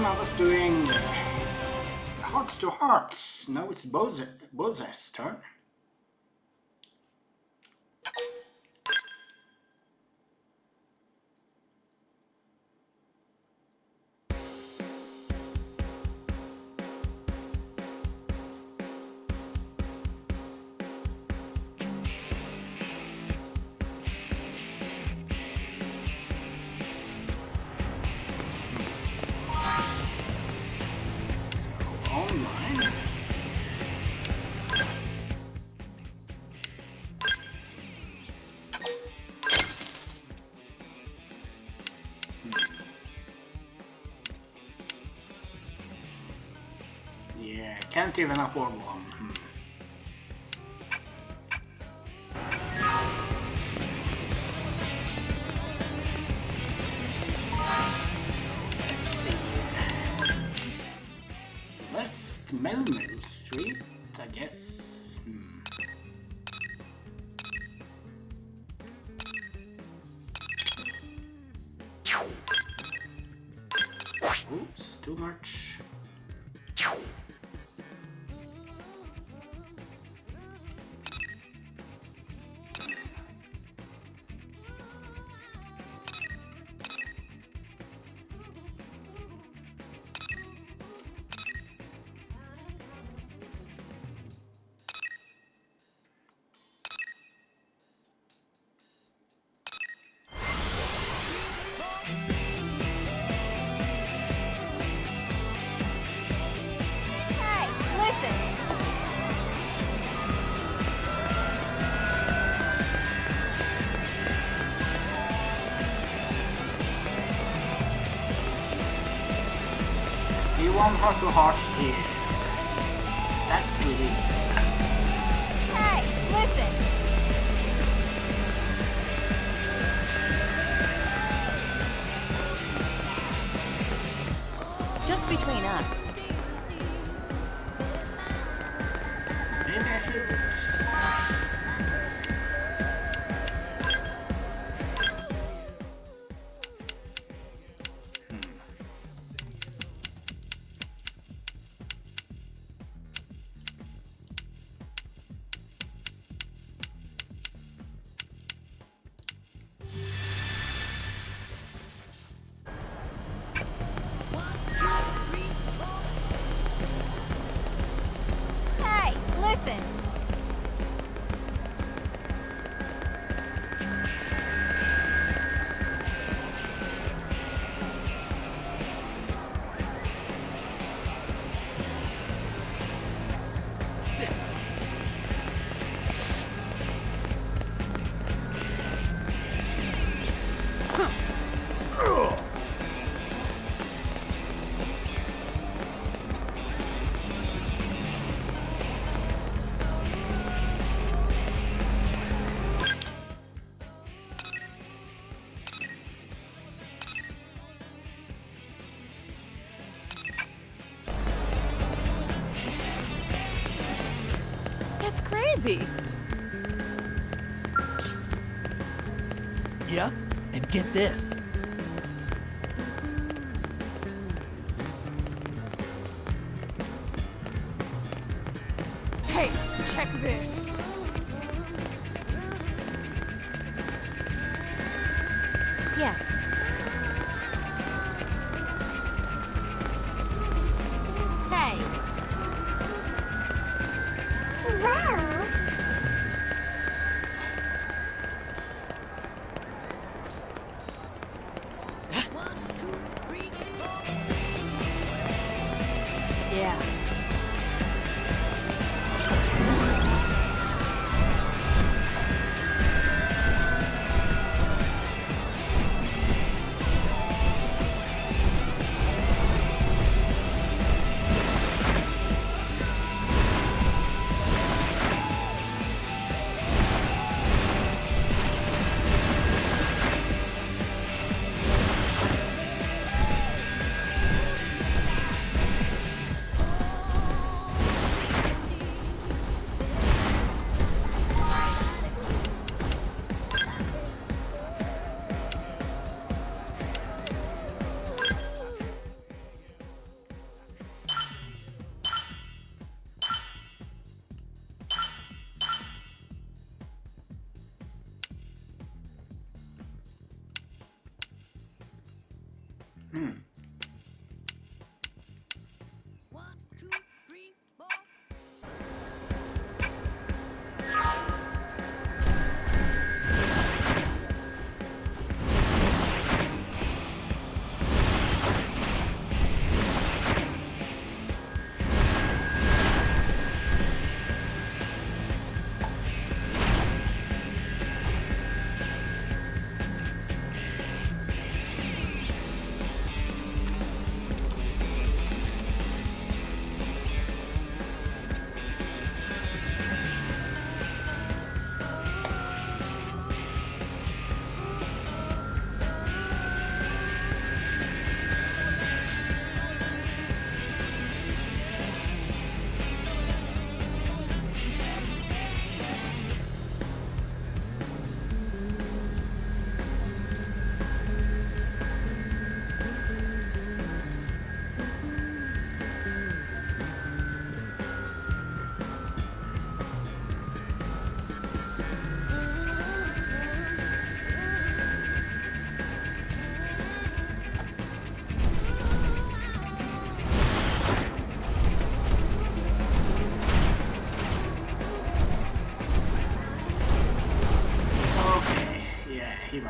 time I was doing Hearts to Hearts. Now it's Boze's turn. Online. Yeah, can't even afford one. West Melville Street, I guess. Oops, too much. One heart to heart here. That's really. Hey, listen! Just between us. Maybe I should. Hey, listen! That's crazy! Yep, and get this. Hey, check this! Yes. Hey! Wow! Yeah.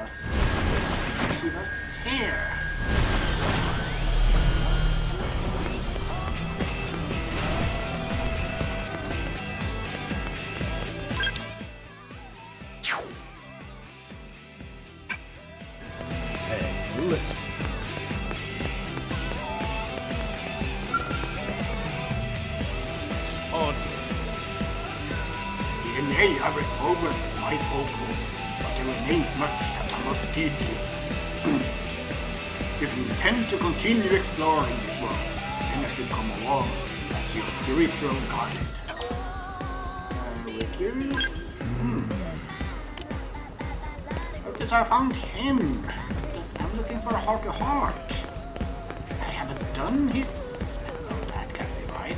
She was here. Hey, you listen. On. You may have recovered my vocal, but there remains much that I must teach you. If you intend to continue exploring this world, then I should come along as your spiritual guide. With you? Notice I found him. I'm looking for a heart-to-heart. I haven't done his... No, that can't be right.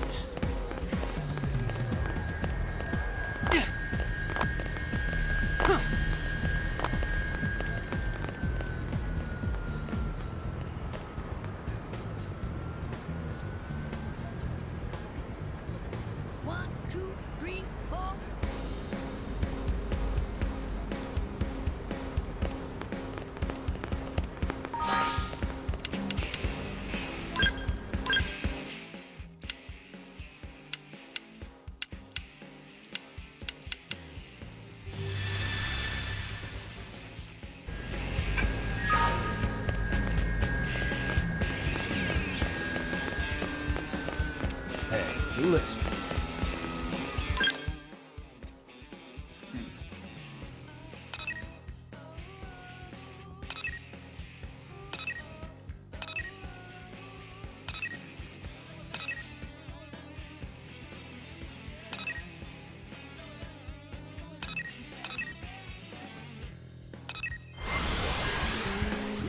One, two, three, four. Hey, you listen.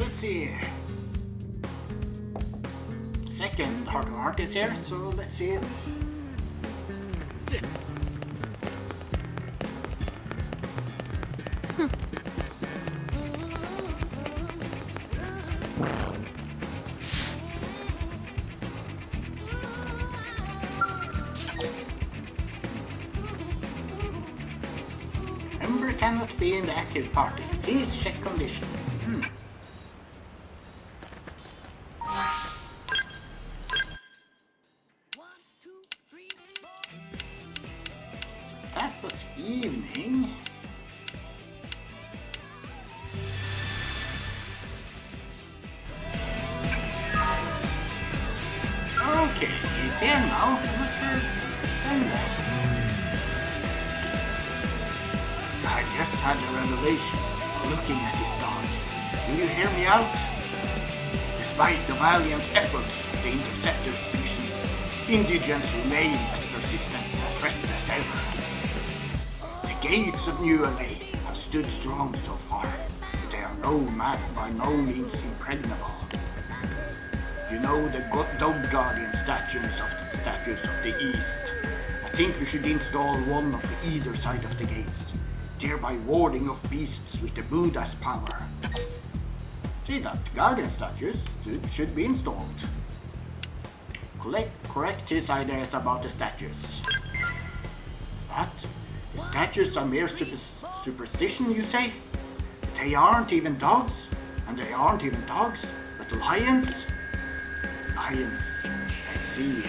Let's see. Second heart-to-heart is here, so let's see. Member cannot be in the active party. Please check conditions. One, two, three, four. That was evening. Okay, he's here now. He must have done that. I just had a revelation looking at this dog. Will you hear me out? Despite the valiant efforts of the Interceptor's mission, indigents remain as persistent a threat as ever. The gates of New LA have stood strong so far, but they are by no means impregnable. You know the dog guardian statues of the East. I think we should install one of either side of the gates, thereby warding off beasts with the Buddha's power. See that guardian statues should be installed. Correct his ideas about the statues. What? The statues are mere superstition, you say? They aren't even dogs, and they aren't even dogs, but lions? Lions, I see.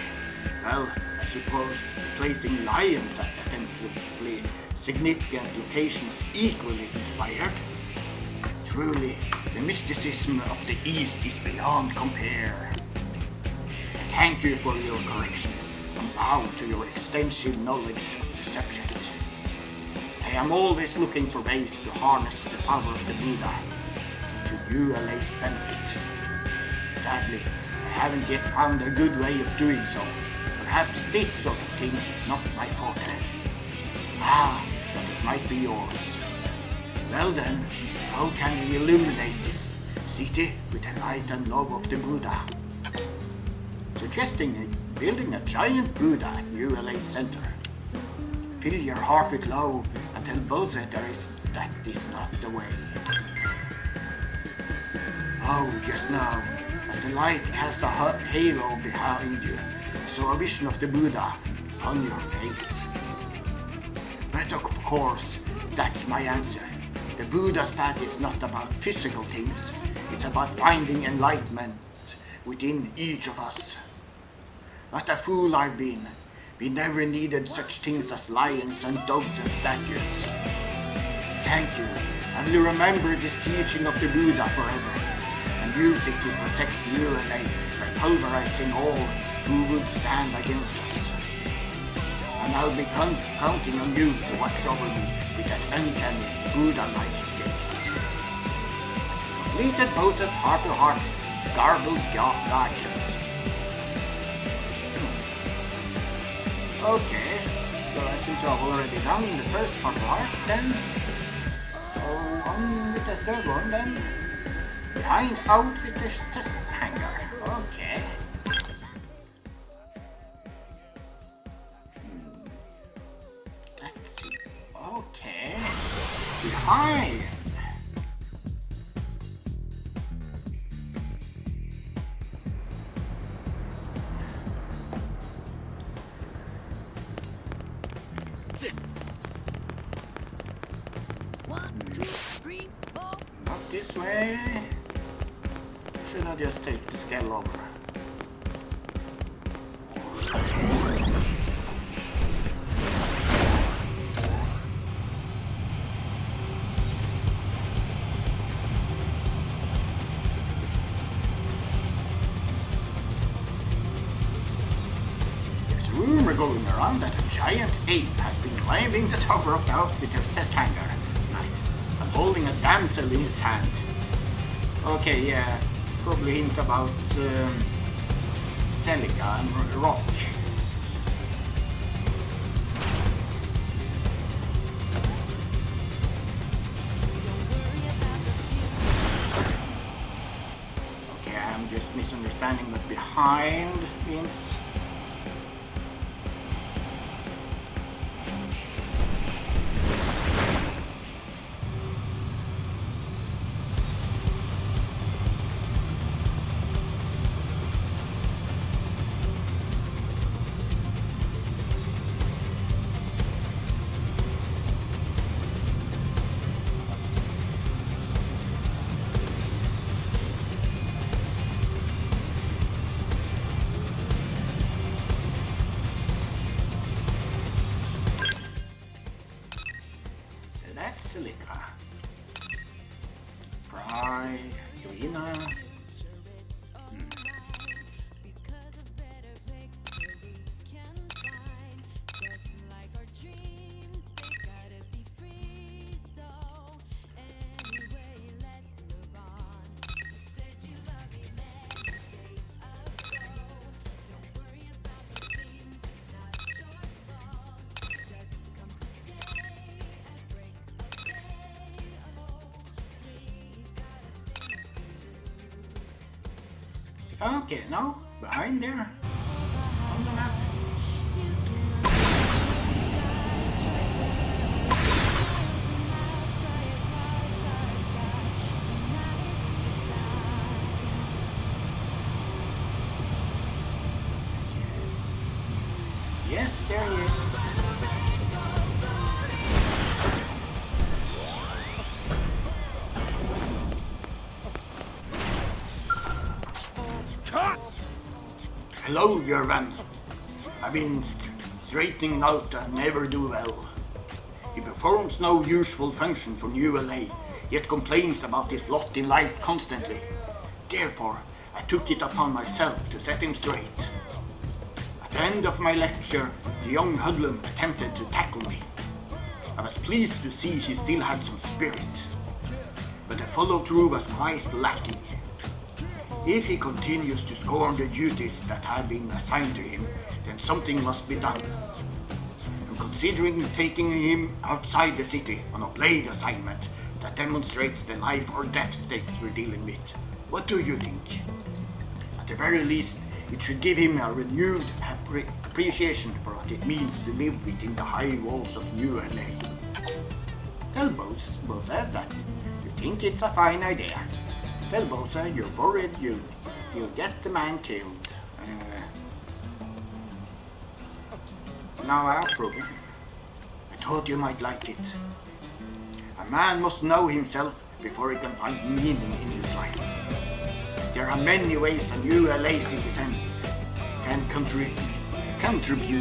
Well, I suppose placing lions at defensively significant locations equally inspired. Truly, the mysticism of the East is beyond compare. Thank you for your correction, and bow to your extensive knowledge of the subject. I am always looking for ways to harness the power of the Buddha to ULA's benefit. Sadly, I haven't yet found a good way of doing so. Perhaps this sort of thing is not my forte. But it might be yours. Well then, how can we illuminate this city with the light and love of the Buddha? Suggesting building a giant Buddha at ULA Center. Fill your heart with love and tell Bose that is not the way. Oh, just now, as the light cast a halo behind you, I saw a vision of the Buddha on your face. But of course, that's my answer. The Buddha's path is not about physical things. It's about finding enlightenment within each of us. What a fool I've been. We never needed such things as lions and dogs and statues. Thank you. I will remember this teaching of the Buddha forever and use it to protect you and me by pulverizing all who would stand against us. And I'll be counting on you to watch over me with that uncanny Buddha-like gaze. Completed Moses' heart-to-heart garbled guidance. Okay, so I seem to have already done the first part then. So on with the third one then. Behind Outfitter's test hanger. Okay. Let's see. Okay. Behind. One, two, three, four. Not this way. Should I just take the scale over? There's a rumor going around that a giant ape has been climbing the tower of the Outfitter's test hangar tonight and holding a damsel in his hand. Okay, yeah, probably hint about Celica and Rock. Okay, I'm just misunderstanding what behind means. That's Celica. Fry, Joina. Okay, now behind there on the map. Yes, there he is. Hello, Yervan. I've been straightening out a never-do-well. He performs no useful function for New LA, yet complains about his lot in life constantly. Therefore, I took it upon myself to set him straight. At the end of my lecture, the young hoodlum attempted to tackle me. I was pleased to see he still had some spirit, but the follow-through was quite lacking. If he continues to scorn the duties that have been assigned to him, then something must be done. I'm considering taking him outside the city on a blade assignment that demonstrates the life or death stakes we're dealing with. What do you think? At the very least, it should give him a renewed appreciation for what it means to live within the high walls of New LA. Tell Bosa that you think it's a fine idea. Tell Bosa you're worried you'll get the man killed. Now I'll prove it. I thought you might like it. A man must know himself before he can find meaning in his life. There are many ways a new LA citizen can contribute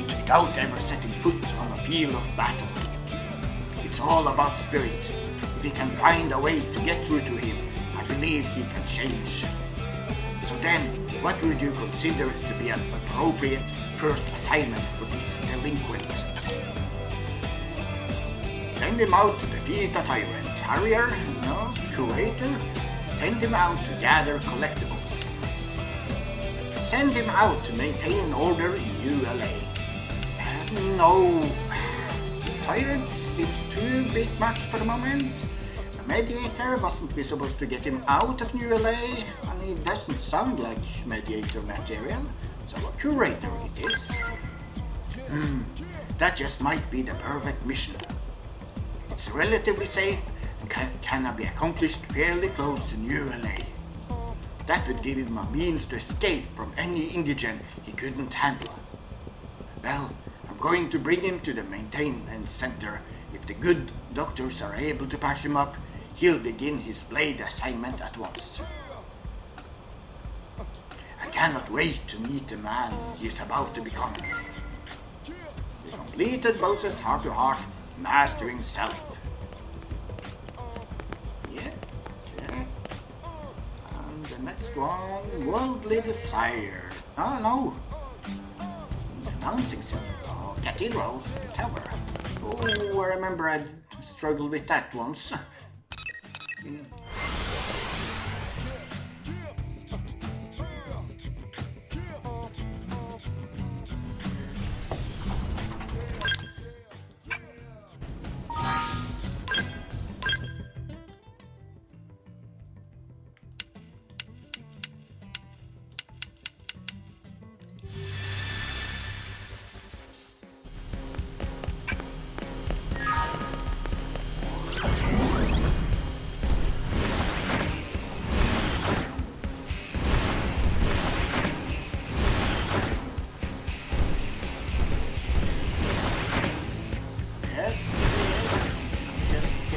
without ever setting foot on a field of battle. It's all about spirit. If he can find a way to get through to him, I believe he can change. So then, what would you consider to be an appropriate first assignment for this delinquent? Send him out to defeat a tyrant. Harrier? No. Curator? Send him out to gather collectibles. Send him out to maintain order in New LA. No. Tyrant seems too big much for the moment. The mediator wasn't we supposed to get him out of New LA? And he doesn't sound like mediator material. So a curator it is. That just might be the perfect mission. It's relatively safe and can be accomplished fairly close to New LA. That would give him a means to escape from any indigent he couldn't handle. Well, I'm going to bring him to the maintenance center. If the good doctors are able to patch him up, he'll begin his blade assignment at once. I cannot wait to meet the man he is about to become. He completed Bose's heart-to-heart, mastering self. Yeah, okay. And the next one, worldly desire. Oh no. Announcing self. Oh, cathedral, tower. Oh, I remember I struggled with that once.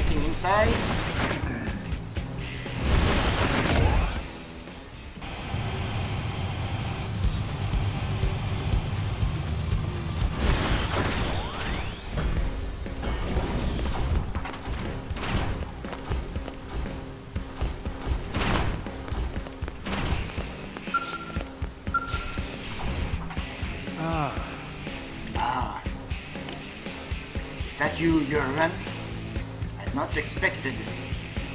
Inside. Is that you, Jurgen? Not expected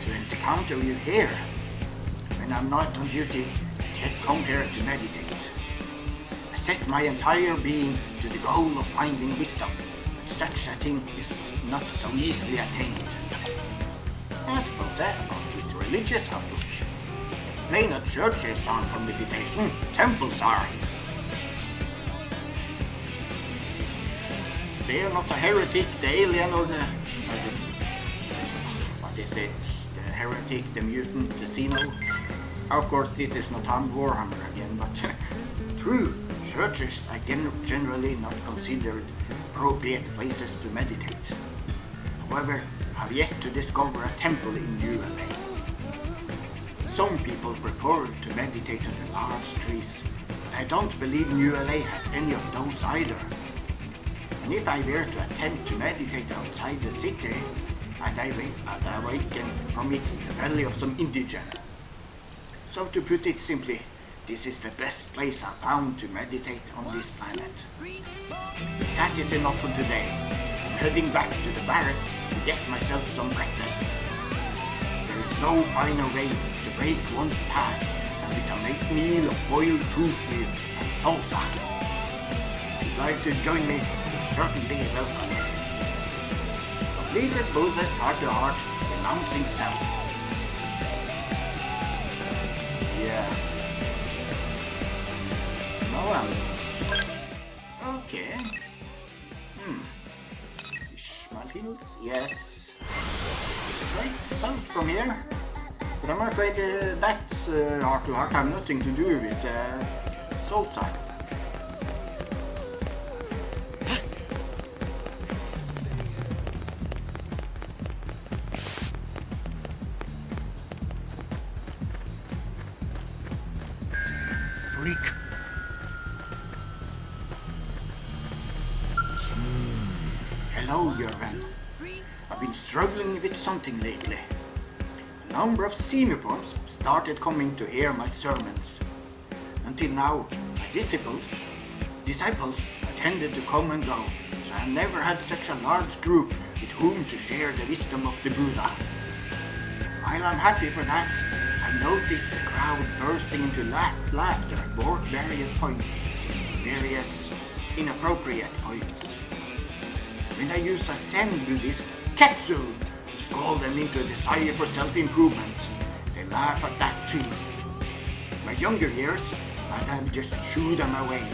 to encounter you here. When I'm not on duty, I can't come here to meditate. I set my entire being to the goal of finding wisdom, but such a thing is not so easily attained. I suppose that about his religious outlook. Explain that churches aren't for meditation, temples are. They are not a heretic, the alien, or the is it the heretic, the mutant, the Xeno? Of course, this is not Warhammer again, but true, churches are generally not considered appropriate places to meditate. However, I've yet to discover a temple in New LA. Some people prefer to meditate under large trees, but I don't believe New LA has any of those either. And if I were to attempt to meditate outside the city, and I awaken from it in the belly of some indigent. So to put it simply, this is the best place I've found to meditate on this planet. That is enough for today. I'm heading back to the barracks to get myself some breakfast. There is no finer way to break one's fast than with a meal of boiled toothmeat and salsa. If you'd like to join me, you're certainly welcome. Completed Bose's heart-to-heart, renouncing self. Yeah. No, okay. Ishmael Hills, yes. Straight south from here. But I'm afraid that heart-to-heart have nothing to do with salsa. freak. Hello, Jürgen. I've been struggling with something lately. A number of xenoforms started coming to hear my sermons. Until now, my disciples tended to come and go, so I never had such a large group with whom to share the wisdom of the Buddha. While I'm happy for that, I've noticed the crowd bursting into laughter at various points, various inappropriate points. When I use a Zen Buddhist ketsu to scold them into a desire for self-improvement, they laugh at that too. In my younger years, I'd have just shooed them away.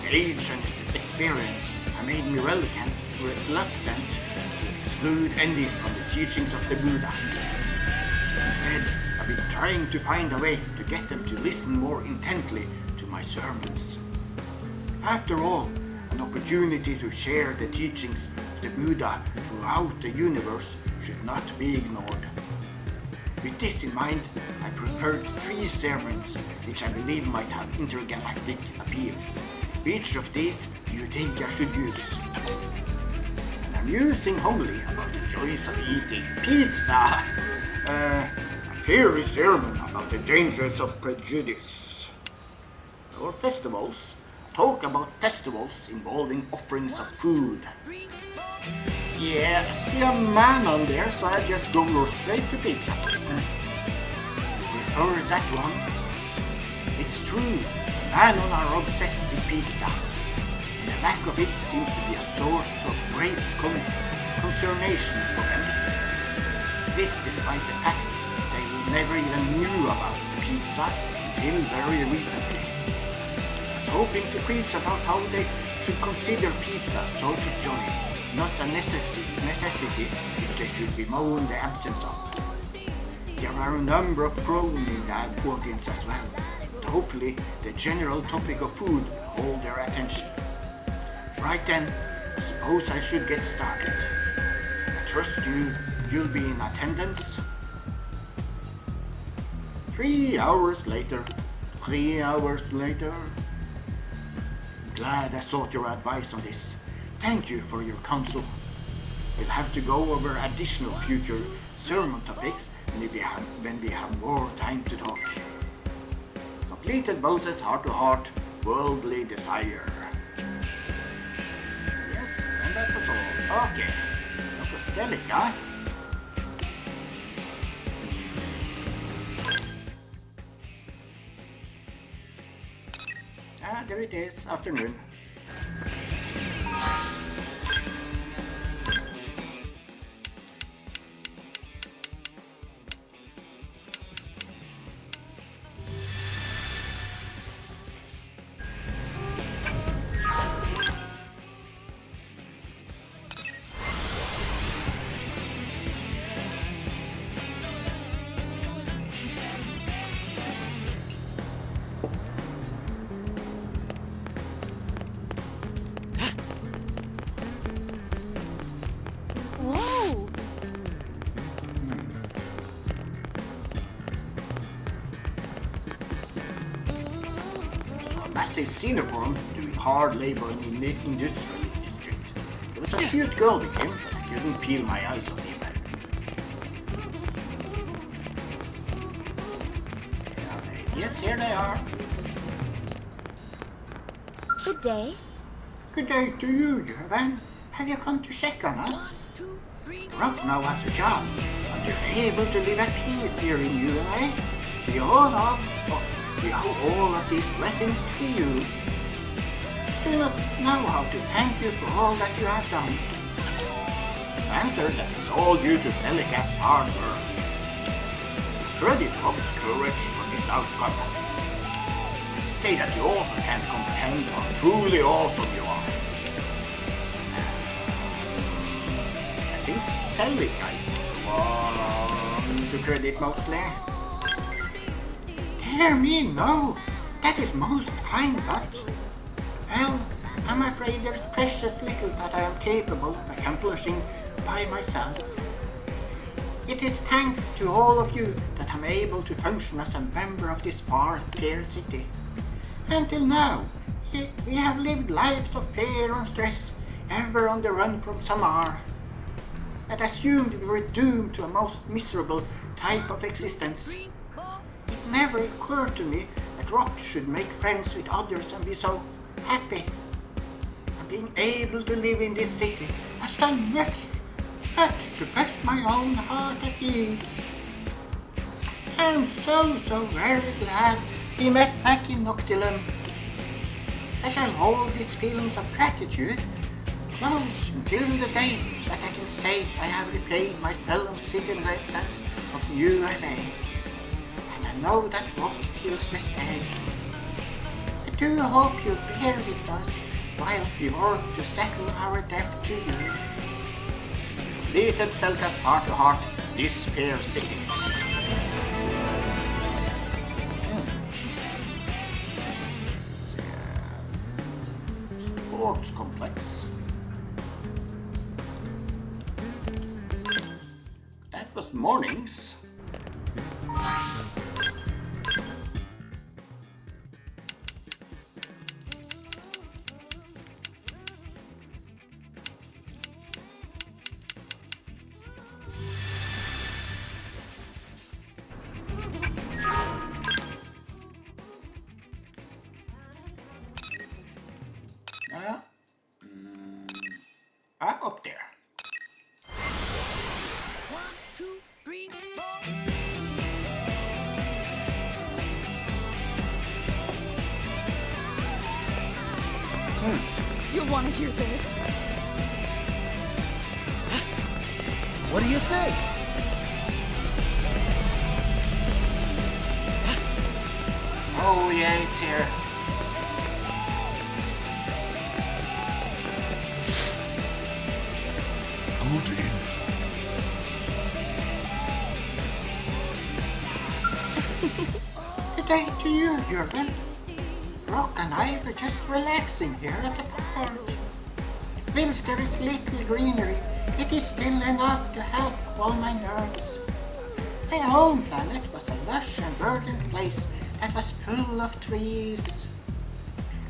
But age and experience have made me reluctant to exclude any from the teachings of the Buddha. Instead, I've been trying to find a way to get them to listen more intently to my sermons. After all, an opportunity to share the teachings of the Buddha throughout the universe should not be ignored. With this in mind, I prepared 3 sermons which I believe might have intergalactic appeal. Which of these do you think I should use? And I'm musing humbly about the joys of eating pizza. A fiery sermon about the dangers of prejudice. Or festivals. Talk about festivals involving offerings of food. Yeah, I see a man on there, so I just go straight to pizza. You've heard that one? It's true, men are obsessed with pizza. And the lack of it seems to be a source of great consternation for them. This despite the fact they never even knew about pizza until very recently. Hoping to preach about how they should consider pizza a source of joy, not a necessity which they should bemoan the absence of. There are a number of pros in that audience as well, but hopefully the general topic of food hold their attention. Right then, I suppose I should get started. I trust you'll be in attendance. 3 hours later. Glad I sought your advice on this. Thank you for your counsel. We'll have to go over additional future sermon topics when we have more time to talk. Completed Moses' heart-to-heart worldly desire. Yes, and that was all. Okay. That was Celica. There it is, afternoon. Massive xenoform doing hard labor in the industrial district. There was a cute girl with him, but I couldn't peel my eyes on him. Yes, here they are. Good day. Good day to you, Jürgen. Have you come to check on us? Rock now has a job, and you're able to live at peace here in ULA. We owe all of these blessings to you. Do not know how to thank you for all that you have done. Answer that it's all due to Celica's hard work. Credit Rob's courage for this outcome. Say that you also can't comprehend how truly awesome you are. I think Celica is the one to credit mostly. Dear me, no. That is most kind, but... Well, I'm afraid there's precious little that I am capable of accomplishing by myself. It is thanks to all of you that I'm able to function as a member of this fair city. Until now, we have lived lives of fear and stress, ever on the run from Samar, and assumed we were doomed to a most miserable type of existence. Green ball. It never occurred to me that Rock should make friends with others and be so happy. And being able to live in this city has done much to put my own heart at ease. I'm so very glad we met back in Noctilum. I shall hold these feelings of gratitude close until the day that I can say I have repaid my fellow citizens of New LA. And I know that Rock feels the same. I do hope you'll bear with us while we work to settle our debt to you. Completed Selka's heart-to-heart, this fair city. Sports complex. That was mornings. Up there. 1, 2, 3, 4. You'll want to hear this. What do you think? Oh yeah, it's here. Good info. Good day to you, Jürgen. Rock and I were just relaxing here at the park. Whilst there is little greenery, it is still enough to help calm my nerves. My home planet was a lush and verdant place that was full of trees.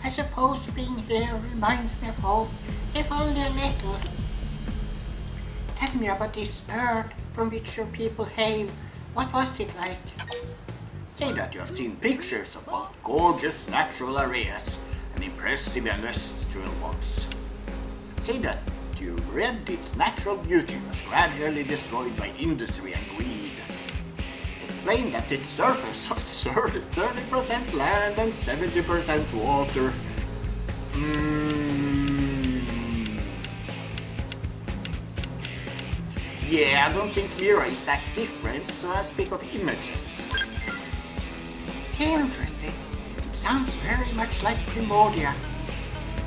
I suppose being here reminds me of home, if only a little. Tell me about this earth from which your people hail. What was it like? Say that you have seen pictures of both gorgeous natural areas and impressive industrial ones. Say that you read its natural beauty was gradually destroyed by industry and greed. Explain that its surface was 30% land and 70% water. Yeah, I don't think Mira is that different, so I speak of images. Interesting. It sounds very much like Primordia.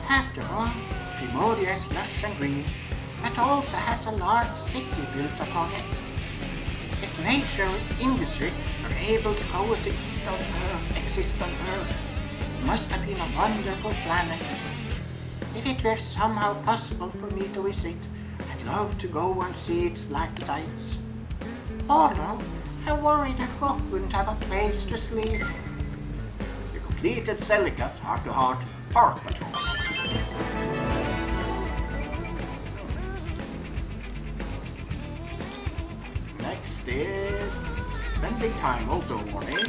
After all, Primordia is lush and green, but also has a large city built upon it. If nature and industry are able to exist on Earth, it must have been a wonderful planet. If it were somehow possible for me to visit, I'd love to go and see its sights. Although, I worry that Rock wouldn't have a place to sleep. We completed Celica's heart-to-heart park patrol. Next is spending time also morning.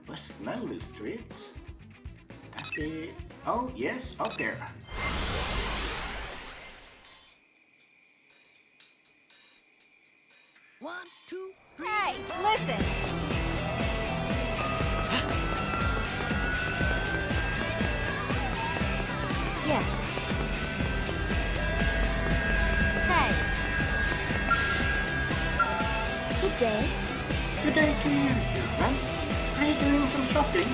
West Melville Street. Oh yes, up there. One, two, three. Hey, listen. Yes. Hey. Good day. Good day to you, German. Are you doing some shopping?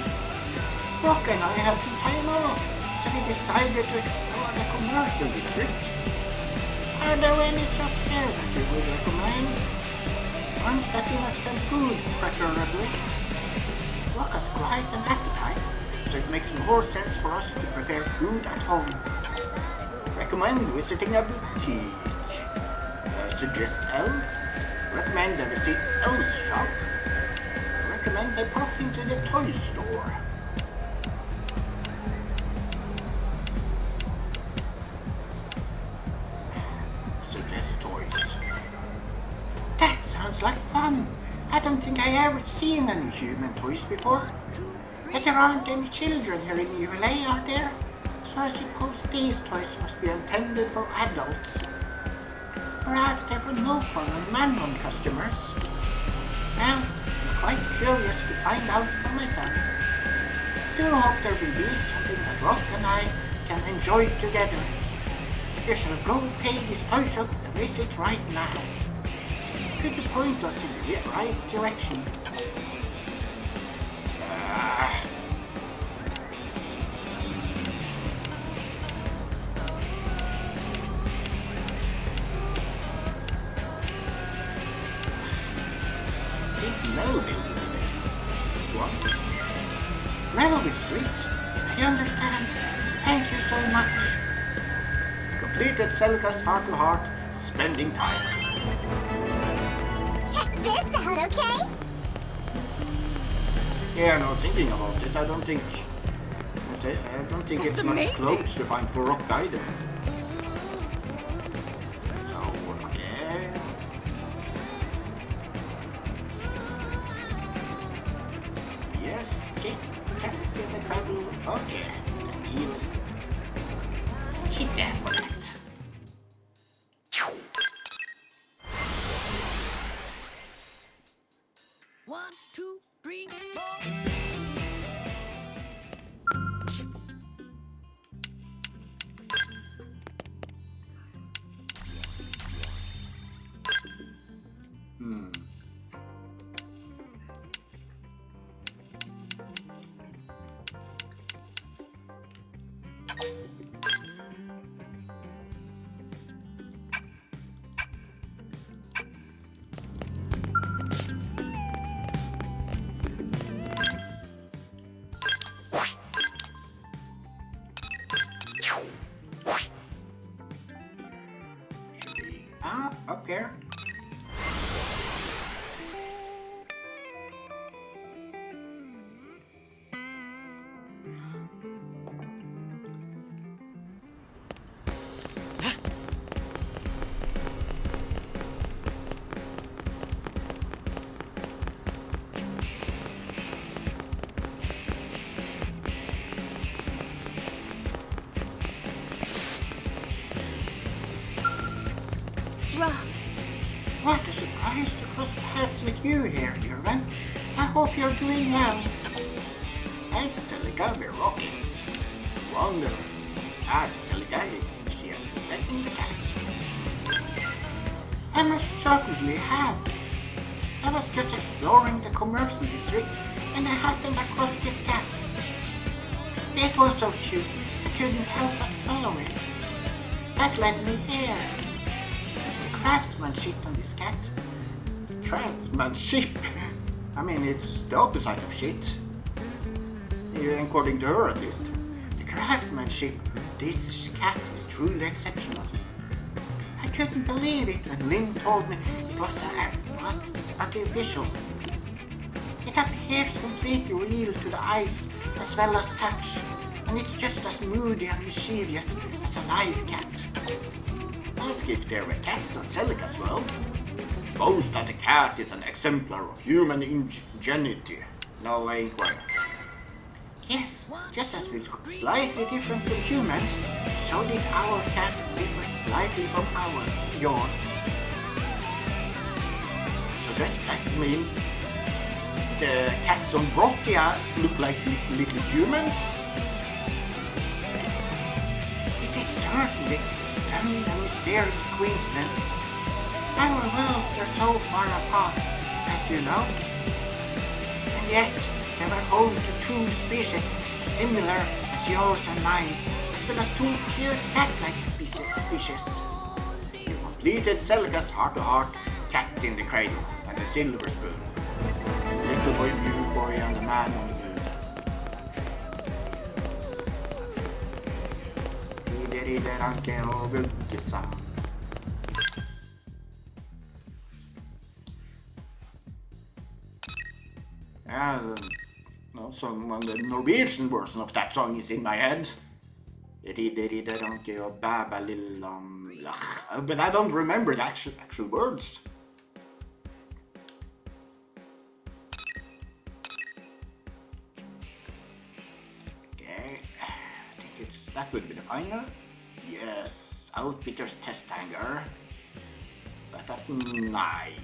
Rock and I had some time off, so we decided to explore the commercial district. Are there any shops here that you would recommend? Ones that do not sell food, preferably. Rock has quite an appetite, so it makes more sense for us to prepare food at home. Recommend visiting a boutique. Suggest else? Recommend a visit else shop. recommend they pop into the toy store. Suggest toys. That sounds like fun. I don't think I ever seen any human toys before. But there aren't any children here in ULA, are there? So I suppose these toys must be intended for adults. Perhaps they're for local and manual customers. Well, I'm quite curious to find out for myself. Do hope there will be something that Rock and I can enjoy together. We shall go pay this toy shop a visit right now. Could you point us in the right direction? I think Melville is this one. Melville Street? I understand. Thank you so much. Completed Celica's heart-to-heart, spending time. Check this out, okay? Yeah, no, thinking about it, I don't think it's much clothes to find for Rock either. So, okay. Yes, cat in the cradle. Okay, hit that for it. One, two, three, four. Up here. What a surprise to cross paths with you here, Irvin. I hope you're doing well. Hi, Celica, where Rock is. Wonder. Celica, she has been petting the cat. I must certainly have. I was just exploring the commercial district and I happened across this cat. It was so cute, I couldn't help but follow it. That led me here. Craftsmanship on this cat. Craftsmanship? I mean, it's the opposite of shit. According to her, at least. The craftsmanship this cat is truly exceptional. I couldn't believe it when Lynn told me it was artificial. It appears completely real to the eyes as well as touch, and it's just as moody and mischievous as a live cat. Ask if there were cats on Celica's world. Boast that the cat is an exemplar of human ingenuity. No, I inquire. Yes, just as we look slightly different from humans, so did our cats differ slightly from yours. So does that mean the cats on Brotia look like little humans? It is certainly stunning and mysterious coincidence. Our worlds are so far apart, as you know. And yet, they were home to two species similar as yours and mine, as well as two pure cat-like species. You completed Celica's heart-to-heart, cat in the cradle, and the silver spoon. Little boy, blue boy, and the man on the moon. Rider anke og vuggesa. No, the Norwegian version of that song is in my head. But I don't remember the actual words. Okay, I think that would be the final. Yes, Outfitter's test hangar. But at night.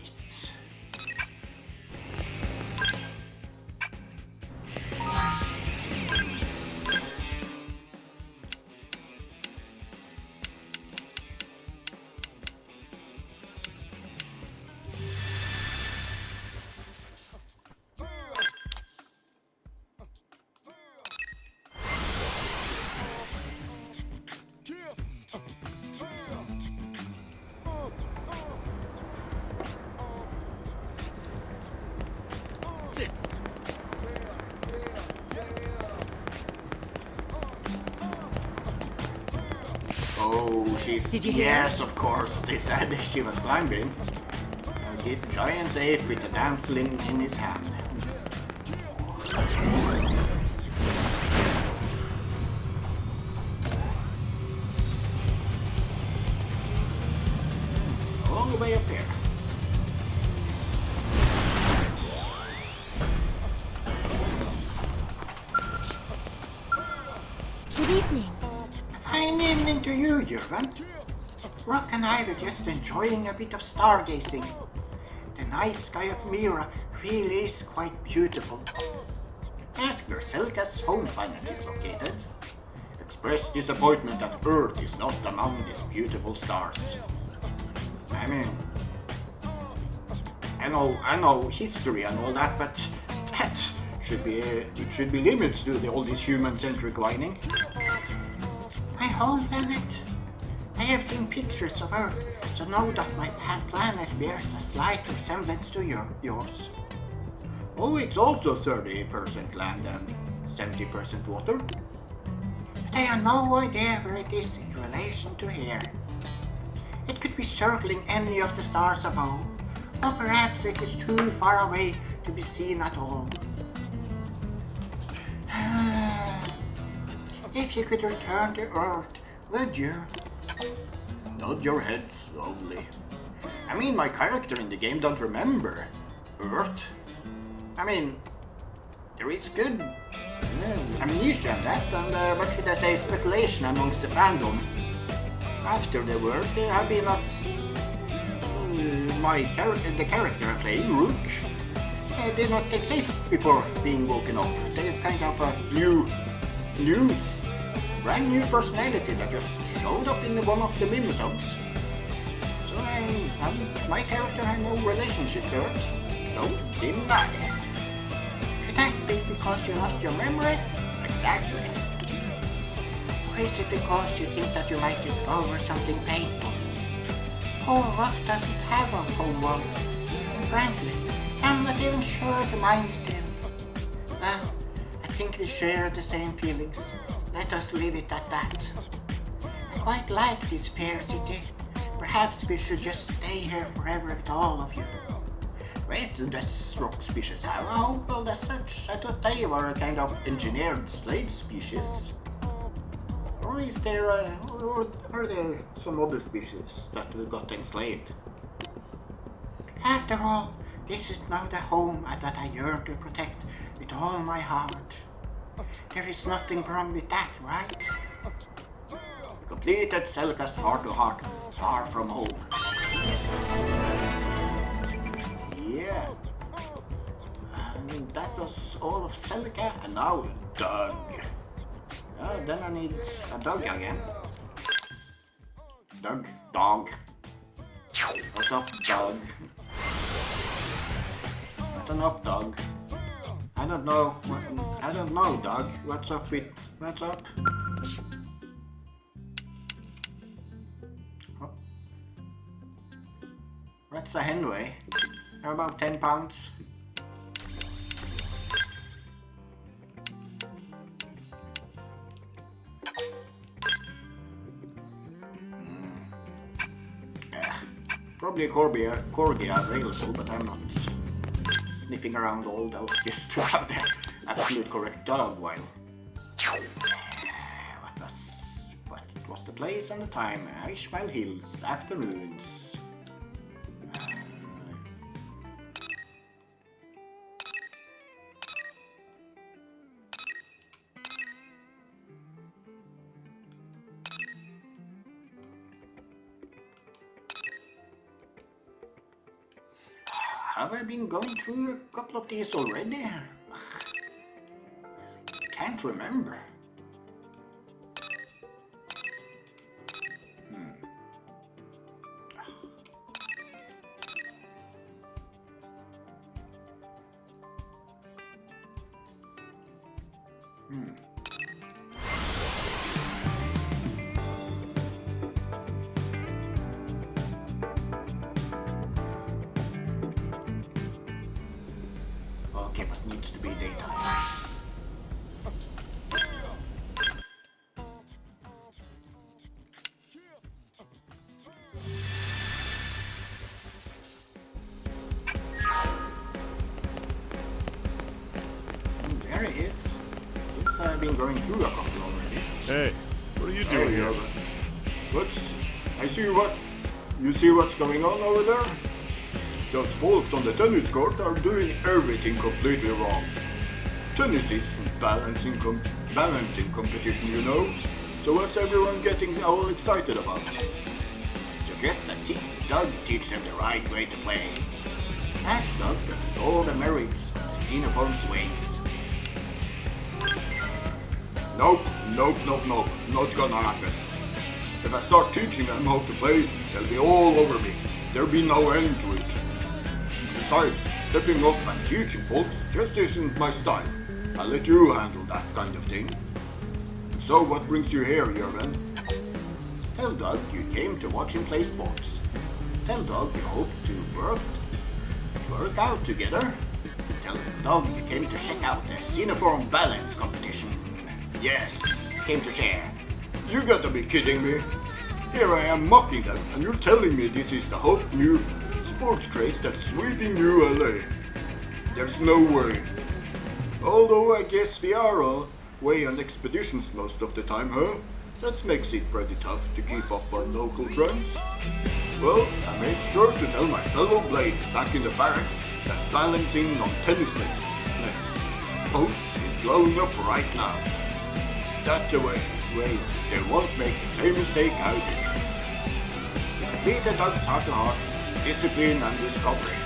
Oh, she's... Did you hear? Yes, of course, they said she was climbing. A giant ape with a damsel in his hand. All the way up here. Good evening. Fine evening to you, Jurgen. Rock and I were just enjoying a bit of stargazing. The night sky of Mira really is quite beautiful. Ask where Selka's home planet is located. Express disappointment that Earth is not among these beautiful stars. I mean, I know history and all that, but that should be limits to all this human-centric whining. My home planet. I have seen pictures of Earth, so know that my planet bears a slight resemblance to yours. Oh, it's also 30% land and 70% water. But I have no idea where it is in relation to here. It could be circling any of the stars above, or perhaps it is too far away to be seen at all. If you could return to Earth, would you? Nod your head slowly. I mean, my character in the game don't remember Earth. I mean, there is good amnesia and that, and what should I say, speculation amongst the fandom. After the world, have been not the character I play, Rook, did not exist before being woken up. There is kind of a brand new personality that just showed up in one of the minisodes. So my character had no relationship to it, so didn't I? Could that be because you lost your memory? Exactly. Or is it because you think that you might discover something painful? Poor Rock doesn't have a home world. And frankly, I'm not even sure if mine still. Well, I think we share the same feelings. Let us leave it at that. I quite like this fair city. Perhaps we should just stay here forever with all of you. Wait, that's rock species have a home world as such? I thought they were a kind of engineered slave species. Or is there or are there some other species that got enslaved? After all, this is now the home that I yearn to protect with all my heart. There is nothing wrong with that, right? We completed Selka's heart-to-heart, far from home. Yeah. And that was all of Selka, and now Doug. Then I need a dog again. Dog. What's up, dog? What's up, dog? I don't know, dog. What's up? Oh. What's a hen weigh? About 10 pounds. Probably a corgi available, but I'm not sniffing around all those just to have the absolute correct dog while... What was the place and the time? Ishmael Hills, afternoons. Have I been going through a couple of these already? Can't remember. Okay, but needs to be daytime. And there he is. Seems I've been going through a couple already. Hey, what are you doing Hey, here? What's... I see what... You see what's going on over there? Those folks on the tennis court are doing everything completely wrong. Tennis isn't balancing competition, you know. So what's everyone getting all excited about? Suggest that Doug teach them the right way to play. Ask Doug to extol the merits of the Xenoform's ways. Nope, not gonna happen. If I start teaching them how to play, they'll be all over me. There'll be no end to it. Besides, stepping up and teaching folks just isn't my style. I'll let you handle that kind of thing. So what brings you here, Jürgen? Tell Doug you came to watch him play sports. Tell Doug you hope to work out together. Tell Doug you came to check out the Xenoform balance competition. Yes, came to share. You gotta be kidding me. Here I am mocking them, and you're telling me this is the hot new sports craze that's sweeping New LA. There's no way. Although I guess we are away on expeditions most of the time, huh? That makes it pretty tough to keep up on local trends. Well, I made sure to tell my fellow blades back in the barracks that balancing on tennis nets posts is blowing up right now. That way, they won't make the same mistake I did. To complete the Doug's heart-to-heart, discipline and discovery.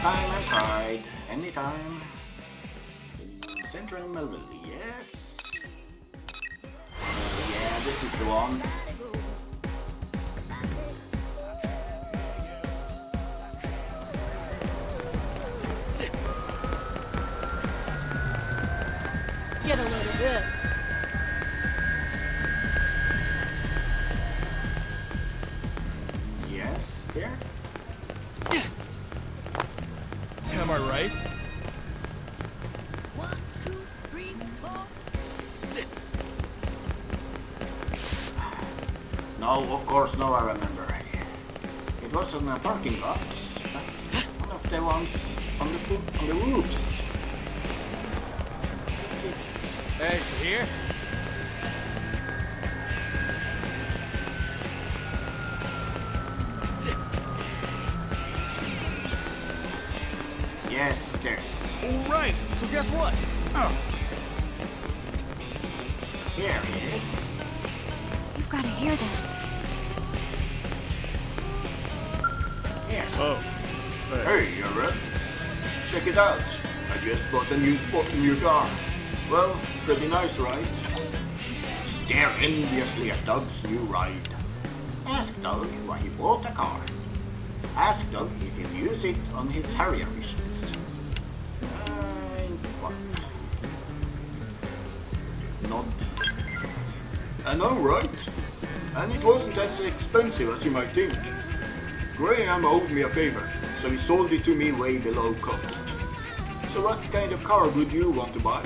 Time and pride, anytime. In Central Melville, yes. Yeah, this is the one. Get a load of this. Yes, there. Am I right? 1, 2, 3, 4. No, of course, no, I remember. It was on a parking lot, but one of the ones on the roofs. Hey, you here? Yes, there's. All right. So guess what? Oh. Here he is. You've got to hear this. Yes. Oh. Hey, you ready? Check it out. I just bought a new car. Well, pretty nice, right? Stare enviously at Doug's new ride. Ask Doug why he bought the car. Ask Doug if he'll use it on his Harrier missions. What? Nod. I know, right? And it wasn't as expensive as you might think. Graham owed me a favor, so he sold it to me way below cost. So what kind of car would you want to buy?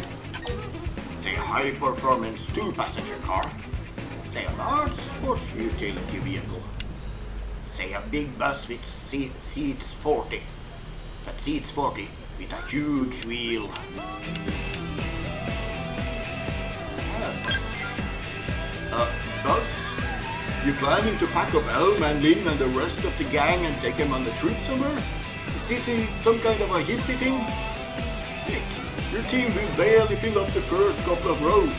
say a high-performance two-passenger car, say a large sports utility vehicle, say a big bus with seats 40, that seats 40 with a huge wheel. Buzz, you planning to pack up Elm and Lynn and the rest of the gang and take them on the trip somewhere? Is this some kind of a hippie thing? Nick, your team will barely fill up the first couple of rows.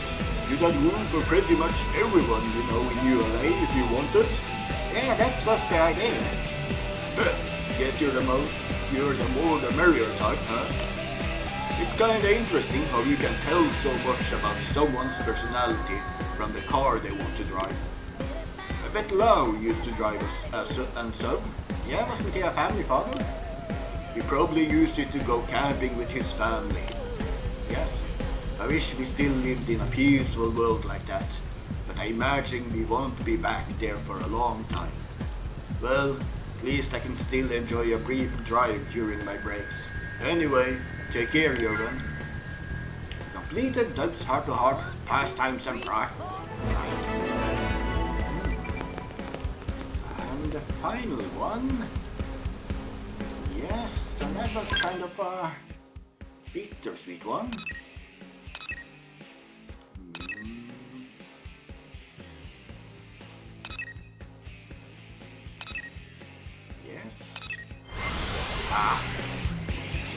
You got room for pretty much everyone, you know, in ULA if you wanted. Yeah, that's what's the idea. Guess you're the more the merrier type, huh? It's kinda interesting how you can tell so much about someone's personality from the car they want to drive. I bet Lau used to drive and sub. Yeah, wasn't he a family father? He probably used it to go camping with his family. Yes. I wish we still lived in a peaceful world like that, but I imagine we won't be back there for a long time. Well, at least I can still enjoy a brief drive during my breaks. Anyway, take care, Jürgen. Completed Doug's heart-to-heart pastimes and pride. And the final one. Yes, and that was kind of a bittersweet one. Yes.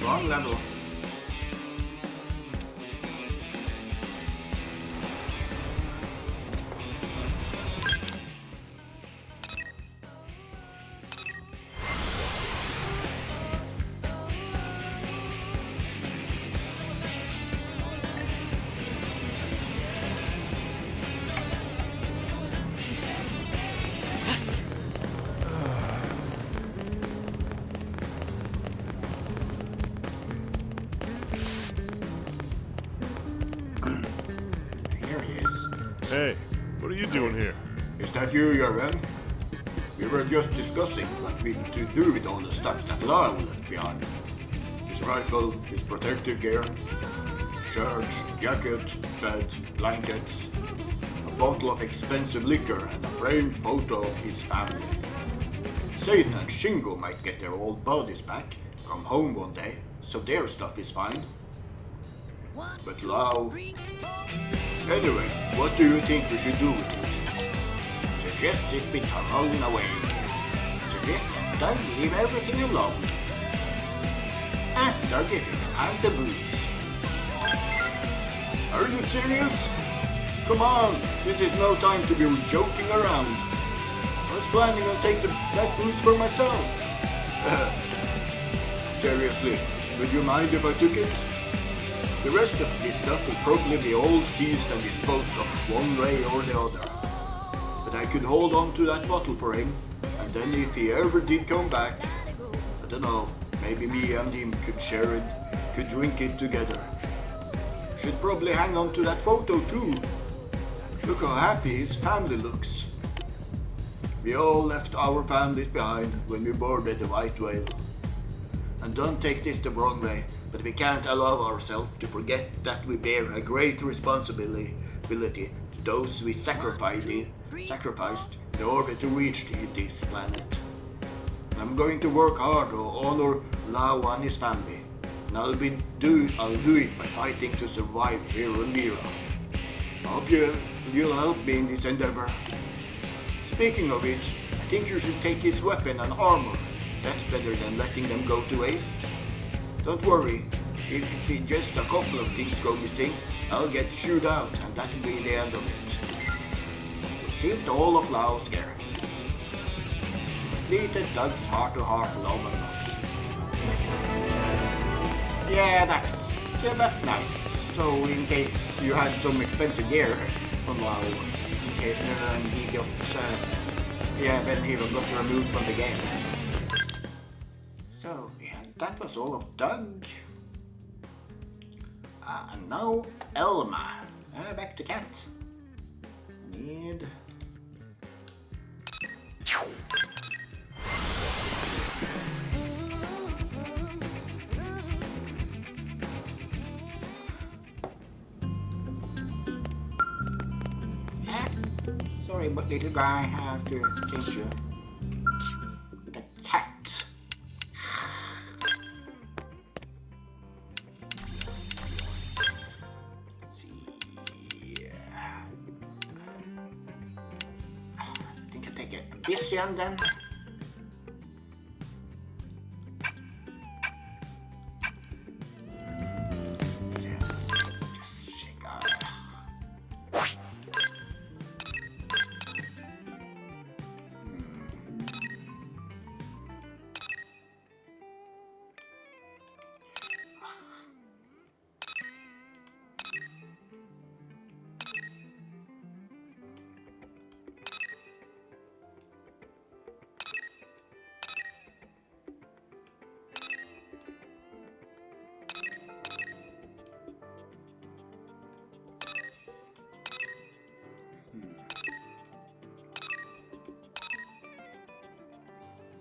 Wrong level. Hey, what are you doing here? Is that you, Jürgen? We were just discussing what we to do with all the stuff that Lau left behind. His rifle, his protective gear, shirts, jacket, bed, blankets, a bottle of expensive liquor and a framed photo of his family. Satan and Shingo might get their old bodies back, come home one day, so their stuff is fine. But Lau... Anyway, what do you think we should do with it? Suggest it be thrown away. Suggest Doug leave everything alone. Ask Doug if he can have the booze. Are you serious? Come on, this is no time to be joking around. I was planning on taking that booze for myself. Seriously, would you mind if I took it? The rest of this stuff will probably be all seized and disposed of one way or the other. But I could hold on to that bottle for him, and then if he ever did come back, I don't know, maybe me and him could share it, could drink it together. Should probably hang on to that photo too. Look how happy his family looks. We all left our families behind when we boarded the White Whale. And don't take this the wrong way, but we can't allow ourselves to forget that we bear a great responsibility to those we sacrificed in order to reach this planet. I'm going to work hard to honor Lau and his family, and I'll do it by fighting to survive here on Mira. I hope you'll help me in this endeavor. Speaking of which, I think you should take his weapon and armor. That's better than letting them go to waste. Don't worry, if just a couple of things go missing, I'll get chewed out and that'll be the end of it. Received all of Lau's care. Completed Doug's heart-to-heart love and loss. Yeah, that's nice. So in case you had some expensive gear from Lau, and he got, when he got removed from the game. So, yeah, that was all of Doug. And now, Elma. Back to Cat. Need... Sorry, but little guy, I have to change you. The cat. Let's see. I think I'll take a vision then. Just shake out.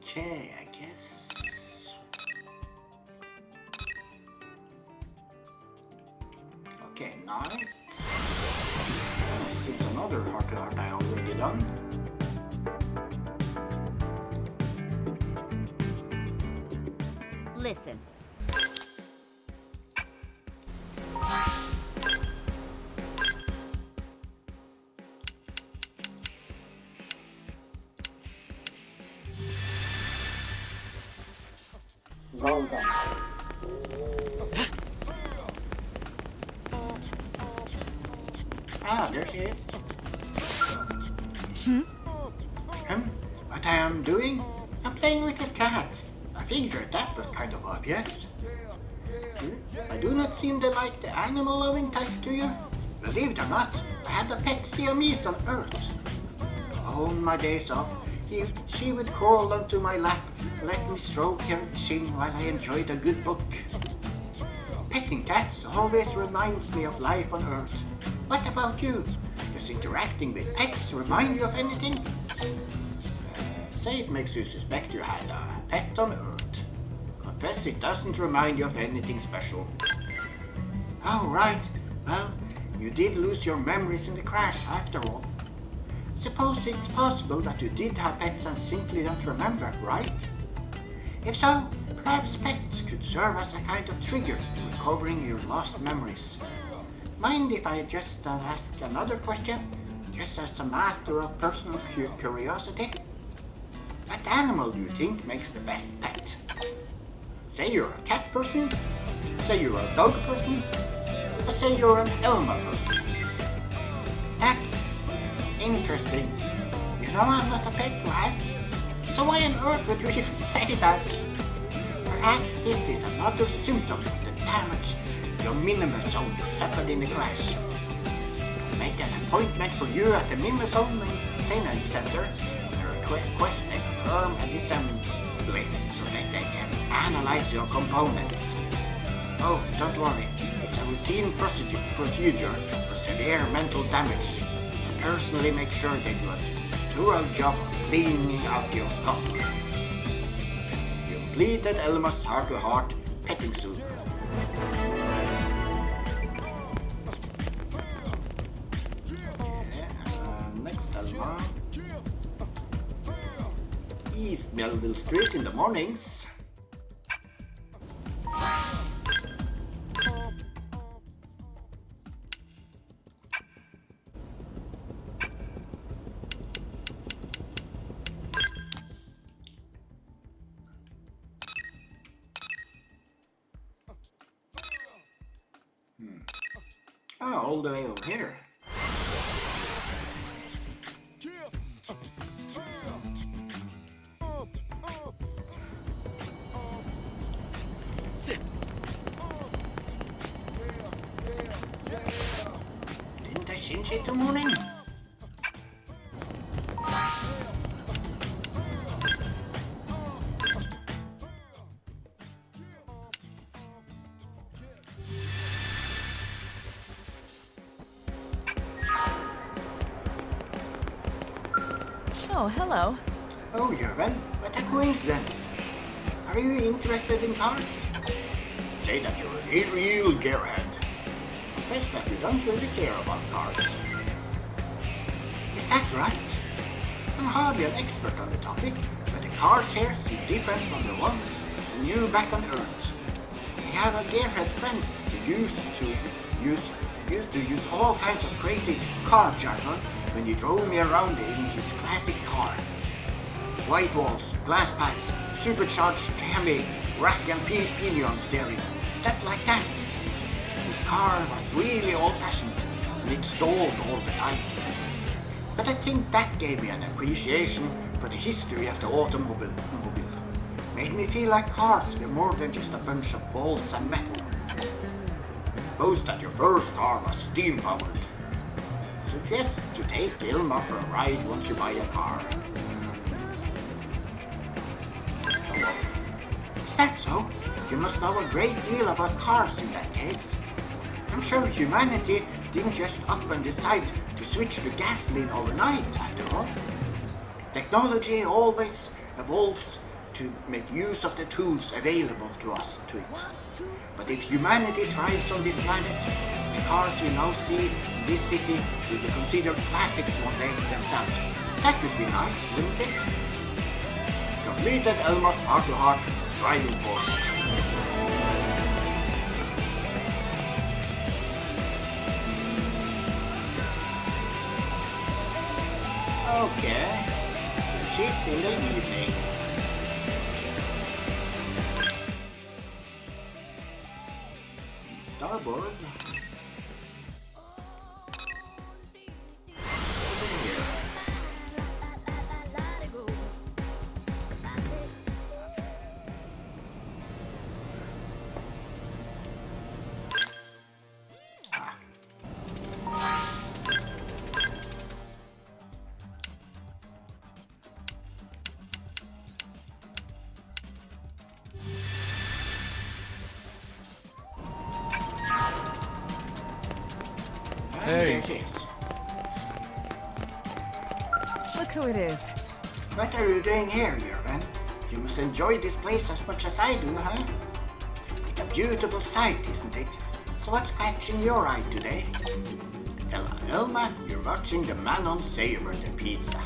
Okay, I guess. Okay, night. Seems another heart I already done. Listen. Well done. Ah, there she is. What I am doing? I'm playing with this cat. I figured that was kind of obvious. I do not seem to like the animal-loving type, do you? Believe it or not, I had a pet Siamese on Earth. On my days off, she would crawl onto my lap, let me stroke her chin while I enjoyed a good book. Petting cats always reminds me of life on Earth. What about you? Does interacting with pets remind you of anything? Say it makes you suspect you had a pet on Earth. Confess it doesn't remind you of anything special. Oh, right. Well, you did lose your memories in the crash after all. Suppose it's possible that you did have pets and simply don't remember, right? If so, perhaps pets could serve as a kind of trigger to recovering your lost memories. Mind if I just ask another question, just as a matter of personal curiosity? What animal do you think makes the best pet? Say you're a cat person, say you're a dog person, or say you're an Elma person. That's interesting. You know I'm not a pet rat, so why on earth would you even say that? Perhaps this is another symptom of the damage your minimazone suffered in the crash. I'll make an appointment for you at the minimazone maintenance center and request a firm and disassembly so that they can analyze your components. Oh, don't worry, it's a routine procedure for severe mental damage. I personally make sure they do a thorough job of cleaning out your skull. You completed Elma's heart-to-heart petting zoo. Next Elma. East Melville Street in the mornings. Oh, all the way over here. Didn't I change it to morning? Oh, hello. Oh, Jurgen, what a coincidence. Are you interested in cars? Say that you're a real gearhead. Confess that you don't really care about cars. Is that right? I'm hardly an expert on the topic, but the cars here seem different from the ones I knew back on Earth. I have a dear-head friend who used to use all kinds of crazy car jargon when he drove me around in his classic car. White walls, glass pads, supercharged Hemi, rack and pinion steering, stuff like that. His car was really old-fashioned and it stalled all the time. But I think that gave me an appreciation for the history of the automobile. Made me feel like cars were more than just a bunch of bolts and metal. Suppose that your first car was steam-powered. Suggest to take Ilma for a ride once you buy a car. Is that so? You must know a great deal about cars in that case. I'm sure humanity didn't just up and decide to switch to gasoline overnight, after all. Technology always evolves to make use of the tools available to us to it. But if humanity thrives on this planet, the cars we now see in this city will be considered classics one day themselves. That would be nice, wouldn't it? Completed Elma's heart-to-heart driving course. Okay, to ship in the evening. Starboard. Hey. Look who it is. What are you doing here, Jurgen? You must enjoy this place as much as I do, huh? It's a beautiful sight, isn't it? So what's catching your eye today? Tell Elma you're watching the man on Saber the pizza.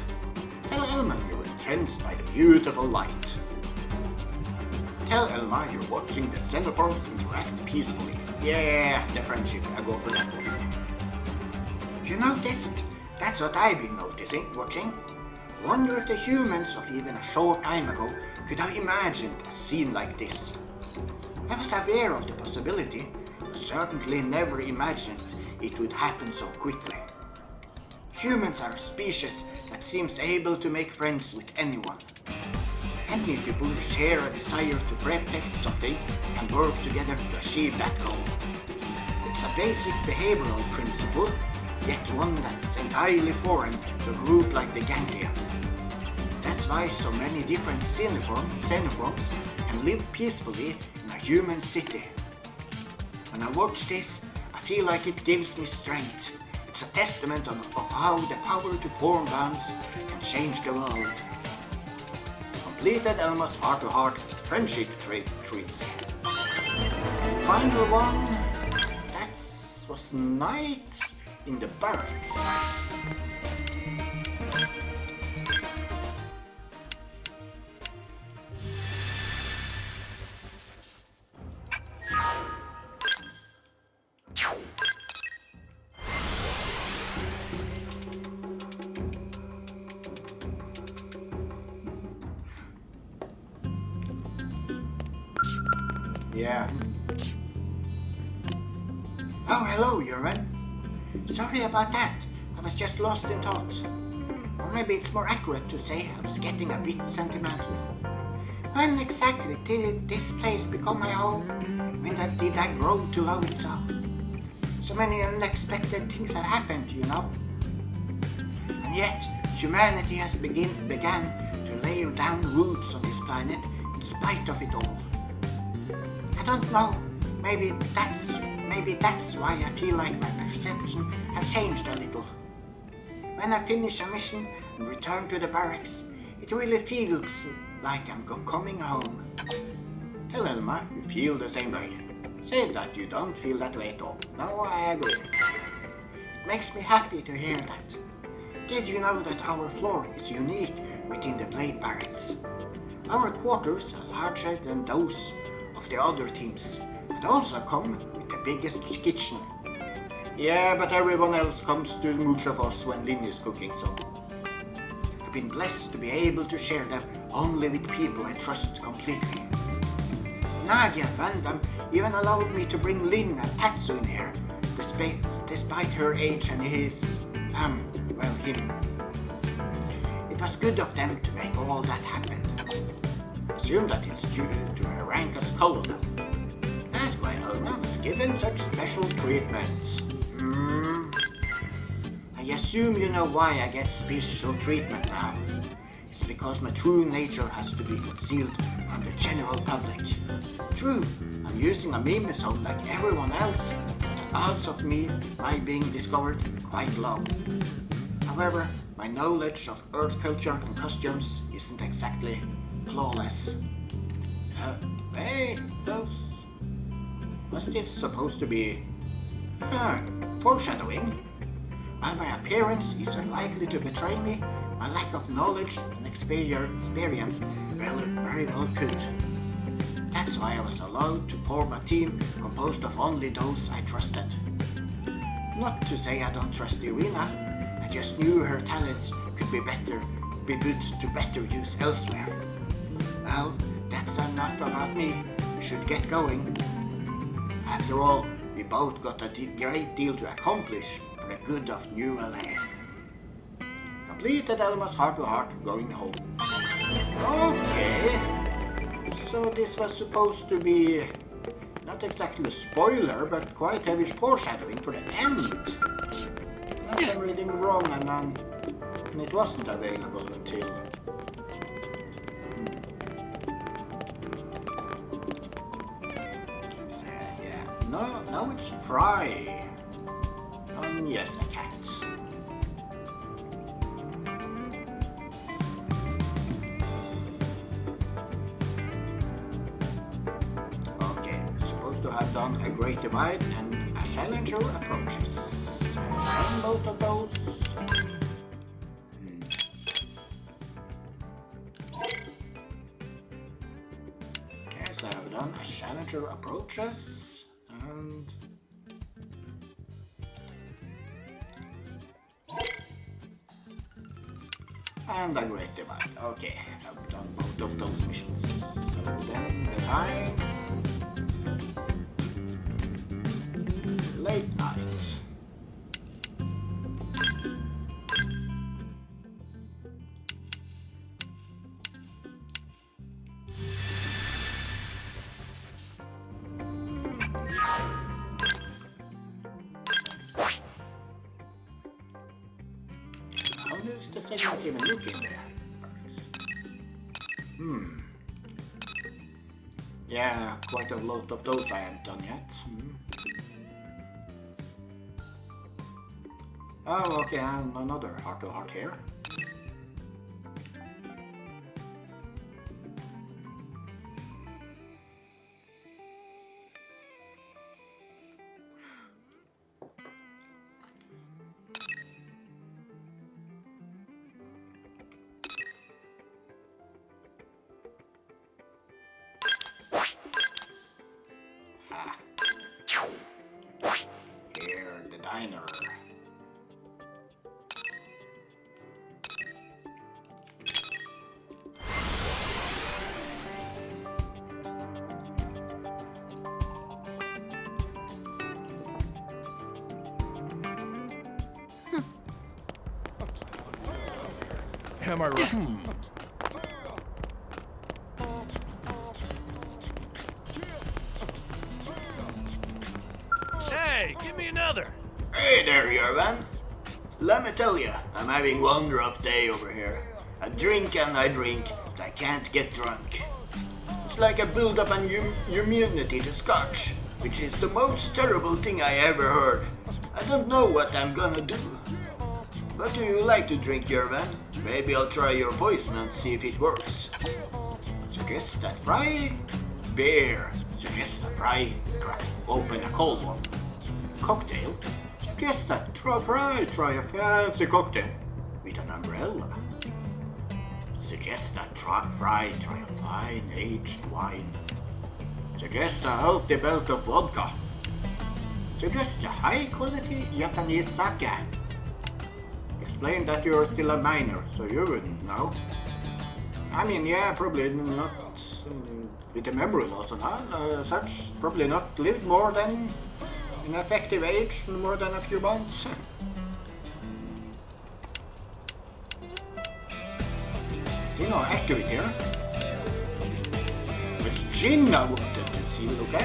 Tell Elma you're entranced by the beautiful light. Tell Elma you're watching the Xenoforms interact peacefully. Yeah, the friendship. I go for that one. You noticed? That's what I've been watching. Wonder if the humans of even a short time ago could have imagined a scene like this. I was aware of the possibility, but certainly never imagined it would happen so quickly. Humans are a species that seems able to make friends with anyone. Many people who share a desire to protect something and work together to achieve that goal. It's a basic behavioral principle, yet one that's entirely foreign to a group like the Gantia. That's why so many different xenoforms can live peacefully in a human city. When I watch this, I feel like it gives me strength. It's a testament of how the power to form bonds can change the world. Completed Elma's heart-to-heart friendship treats. Final one, that was night in the barracks. Yeah. Oh, hello, Jurgen. Sorry about that. I was just lost in thought. Or maybe it's more accurate to say I was getting a bit sentimental. When exactly did this place become my home? When did I grow to love it so? So many unexpected things have happened, you know. And yet, humanity has began to lay down roots on this planet in spite of it all. I don't know. Maybe that's why I feel like my perception has changed a little. When I finish a mission and return to the barracks, it really feels like I'm coming home. Tell Elma you feel the same way. Say that you don't feel that way at all. No, I agree. It makes me happy to hear that. Did you know that our floor is unique within the Blade Barracks? Our quarters are larger than those of the other teams, and also come with the biggest kitchen. Yeah, but everyone else comes to mooch of us when Lynn is cooking, so I've been blessed to be able to share them only with people I trust completely. Nadia Van Damme even allowed me to bring Lynn and Tatsu in here, despite her age and his, him. It was good of them to make all that happen. Assume that it's due to her rank as colonel. That's why Elna was given such special treatments. I assume you know why I get special treatment now. It's because my true nature has to be concealed from the general public. True, I'm using a meme zone like everyone else, but the odds of my being discovered are quite low. However, my knowledge of Earth culture and costumes isn't exactly flawless. Wait, was this supposed to be foreshadowing? While my appearance is unlikely to betray me, my lack of knowledge and experience very well could. That's why I was allowed to form a team composed of only those I trusted. Not to say I don't trust Irina, I just knew her talents could be put to better use elsewhere. Well, that's enough about me. We should get going. After all, we both got a great deal to accomplish for the good of New LA. Completed Elma's heart-to-heart going home. Okay, so this was supposed to be not exactly a spoiler, but quite heavy foreshadowing for the end. Unless I'm reading wrong and it wasn't available until... So, yeah. No, it's Fry. Yes, a cat. Okay, supposed to have done a Great Divide and a Challenger approaches. And both of those. Yes, I have done a Challenger approaches and a Great Divide. Okay, I've done both of those missions. So then the time... late night. How does the segments even look in there? Yeah, quite a lot of those I haven't done yet. Oh, okay, and another heart-to-heart here. Here, the diner. Am I right? Hey, give me another. Hey there, Yervan. Let me tell you, I'm having one rough day over here. I drink and I drink, but I can't get drunk. It's like I build up an immunity to scotch, which is the most terrible thing I ever heard. I don't know what I'm gonna do. What do you like to drink, Yervan? Maybe I'll try your poison and see if it works. Suggest that Fry beer. Suggest that Fry crack open a cold one. Cocktail. Suggest that Fry try a fancy cocktail. need an umbrella. Suggest a truck fry, try a fine aged wine. Suggest a healthy belt of vodka. Suggest a high quality Japanese sake. Explain that you're still a minor, so you wouldn't know. I mean, yeah, probably not with the memory loss and all, such, probably not lived more than an effective age, more than a few months. See no accurate here. Which gin I wanted to see, look at.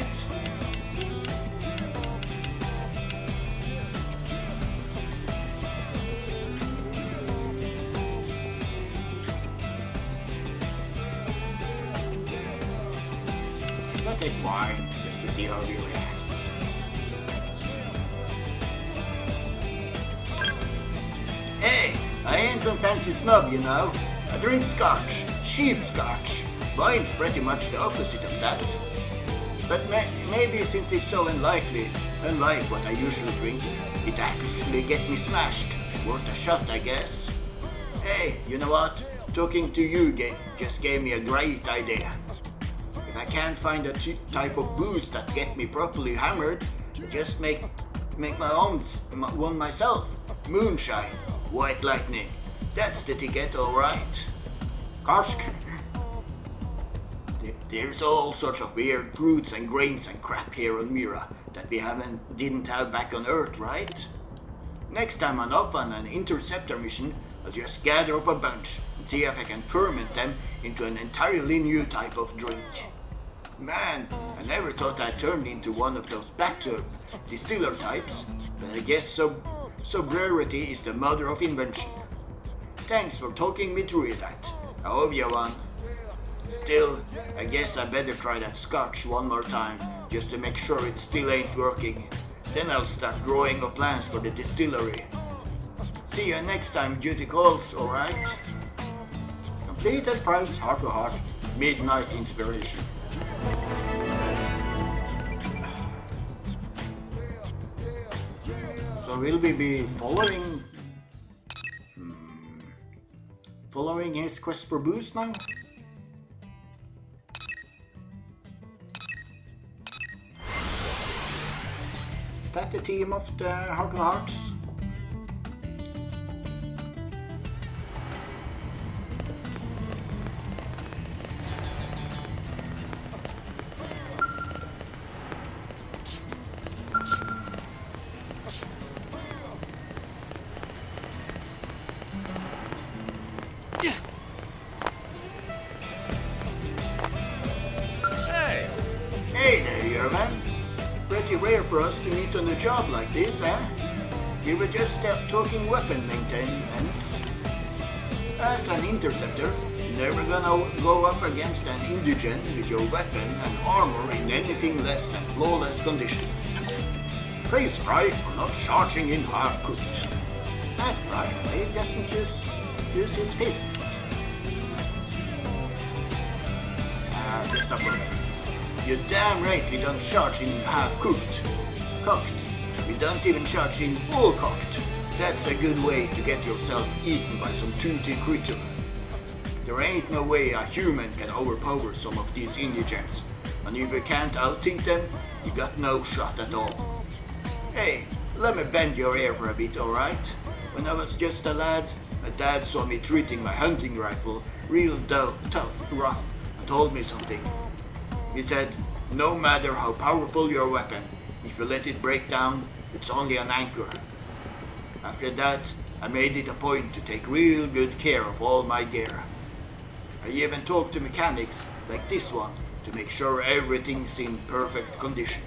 Should I take wine just to see how he reacts? Hey, I ain't some fancy snub, you know. I drink scotch, sheep scotch. Wine's pretty much the opposite of that. But maybe since it's so unlike what I usually drink, it actually gets me smashed. Worth a shot, I guess. Hey, you know what? Talking to you just gave me a great idea. If I can't find a type of booze that get me properly hammered, just make my own one myself. Moonshine, white lightning. That's the ticket, alright. Gosh. There's all sorts of weird fruits and grains and crap here on Mira that we didn't have back on Earth, right? Next time I'm up on an interceptor mission, I'll just gather up a bunch and see if I can ferment them into an entirely new type of drink. Man, I never thought I'd turn into one of those bathtub distiller types, but I guess sobriety is the mother of invention. Thanks for talking me through that. I owe you one. Still, I guess I better try that scotch one more time, just to make sure it still ain't working. Then I'll start drawing up plans for the distillery. See you next time, duty calls, alright? Completed price, heart to heart, midnight inspiration. So will we be following his quest for booze now? Is that the team of the Heart of Hearts? Hey there, Yerman. Pretty rare for us to meet on a job like this, eh? We were just talking weapon maintenance. As an interceptor, you're never gonna go up against an indigent with your weapon and armor in anything less than flawless condition. Praise Fry for not charging in half-cooked. Ask Fry why he doesn't use his fists. Just a moment. You're damn right we don't charge in half-cooked. Cooked. We don't even charge in full cooked. That's a good way to get yourself eaten by some toothy critter. There ain't no way a human can overpower some of these indigents. And if you can't outthink them, you got no shot at all. Hey, let me bend your ear for a bit, alright? When I was just a lad, my dad saw me treating my hunting rifle real tough, rough, and told me something. He said, no matter how powerful your weapon, if you let it break down, it's only an anchor. After that, I made it a point to take real good care of all my gear. I even talked to mechanics like this one to make sure everything's in perfect condition.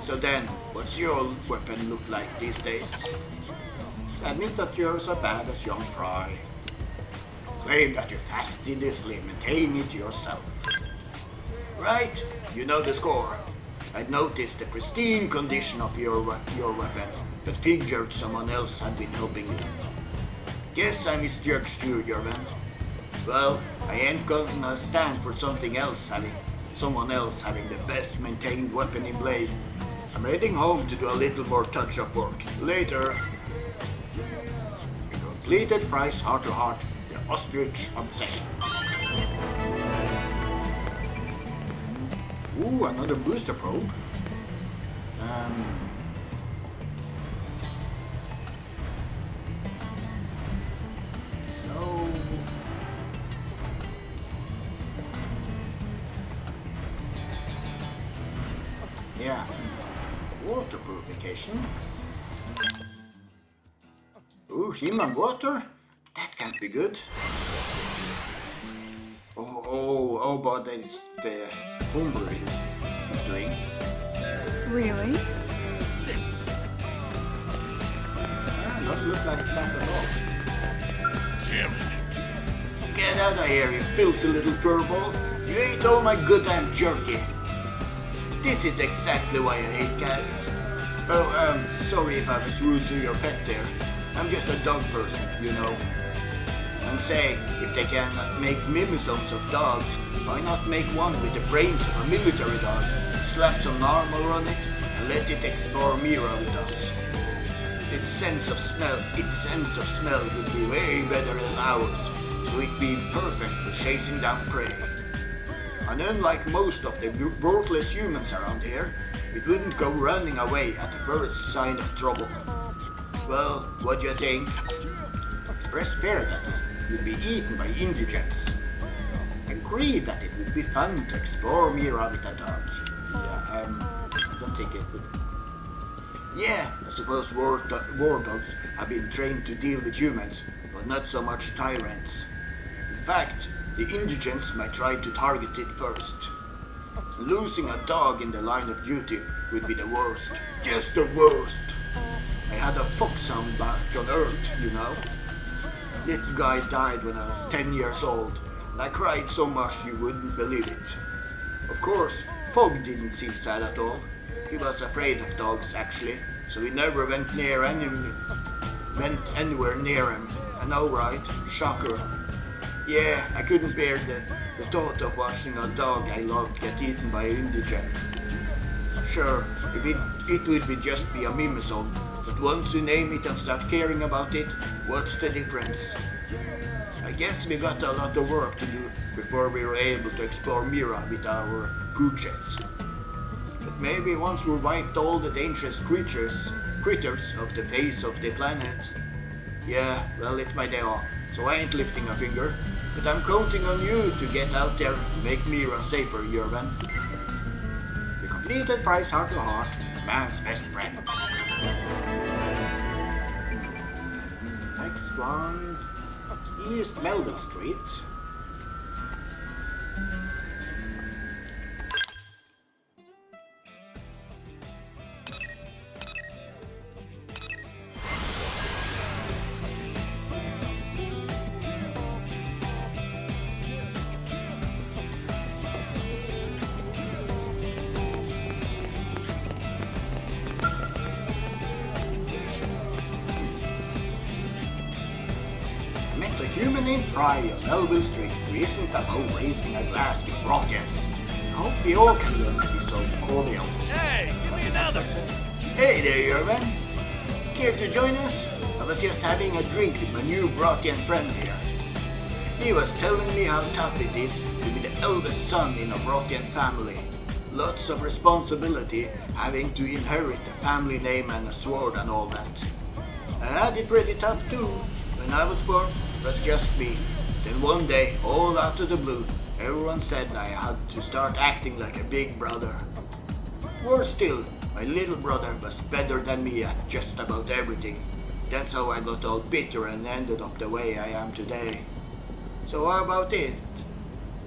So then, what's your weapon look like these days? Admit that you're so bad as young Fry. Claim that you fastidiously maintain it yourself. Right, you know the score. I'd noticed the pristine condition of your weapon, but figured someone else had been helping you. Guess I misjudged you, German. Well, I ain't gonna stand for someone else having the best maintained weapon in Blade. I'm heading home to do a little more touch-up work. Later. Completed price heart to heart. The ostrich obsession. Ooh, another booster probe. So yeah, water purification. Ooh, human water? That can't be good. Oh, but that is the homebrew he's doing. Really? Not look like that at all. Damn it. Get out of here, you filthy little furball. You ate all my good damn jerky. This is exactly why I hate cats. Oh, sorry if I was rude to your pet there. I'm just a dog person, you know. And say, if they can make mimisomes of dogs, why not make one with the brains of a military dog? Slap some armor on it and let it explore Mira with us. Its sense of smell would be way better than ours, so it'd be perfect for chasing down prey. And unlike most of the worthless humans around here, it wouldn't go running away at the first sign of trouble. Well, what do you think? Express fear that it would be eaten by indigents. Agree that it would be fun to explore Mira with a dog. Yeah, I don't think it would. Yeah, I suppose war dogs have been trained to deal with humans, but not so much tyrants. In fact, the indigents might try to target it first. Losing a dog in the line of duty would be the worst. Just the worst. I had a foxhound back on Earth, you know. Little guy died when I was 10 years old, and I cried so much you wouldn't believe it. Of course, Fogg didn't seem sad at all. He was afraid of dogs, actually, so he never went anywhere near him. I know, right? Shocker. Yeah, I couldn't bear the thought of watching a dog I loved get eaten by an indigent. Sure, it would just be a mimosome, but once you name it and start caring about it, what's the difference? I guess we got a lot of work to do before we were able to explore Mira with our pooches. But maybe once we wiped all the dangerous critters of the face of the planet. Yeah, well, it's my day off, so I ain't lifting a finger. But I'm counting on you to get out there and make Mira safer, Jurgen. The completed prize heart to heart, man's best friend. Next one, East Melville Street. Met a human named Fry on Melville Street who isn't about raising a glass with rockets. I hope we all can learn to be so cordial. Hey, give me another. Hey there, Jurgen. Care to join us? I was just having a drink with my new Brothian friend here. He was telling me how tough it is to be the eldest son in a Brothian family. Lots of responsibility, having to inherit a family name and a sword and all that. I had it pretty tough too. When I was born, it was just me. Then one day, all out of the blue, everyone said I had to start acting like a big brother. Worse still, my little brother was better than me at just about everything. That's how I got all bitter and ended up the way I am today. So how about it?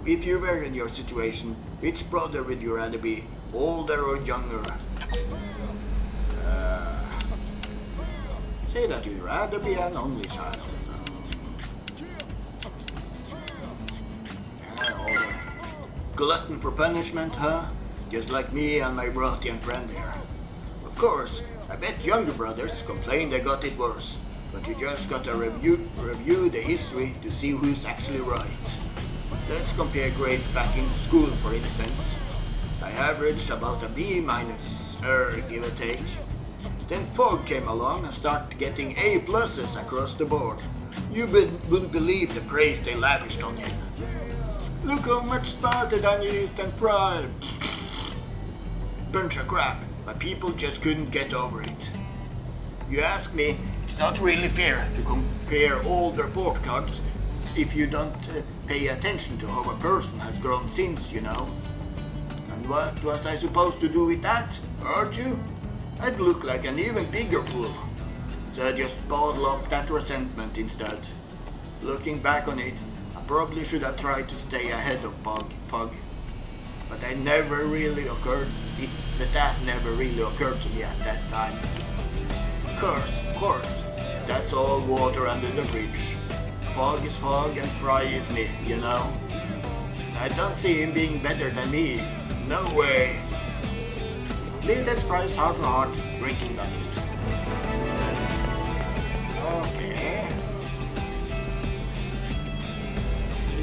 If you were in your situation, which brother would you rather be, older or younger? Say that you'd rather be an only child. Glutton for punishment, huh? Just like me and my Brothian friend here. Of course, I bet younger brothers complain they got it worse, but you just gotta review the history to see who's actually right. Let's compare grades back in school, for instance. I averaged about a B minus, give or take. Then Fogg came along and started getting A pluses across the board. You wouldn't believe the praise they lavished on him. Look how much smarter than he is than Prime. Bunch of crap, but people just couldn't get over it. You ask me, it's not really fair to compare all the report cards if you don't pay attention to how a person has grown since, you know. And what was I supposed to do with that? Hurt you? I'd look like an even bigger fool. So I just bottle up that resentment instead. Looking back on it, I probably should have tried to stay ahead of Pug. But that never really occurred to me at that time. Of course, that's all water under the bridge. Fog is Fog and Fry is me, you know. I don't see him being better than me. No way. Let's Fry's heart to heart drinking buddies. Okay.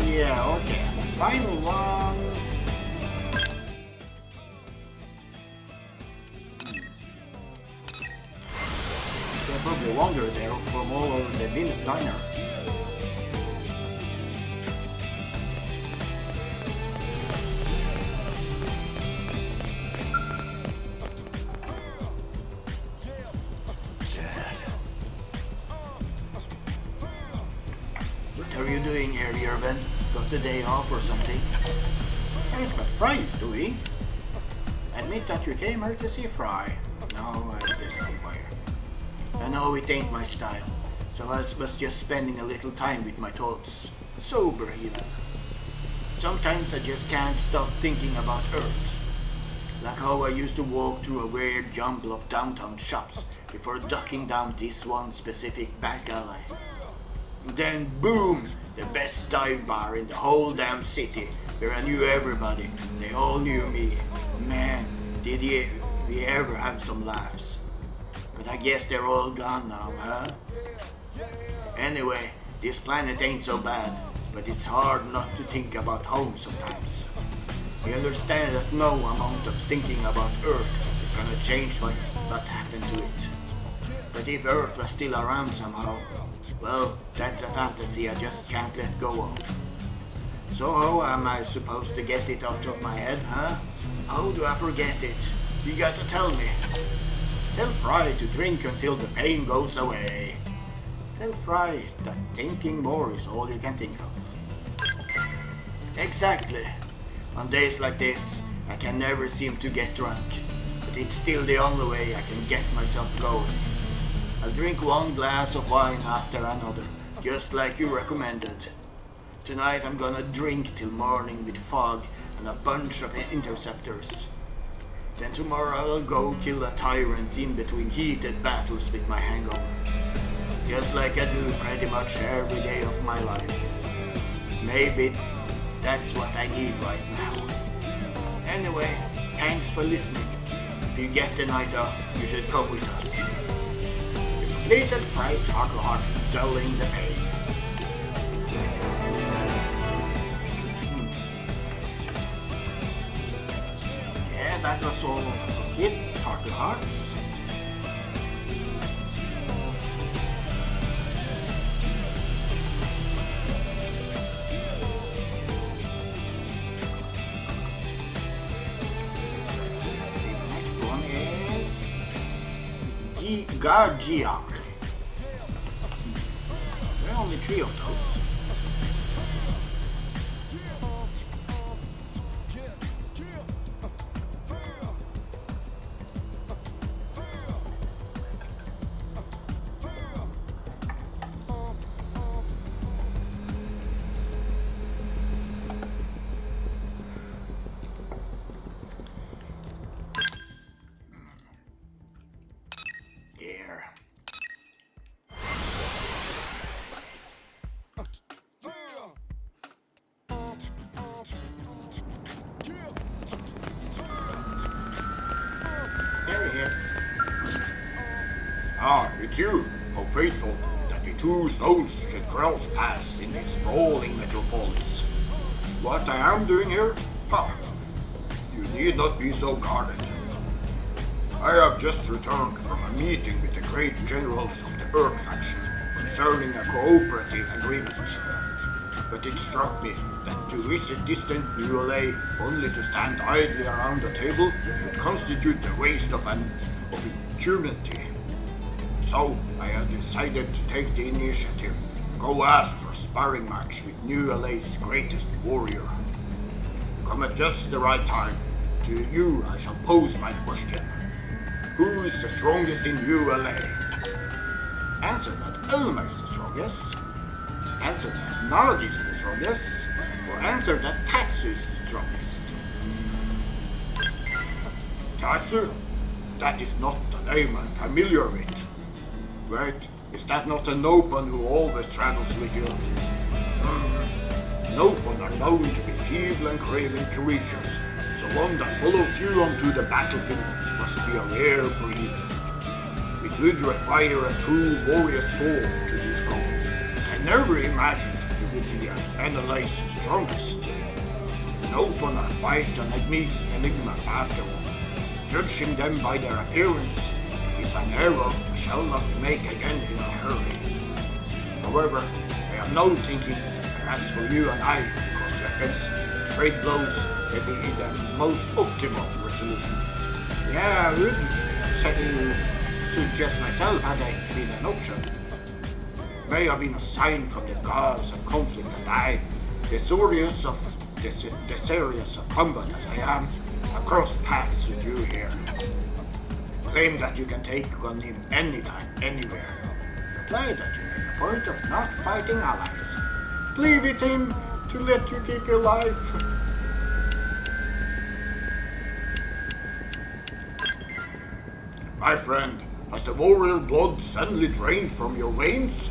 Yeah, okay. Final one. They probably wander there from all over the Venus diner. What are you doing here, Irvin? Got the day off or something? That's what Fry is doing. Admit that you came here to see Fry. No, I just inquire. I know it ain't my style, so I was just spending a little time with my thoughts. Sober even. Sometimes I just can't stop thinking about Earth. Like how I used to walk through a weird jumble of downtown shops before ducking down this one specific back alley. Then boom! The best dive bar in the whole damn city, where I knew everybody. They all knew me. Man, did we ever have some laughs. But I guess they're all gone now, huh? Anyway, this planet ain't so bad, but it's hard not to think about home sometimes. I understand that no amount of thinking about Earth is gonna change what happened to it. But if Earth was still around somehow, well, that's a fantasy I just can't let go of. So how am I supposed to get it out of my head, huh? How do I forget it? You gotta tell me. Tell Fry to drink until the pain goes away. Tell Fry that thinking more is all you can think of. Exactly. On days like this, I can never seem to get drunk. But it's still the only way I can get myself going. I'll drink one glass of wine after another, just like you recommended. Tonight I'm gonna drink till morning with Fog and a bunch of interceptors. Then tomorrow I'll go kill a tyrant in between heated battles with my hangover. Just like I do pretty much every day of my life. Maybe that's what I need right now. Anyway, thanks for listening. If you get the night off, you should come with us. Little Fry's heart to heart, dulling the pain. Yeah, that was all of his heart to hearts. Let's see, the next one is Gargiak. There are only 3 of those. Here. There he is. Ah, it's you. How fateful that the two souls should cross paths in this sprawling metropolis. What I am doing here? Ha! You need not be so guarded. I have just returned from a meeting with the great generals of the Earth faction, concerning a cooperative agreement. But it struck me that to visit distant ULA only to stand idly around the table would constitute the waste of an opportunity. So I have decided to take the initiative, go ask for a sparring match with New LA's greatest warrior. Come at just the right time. To you I shall pose my question. Who is the strongest in ULA? Answer that Elma is the strongest. Answer that Nagi is the strongest. Or answer that Tatsu is the strongest. Tatsu? That is not the name I'm familiar with. Wait, is that not a Nopon who always travels with you? Nopon are known to be feeble and craving creatures, so one that follows you onto the battlefield must be a rare breed. It would require a true warrior soul to do so. I never imagined you would be Analy's strongest. Nopon are quite an enigma after all. Judging them by their appearance is an error I shall not make again in a hurry. However, I am now thinking that perhaps for you and I, cross weapons, trade blows may be the most optimal resolution. Yeah, I would suggest myself had I been an option. May have been a sign from the gods of conflict that I, desirous of combat as I am, have crossed paths with you here. Claim that you can take on him anytime, anywhere. Reply that you make a point of not fighting allies. Plead with him to let you keep your life. My friend, has the warrior blood suddenly drained from your veins?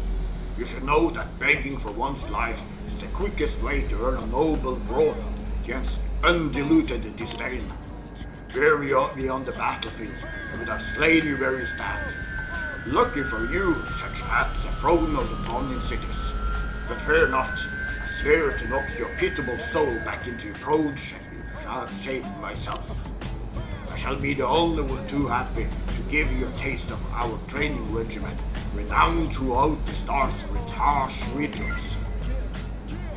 You should know that begging for one's life is the quickest way to earn a noble broad against undiluted disdain. Were we beyond the battlefield, I would have slain you where you stand. Lucky for you, such hats are thrown upon in cities. But fear not, I swear to knock your pitiable soul back into your proud shape myself. I shall be the only one too happy to give you a taste of our training regimen, renowned throughout the stars with harsh regions.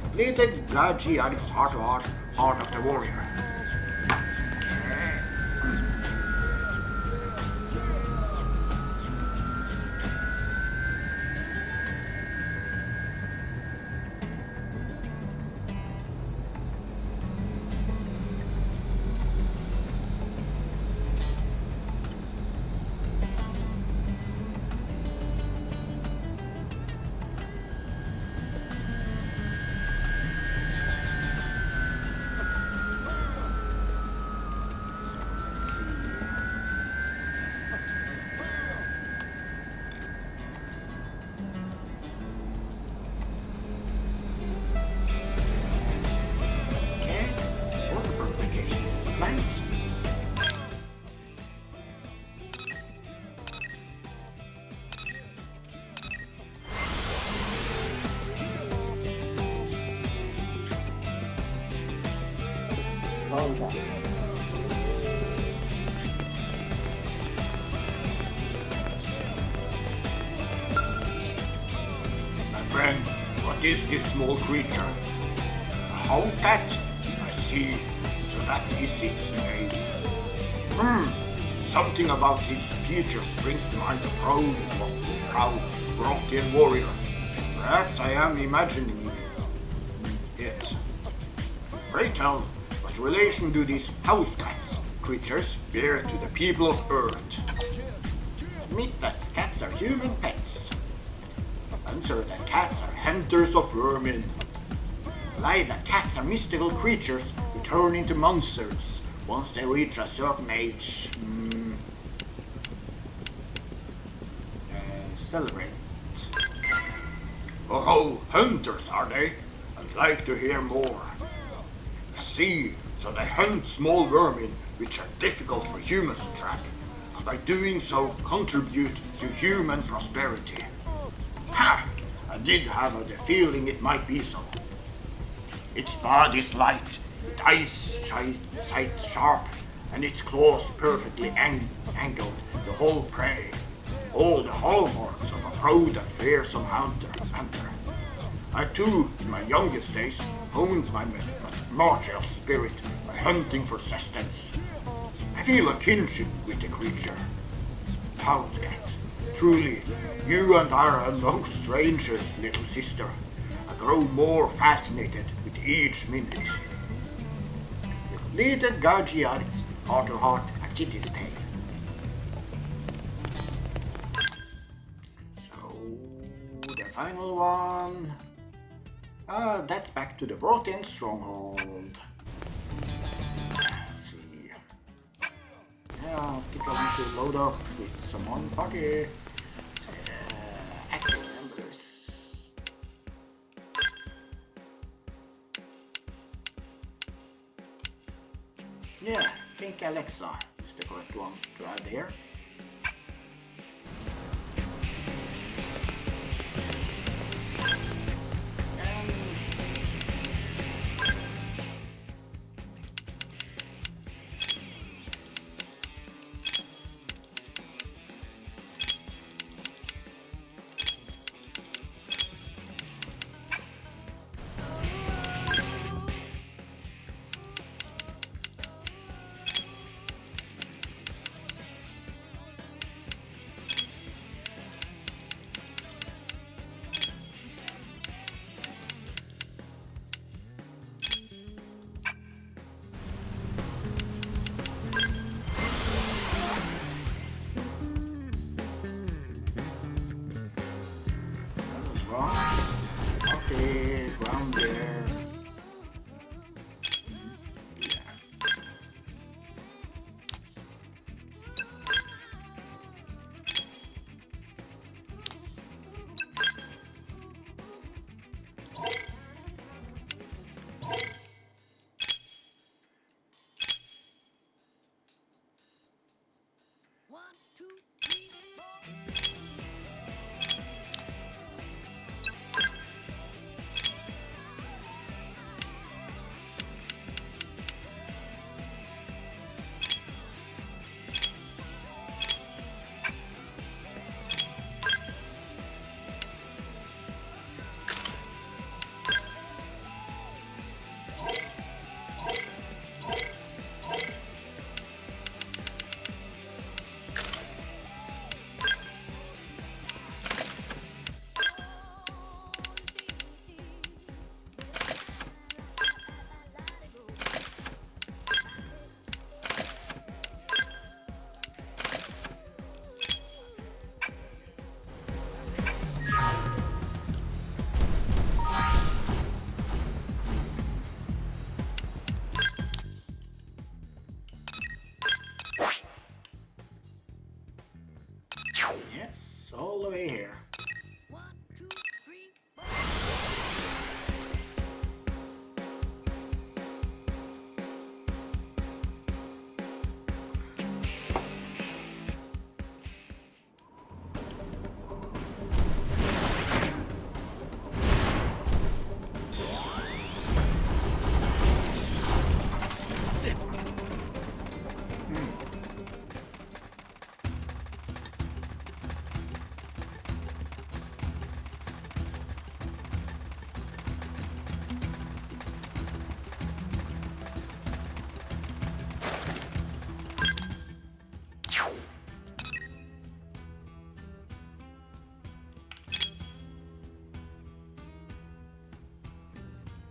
Completed Gaji Adik's heart of the warrior. My friend, what is this small creature? A house cat? I see, so that is its name. Something about its features brings to mind a proud Rothian warrior. Perhaps I am imagining it. Pray tell, what relation do these house cats creatures bear to the people of Earth? Admit that cats are human pets. Answer that cats are hunters of vermin. Lie that cats are mystical creatures who turn into monsters once they reach a certain age. Celebrate. Oh, hunters are they? I'd like to hear more. I see, so they hunt small vermin which are difficult for humans to track, and by doing so contribute to human prosperity. Ha! I did have the feeling it might be so. Its body is light, its eyes sight sharp, and its claws perfectly angled, the whole prey. All the hallmarks of a proud and fearsome hunter. I too, in my youngest days, honed my martial spirit by hunting for sustenance. I feel a kinship with the creature. House cat, truly, you and I are no strangers, little sister. I grow more fascinated with each minute. You completed Gargiard's Heart to Heart and Kitty's Tale. So, the final one. That's back to the Brought-In Stronghold. Let's see. Yeah, I think I want to load up with some on party. Active members. Yeah, I think Alexa is the correct one to add here. Okay, ground there. Yeah. One, two, three, four. Yes, all the way here. One, two, three, four.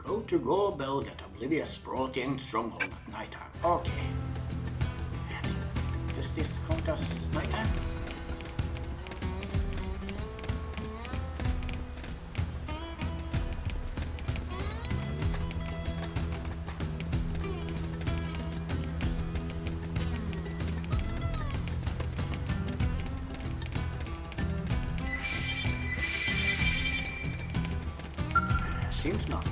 Go to Gorbel at Oblivious Brought-In Stronghold at nighttime. Okay. Does this count as nighttime? Seems not.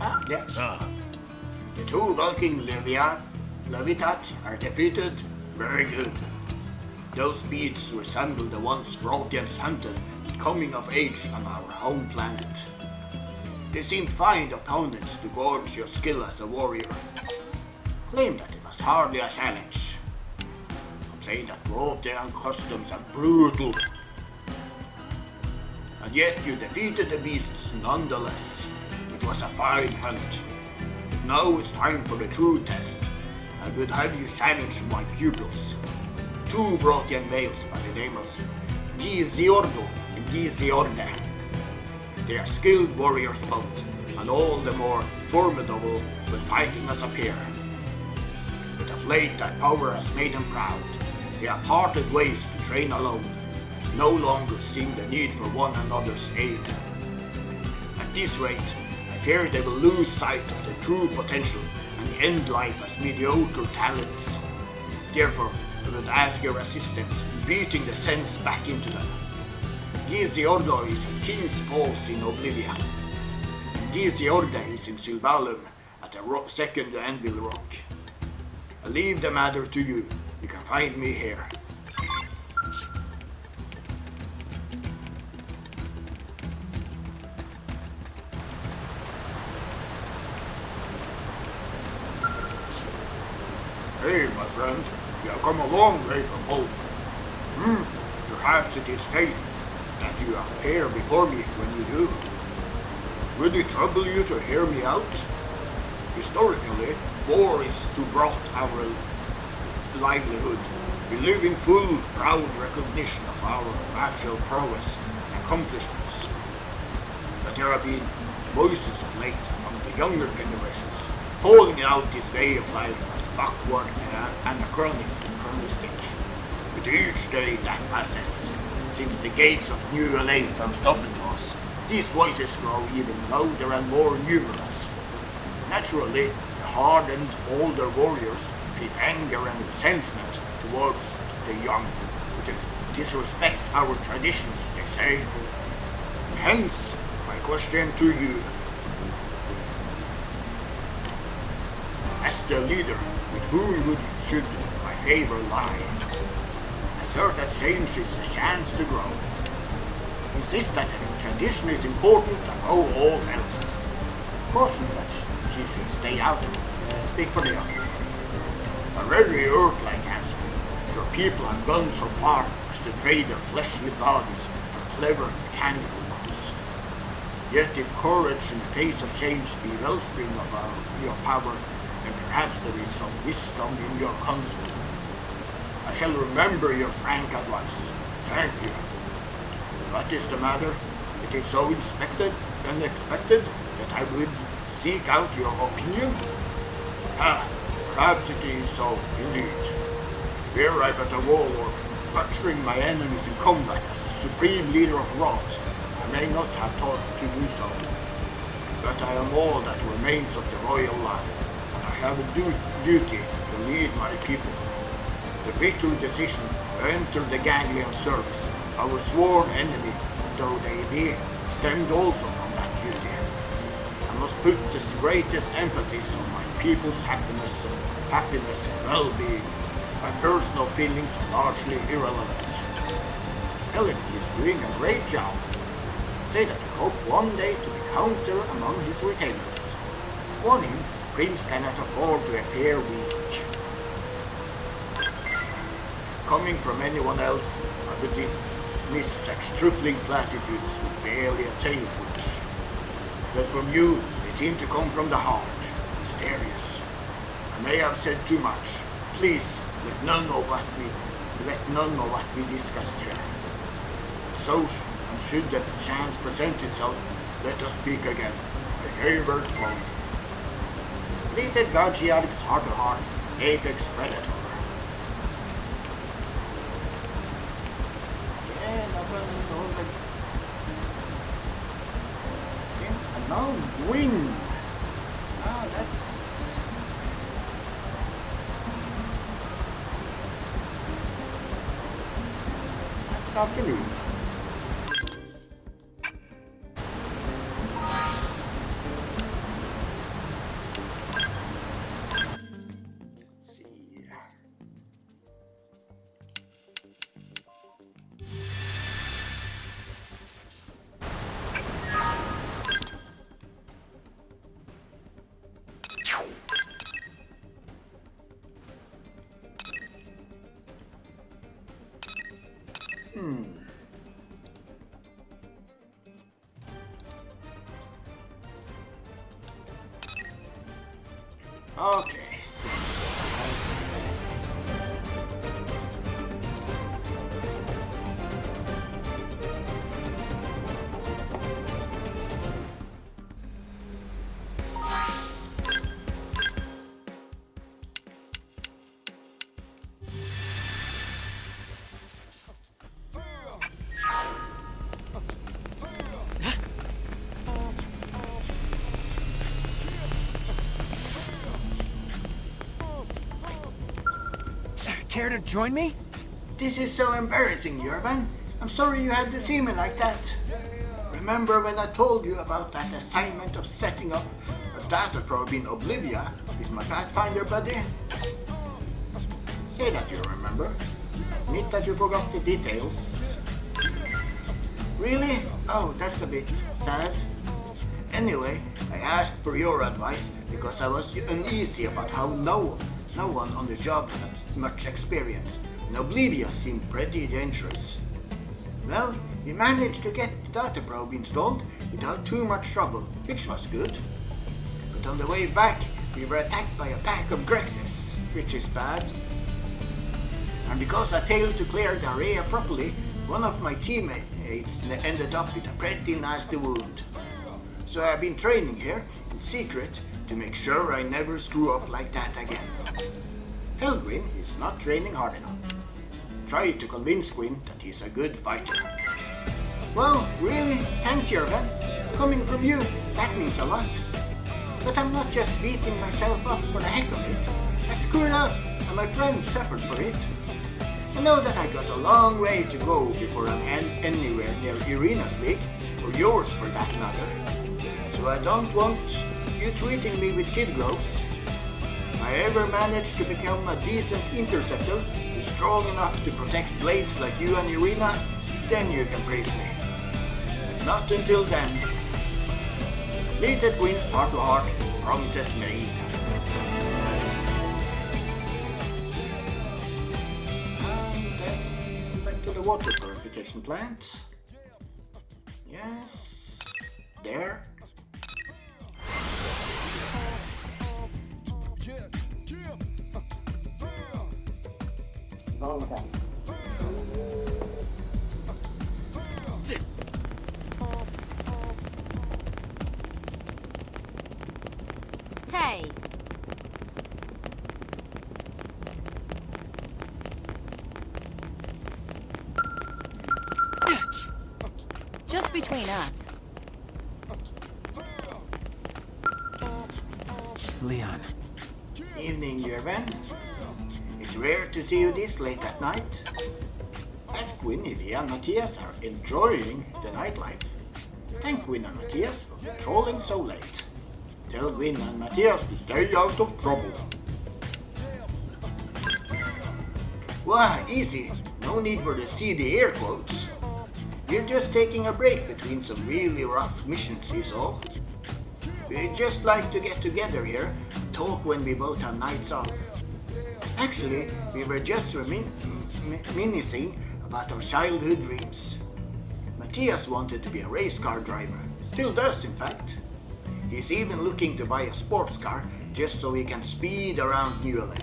Ah, yes. Ah, The two bulking Levitat are defeated. Very good. Those beasts resemble the ones Protheans hunted coming of age on our home planet. They seemed fine opponents to gauge your skill as a warrior. Claim that it was hardly a challenge. Complain that Prothean customs are brutal. And yet you defeated the beasts nonetheless. It was a fine hunt. Now it's time for the true test. I would have you challenge my pupils. Two Prothean males by the name of Giziordo and Giziorde. They are skilled warriors both, and all the more formidable when fighting as a pair. But of late that power has made them proud. They have parted ways to train alone, no longer seeing the need for one another's aid. At this rate, I fear they will lose sight of the true potential and end life as mediocre talents. Therefore, I would ask your assistance in beating the sense back into them. Giziordo is in King's Falls in Oblivion. Giziorde is in Silvalum at the second Anvil Rock. I leave the matter to you. You can find me here. Hey, my friend, you have come a long way from home. Perhaps it is fate that you appear before me when you do. Would it trouble you to hear me out? Historically, war is to brought our livelihood. We live in full, proud recognition of our martial prowess and accomplishments. But there have been voices of late among the younger generations calling out this way of life as backward and anachronistic. With each day that passes, since the gates of New LA first opened to us, these voices grow even louder and more numerous. Naturally, the hardened older warriors feel anger and resentment towards the young. It disrespects our traditions, they say. Hence, my question to you. As the leader, with whom should my favor lie? Assert that change is a chance to grow. Insist that tradition is important above all else. Caution that she should stay out of it. Speak for the young. A very Earth-like answer. Your people have gone so far as to trade their fleshly bodies for clever mechanical ones. Yet if courage in the face of change be wellspring of your power, then perhaps there is some wisdom in your counsel. I shall remember your frank advice. Thank you. What is the matter? It is so unexpected that I would seek out your opinion? Perhaps it is so, indeed. Were I but a warlord, butchering my enemies in combat as the supreme leader of Rot, I may not have thought to do so. But I am all that remains of the royal line, and I have a duty to lead my people. The bitter decision to enter the Ganglion service, our sworn enemy, though they be, stemmed also from that duty. I must put the greatest emphasis on my people's happiness and well-being. My personal feelings are largely irrelevant. Tell him he is doing a great job. Say that you hope one day to be counted among his retainers. Warn him, Prince cannot afford to appear weak. Coming from anyone else, I would dismiss such trifling platitudes with barely a tail twitch. But from you, they seem to come from the heart, mysterious. I may have said too much. Please, let none of what we discussed here. So, and should that chance present itself, let us speak again. My favorite one. Completed Guardian's heart-to-heart, Apex Predator. Yeah, that was so good. And now win. Ah, that's afternoon. Okay, Care to join me? this is so embarrassing, Jurban. I'm sorry you had to see me like that. Remember when I told you about that assignment of setting up a data probe in Oblivia with my Pathfinder buddy? Say that you remember. Admit that you forgot the details. Really? Oh, that's a bit sad. Anyway, I asked for your advice because I was uneasy about how no one on the job had much experience, and Oblivia seemed pretty dangerous. Well, we managed to get the data probe installed without too much trouble, which was good. But on the way back, we were attacked by a pack of Grexes, which is bad. And because I failed to clear the area properly, one of my teammates ended up with a pretty nasty wound. So I've been training here in secret to make sure I never screw up like that again. Tell Gwyn he's not training hard enough. Try to convince Gwyn that he's a good fighter. Well, really, thanks Jurgen. Coming from you, that means a lot. But I'm not just beating myself up for the heck of it. I screwed up, and my friends suffered for it. I know that I got a long way to go before I'm anywhere near Irina's league, or yours for that matter. So I don't want you treating me with kid gloves. If I ever manage to become a decent interceptor who's strong enough to protect blades like you and Irina, then you can praise me. But not until then. Completed wins heart to heart, promises made. And then back to the water purification plant. Yes, there. Okay. Hey, Just between us. Leon. Evening, Jurgen. It's rare to see you this late at night. Ask Gwyn if he and Matthias are enjoying the nightlife. Thank Gwyn and Matthias for patrolling so late. Tell Gwyn and Matthias to stay out of trouble. Why, easy. No need for the seedy air quotes. We're just taking a break between some really rough missions, is all. We'd just like to get together here and talk when we both have nights off. Actually, we were just reminiscing about our childhood dreams. Matthias wanted to be a race car driver. Still does, in fact. He's even looking to buy a sports car just so he can speed around New LA.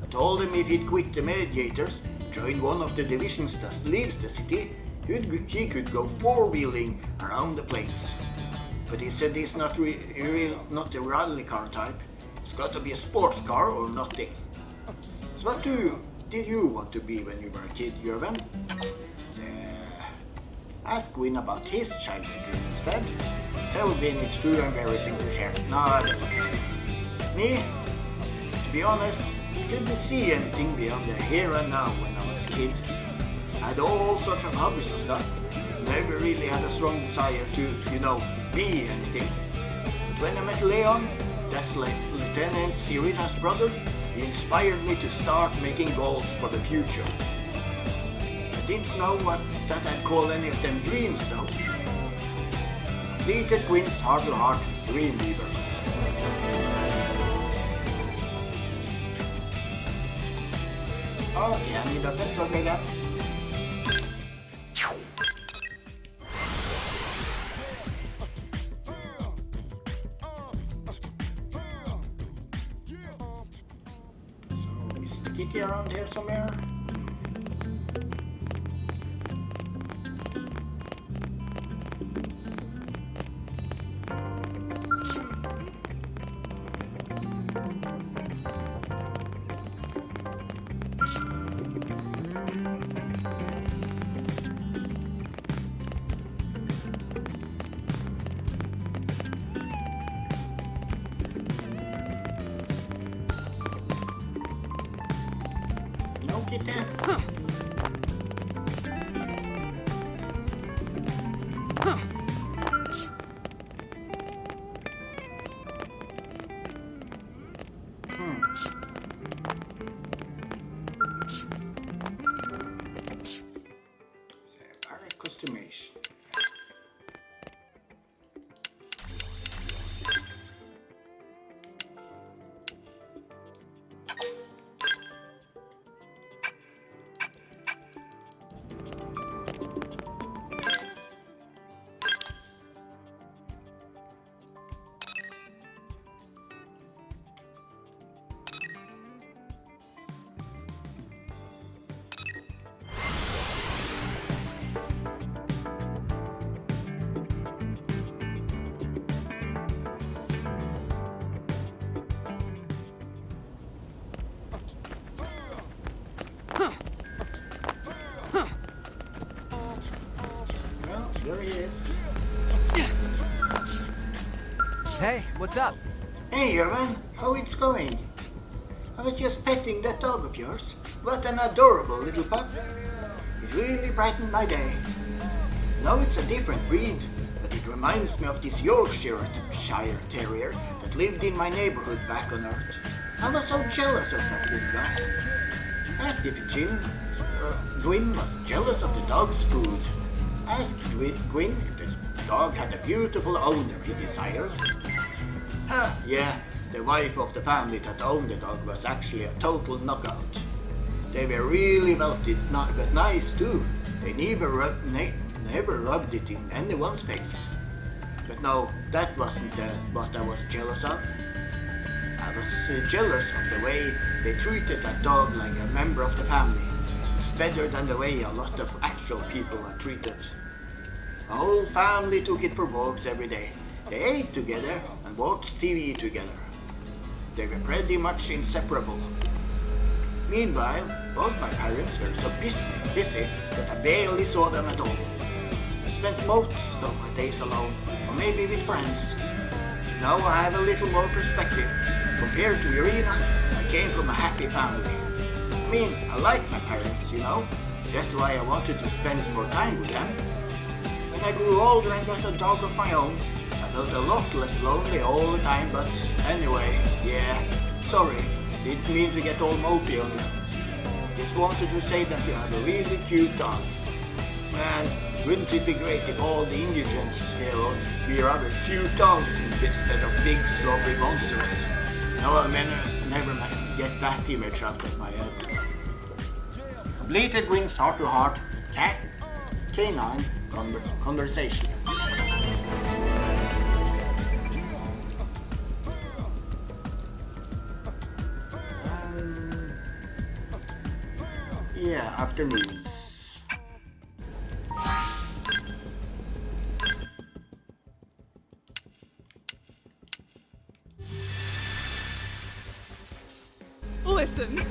I told him if he'd quit the Mediators, join one of the divisions that leaves the city, he could go four-wheeling around the plains. But he said he's not the rally car type. It's got to be a sports car or nothing. So what did you want to be when you were a kid, Jurgen? Ask Gwyn about his childhood dream instead. Tell Gwyn it's too embarrassing to share. No, I don't. Me? To be honest, I couldn't see anything beyond the here and now when I was a kid. I had all sorts of hobbies and stuff. Never really had a strong desire to, be anything. But when I met Leon, that's like Lieutenant Irina's brother, he inspired me to start making goals for the future. I didn't know that I'd call any of them dreams though. Completed Gwyn's heart-to-heart dream weavers. Okay, I need a bit of that. kitty around here somewhere? No kitty? Customization. Well, there he is. Hey, what's up? Hey, Irvin, how it's going? I was just petting that dog of yours. What an adorable little pup. It really brightened my day. Now it's a different breed, but it reminds me of this Yorkshire Terrier that lived in my neighborhood back on Earth. I was so jealous of that little guy. Asked if Gwyn was jealous of the dog's food. Asked Gwyn if the dog had a beautiful owner he desired. Yeah, the wife of the family that owned the dog was actually a total knockout. They were really wealthy, but nice too. They never rubbed it in anyone's face. But no, that wasn't what I was jealous of. I was jealous of the way they treated that dog like a member of the family. It's better than the way a lot of actual people are treated. The whole family took it for walks every day. They ate together and watched TV together. They were pretty much inseparable. Meanwhile, both my parents were so busy that I barely saw them at all. I spent most of my days alone, or maybe with friends. Now I have a little more perspective. Compared to Irina, I came from a happy family. I mean, I like my parents, you know. That's why I wanted to spend more time with them. When I grew older and got a dog of my own, I felt a lot less lonely all the time, but anyway, yeah, sorry, didn't mean to get all mopey on you. Just wanted to say that you have a really cute dog. Man, wouldn't it be great if all the indigents here would be rather cute dogs instead of big slobbery monsters? No, I'll never get that image out of my head. Completed Gwyn's heart-to-heart canine conversation. Yeah, afternoons. Listen.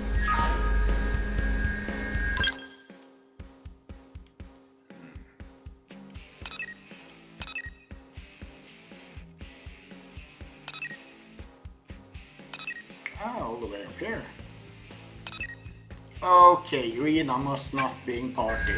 All the way up here. Okay, Rena must not be in party.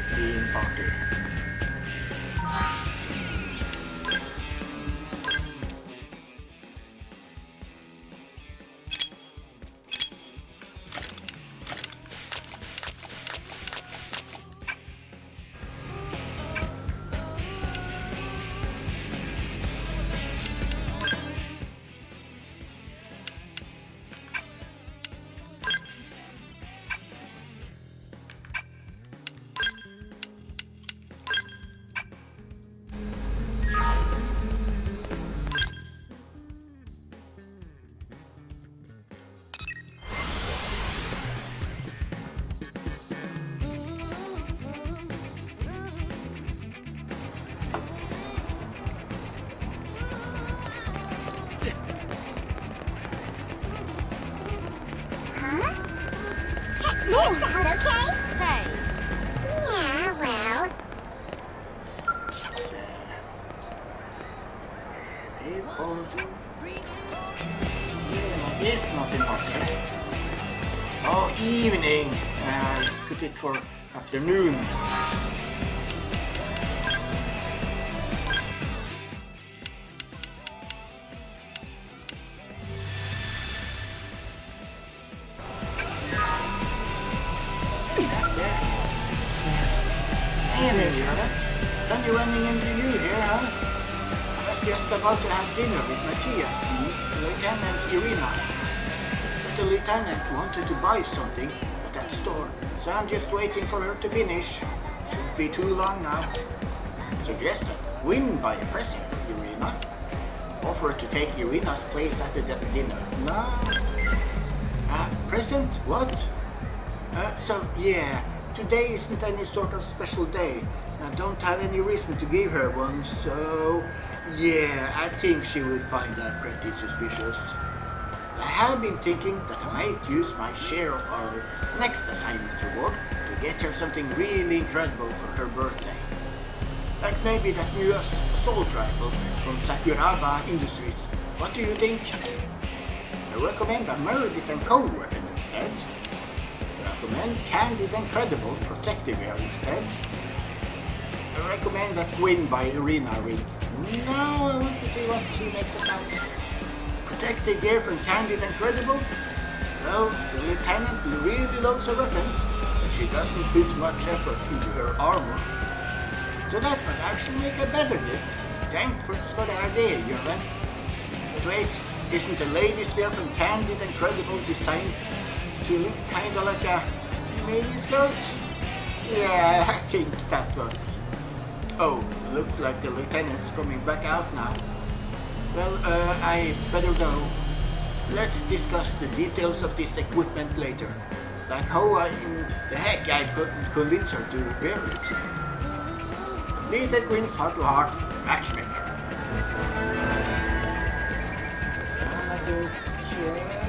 this out, okay? Hey. Yeah, well. It's not important. Oh, evening. Put it for afternoon. Done you running into you here, huh? I was just about to have dinner with Matthias and Lieutenant Irina. But the lieutenant wanted to buy something at that store, so I'm just waiting for her to finish. Shouldn't be too long now. Suggested win by impressing Irina. Offer to take Irina's place at the dinner. No. Present? What? So yeah, today isn't any sort of special day. I don't have any reason to give her one, so yeah, I think she would find that pretty suspicious. I have been thinking that I might use my share of our next assignment reward to get her something really incredible for her birthday. Like maybe that new assault rifle from Sakuraba Industries. What do you think? I recommend a Meredith & Co. weapon instead. I recommend Candid and Credible protective gear instead. I recommend that win by Irina ring. No, I want to see what she makes it out. Protective gear from Candid and Credible? Well, the lieutenant really loves her weapons, but she doesn't put much effort into her armor. So that would actually make a better gift. Thanks for the idea, Jürgen. But wait, isn't the ladies' wear from Candid and Credible designed to look kinda like a mini skirt? Yeah, I think that was... Oh, looks like the lieutenant's coming back out now. Well, I better go. Let's discuss the details of this equipment later. Like how in the heck I couldn't convince her to repair it. Little Queen's heart-to-heart matchmaker.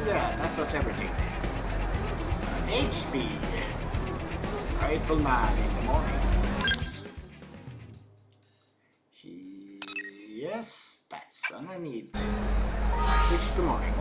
Yeah, that was everything. HB. Rifleman in the morning. Yes, that's what I need. Switch to morning.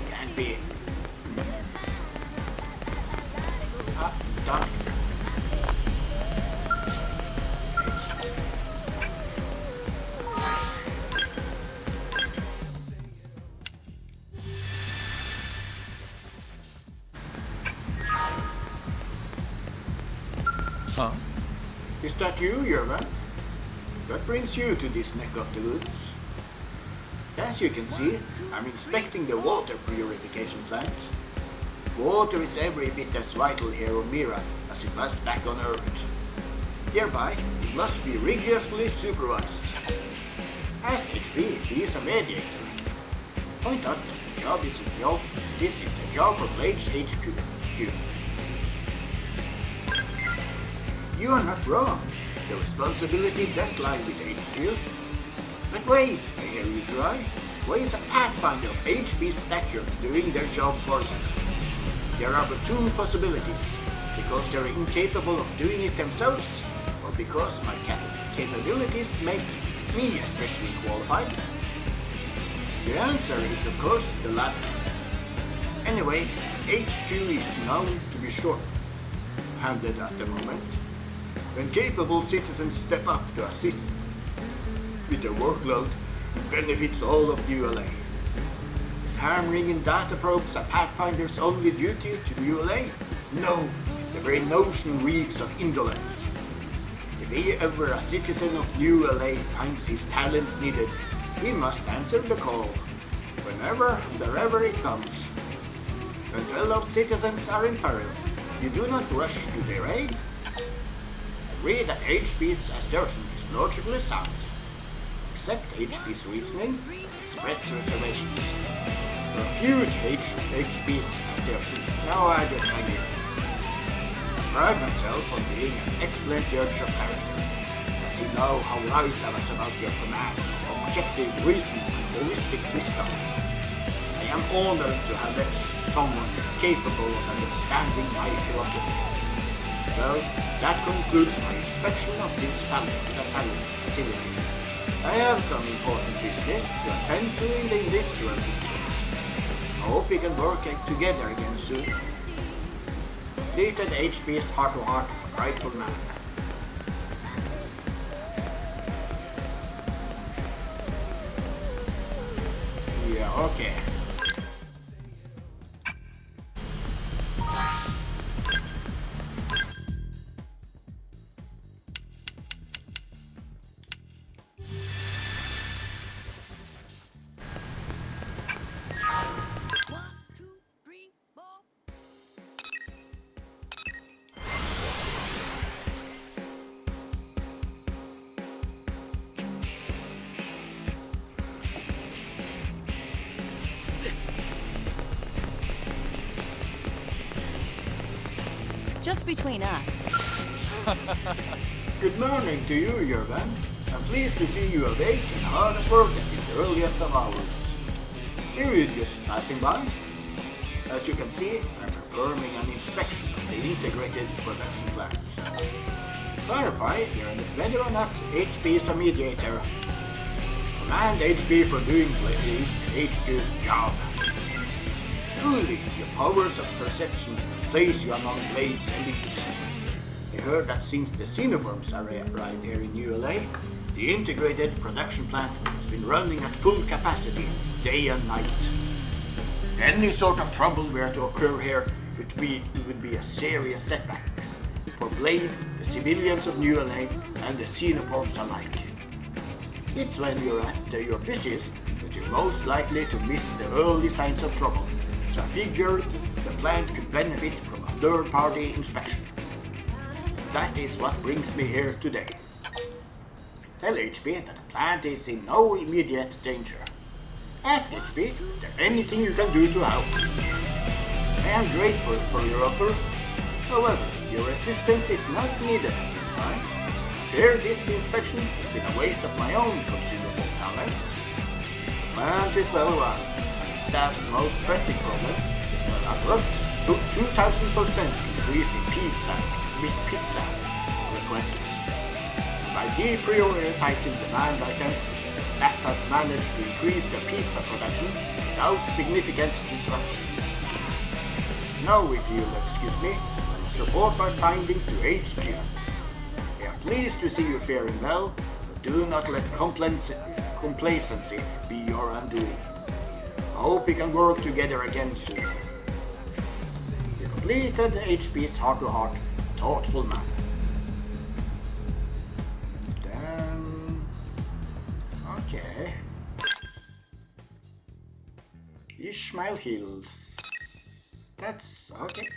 Can't be. Done. Huh? Is that you, Jürgen? What brings you to this neck of the woods? As you can see, I'm inspecting the water purification plant. Water is every bit as vital here on Mira as it was back on Earth. Hereby, it must be rigorously supervised. Ask HB, he is a mediator. Point out that the job is a job. This is a job of HQ. You are not wrong. The responsibility does lie with HQ. But wait, I hear you cry. Why is a pathfinder of HB's stature doing their job for you? There are but two possibilities. Because they're incapable of doing it themselves, or because my capabilities make me especially qualified. The answer is of course the latter. Anyway, HQ is known to be short-handed at the moment. When capable citizens step up to assist with their workload, it benefits all of ULA. Is harm-ringing data probes a Pathfinder's only duty to ULA? No, the very notion reeks of indolence. If ever a citizen of ULA finds his talents needed, he must answer the call. whenever and wherever it comes. When fellow citizens are in peril, you do not rush to their aid. Agree that HP's assertion is logically sound. Accept HP's reasoning, express reservations. Refute HP's assertion. Now I just agree. I pride myself on being an excellent judge of character, as you know how right I was about your command of objective reason and holistic wisdom. I am honored to have met someone capable of understanding my philosophy. Well, that concludes my inspection of this facility. I have some important business to attend to in the industrial district. I hope we can work together again soon. Completed HP's heart-to-heart rightful man. Yeah, okay. Just between us. Good morning to you, Jurgen. I'm pleased to see you awake and hard at work at this earliest of hours. Here you just passing by? As you can see, I'm performing an inspection of the integrated production plant. Clarify whether or not HP is a mediator. Command HP for doing HQ's job. Truly, your powers of perception place you among Blade's elite. I heard that since the Xenoforms arrived here in New LA, the integrated production plant has been running at full capacity, day and night. Any sort of trouble were to occur here, it would be a serious setback for Blade, the civilians of New LA, and the Xenoforms alike. It's when you're at your busiest that you're most likely to miss the early signs of trouble. So I figured the plant could benefit from a third-party inspection. That is what brings me here today. Tell HP that the plant is in no immediate danger. Ask HP if there's anything you can do to help. I am grateful for your offer. However, your assistance is not needed at this time. Here, this inspection has been a waste of my own considerable talents. The plant is well run. Staff's most pressing problems is an abrupt 2,000% increase in pizza requests. By deprioritizing demand items, the staff has managed to increase the pizza production without significant disruptions. Now, if you'll excuse me, I must report my findings to HQ. I am pleased to see you faring well, but do not let complacency be your undoing. I hope we can work together again soon. You completed HP's heart-to-heart, thoughtful man. Then... okay. Ishmael Hills. That's okay.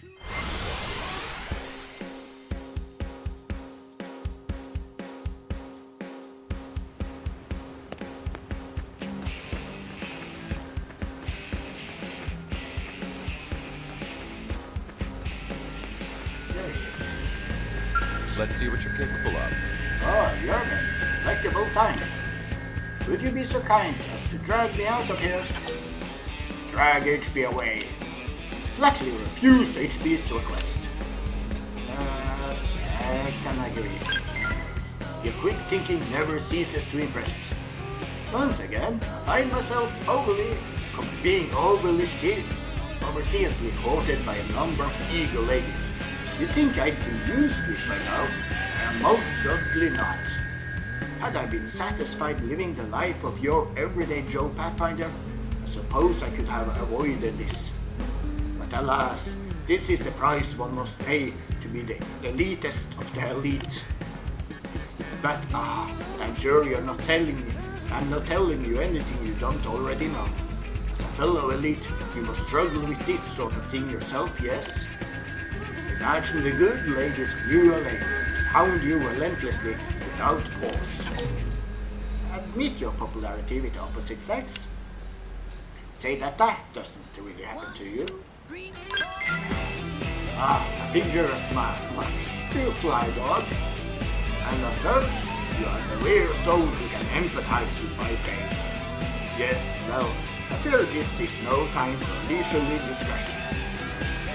Let's see what you're capable of. Oh, Jurgen, likable time. Would you be so kind as to drag me out of here? Drag HP away. Flatly refuse HP's request. I can agree. Your quick thinking never ceases to impress. Once again, I find myself being overzealously courted by a number of eager ladies. You'd think I'd be used to it by now. I am most certainly not. Had I been satisfied living the life of your everyday Joe Pathfinder, I suppose I could have avoided this. But alas, this is the price one must pay to be the elitist of the elite. But I'm sure I'm not telling you anything you don't already know. As a fellow elite, you must struggle with this sort of thing yourself, yes? Imagine the good ladies of New LA hound you relentlessly without pause. Admit your popularity with the opposite sex. Say that doesn't really happen to you. A dangerous much. You sly dog. And as such, you are the rare soul who can empathize with my pain. Yes, well, I fear this is no time for leisurely discussion.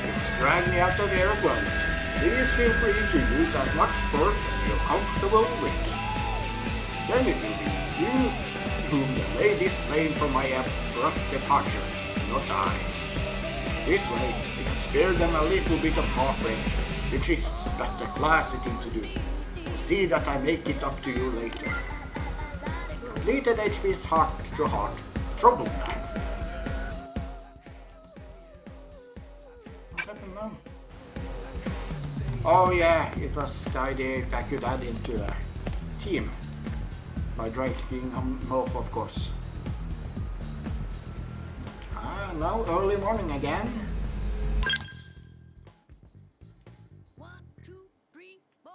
You must drag me out of here at once. Please feel free to use as much force as you're comfortable with. Then it will be you whom the ladies blame for my abrupt departure, not I. This way, we can spare them a little bit of heartbreak, which is but the classy thing to do. See that I make it up to you later. Completed HP's heart to heart. Trouble time. What happened now? Oh yeah, it was the idea I could add into a team. By drinking him off, of course. Now early morning again. 1, 2, 3, 4.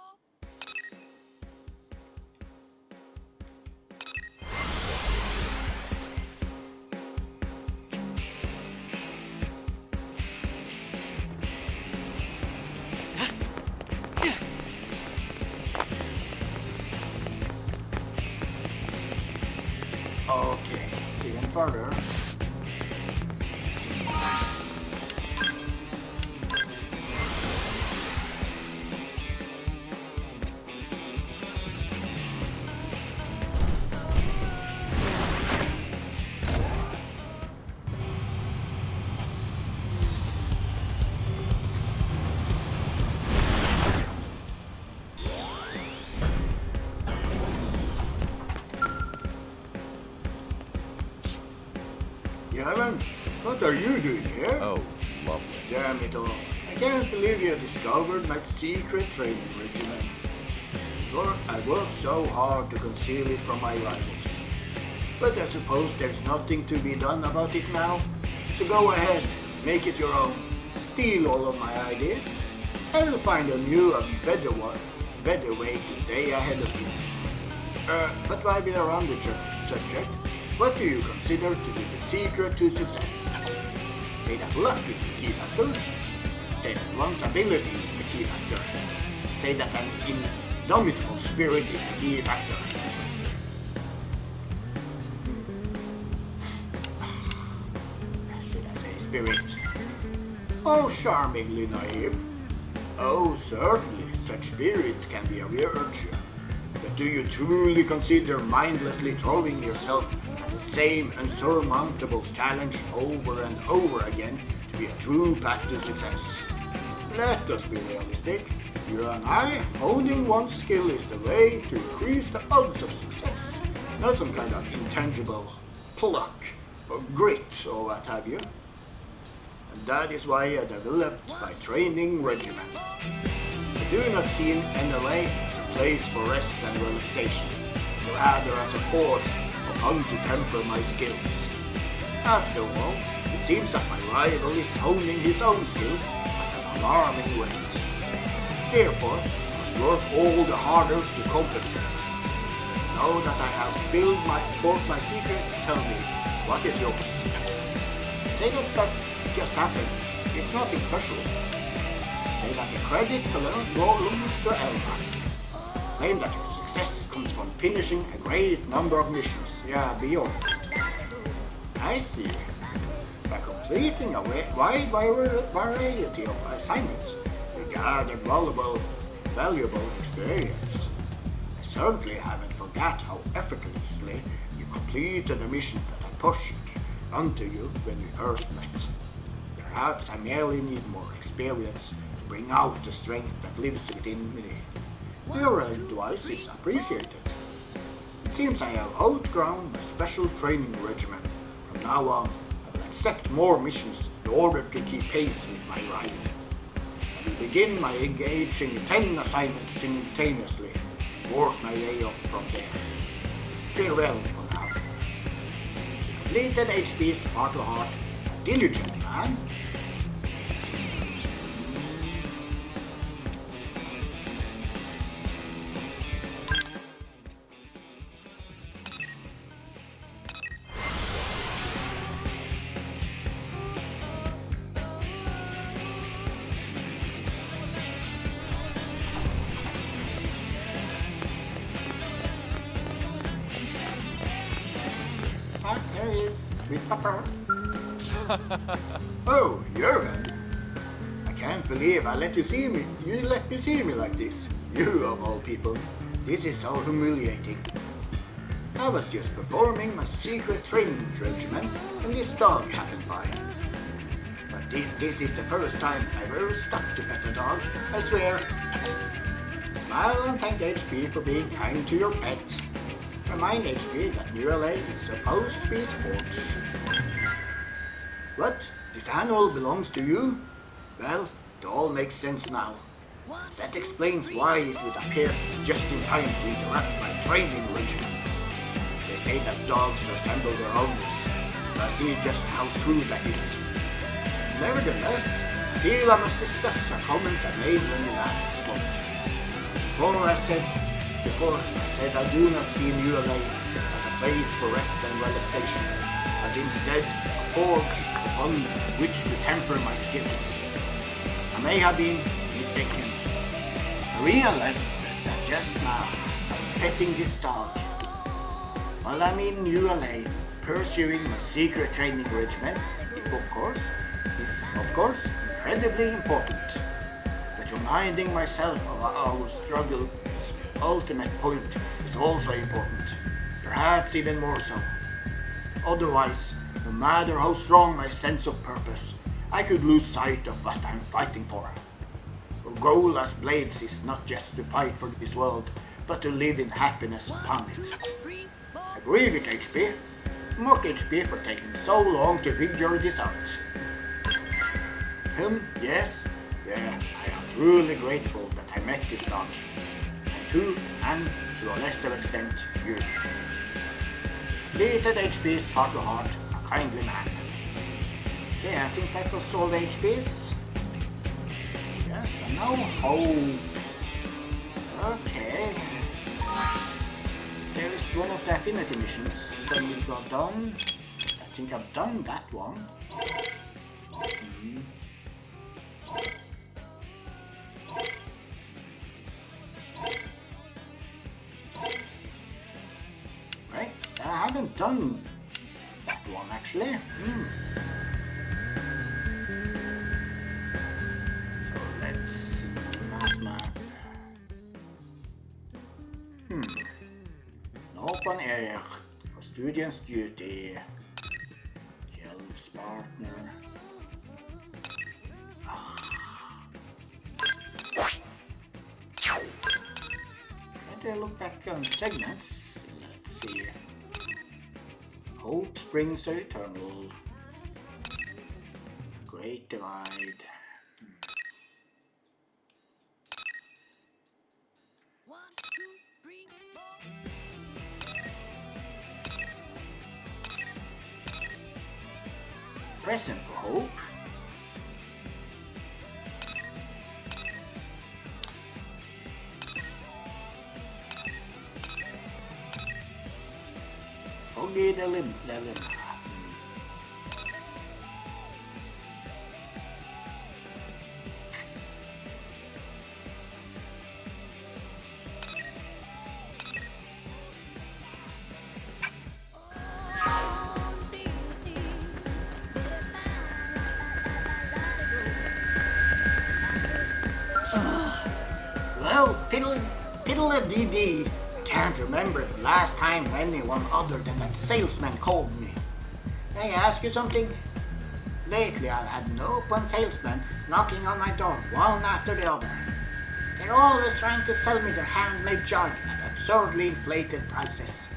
Okay, see even further. Yevon, what are you doing here? Oh, lovely. Damn it all. I can't believe you discovered my secret training regimen. I worked so hard to conceal it from my rivals. But I suppose there's nothing to be done about it now. So go ahead, make it your own. Steal all of my ideas. I will find a new and better way to stay ahead of you. But while we're on the subject, what do you consider to be the secret to success? Say that luck is the key factor. Say that one's ability is the key factor. Say that an indomitable spirit is the key factor. Should I say spirit? Oh, charmingly naive. Oh, certainly, such spirit can be a virtue. But do you truly consider mindlessly throwing yourself at the same unsurmountable challenge over and over again to be a true path to success? Let us be realistic. You and I, honing one's skill is the way to increase the odds of success. Not some kind of intangible pluck or grit or what have you. And that is why I developed my training regimen. I do not see NLA as a place for rest and relaxation, but rather as a forge upon to temper my skills. After all, it seems that my rival is honing his own skills at an alarming rate. Therefore, I must work all the harder to compensate. Now that I have spilled both my secrets, tell me, what is yours? Say that stuff just happens. It's nothing special. Say that the credit belongs to Elma. Claim that your success comes from finishing a great number of missions. Yeah, be honest. I see. By completing a wide variety of assignments, you gathered valuable experience. I certainly haven't forgot how effortlessly you completed the mission that I pushed onto you when we first met. Perhaps I merely need more experience to bring out the strength that lives within me. Your advice is appreciated. It seems I have outgrown my special training regimen. From now on, I will accept more missions in order to keep pace with my rival. I will begin by engaging in 10 assignments simultaneously and work my way up from there. Farewell for now. To Depleted HP's heart to heart. Diligent man. Ah, there he is, with Pepper. Oh, Jurgen. I can't believe I let you see me. You let me see me like this. You of all people. This is so humiliating. I was just performing my secret training regimen and this dog happened by. But this is the first time I've ever stopped to pet a dog, I swear. Smile and thank HP for being kind to your pet. Remind HP that New LA is supposed to be a sport. What? This animal belongs to you? Well, it all makes sense now. That explains why it would appear just in time to interrupt my training regimen. They say that dogs resemble their owners. I see just how true that is. Nevertheless, I feel I must discuss a comment I made when we last spoke. Before I said I do not see New LA as a place for rest and relaxation, but instead a forge upon which to temper my skills. I may have been mistaken. I realized that just now I was petting this dog. While I'm in New LA, pursuing my secret training regimen, is of course incredibly important. But reminding myself of our struggle's ultimate point is also important, perhaps even more so. Otherwise, no matter how strong my sense of purpose, I could lose sight of what I'm fighting for. Our goal as Blades is not just to fight for this world, but to live in happiness upon it. Agree with HP. Mock HP for taking so long to figure this out. Yes, yeah, I am truly grateful that I met this dog. And to a lesser extent, you. Deleted HP's heart to heart, a kindly man. Okay, I think that was all the HPs. Yes, and now hope. Okay. There is one of the affinity missions that we got done. I think I've done that one. Right, I haven't done that one actually. So let's see, map. Open air, custodian's duty, Jelf's partner. Try to look back on segments. Let's see. Hope Springs are eternal. Great Divide. Present for hope. Foggy dilemma. Well, piddle-a-dee-dee. Can't remember the last time anyone other than that salesman called me. May I ask you something? Lately I've had no one salesman knocking on my door one after the other. They're always trying to sell me their handmade junk at absurdly inflated prices.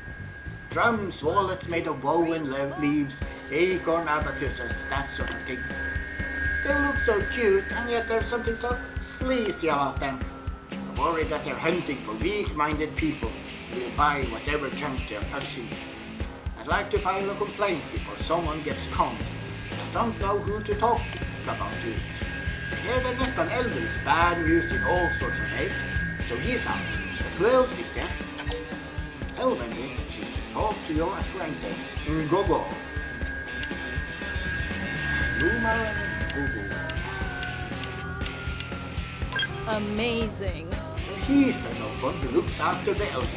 Drums, wallets made of woven leaves, acorn abacuses, that sort of thing. They look so cute, and yet there's something so sleazy about them. I'm worried that they're hunting for weak-minded people who will buy whatever junk they're pushing. I'd like to file a complaint before someone gets conned. I don't know who to talk about it. I hear the Neppan Elder is bad news in all sorts of ways, so he's out. But who else is there? Tell Wendy she's to talk to your acquaintance in Gogo. Luma and Gogo. Amazing. So he's the local who looks after the Elder.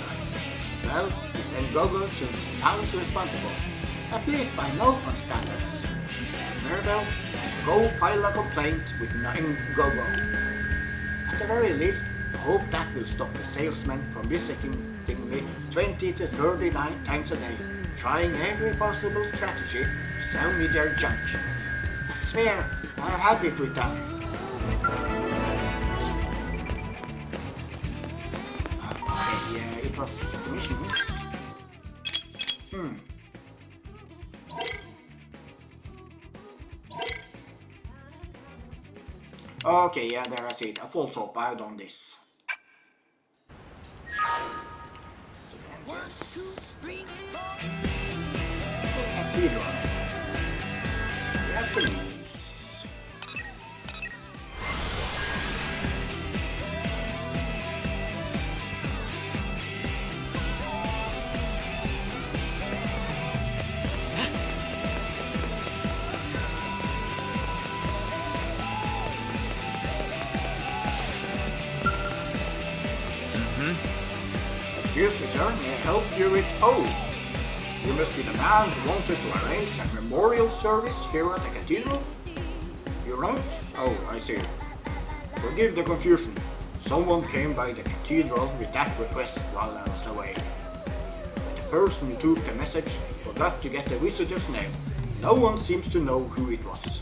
Well, this Ngogo sounds responsible, at least by Nopon standards. Well, go file a complaint with Ngogo. At the very least, I hope that will stop the salesman from visiting me 20 to 30 times a day, trying every possible strategy to sell me their junk. I swear, I've had it with them. Okay, it was missions. Okay, yeah, there I see it. A false hope. I've done this. So then cathedral. We have the needs. Excuse me, sir, may I help you with... Oh! You must be the man who wanted to arrange a memorial service here at the cathedral? You're right? Oh, I see. Forgive the confusion. Someone came by the cathedral with that request while I was away. But the person who took the message forgot to get the visitor's name. No one seems to know who it was.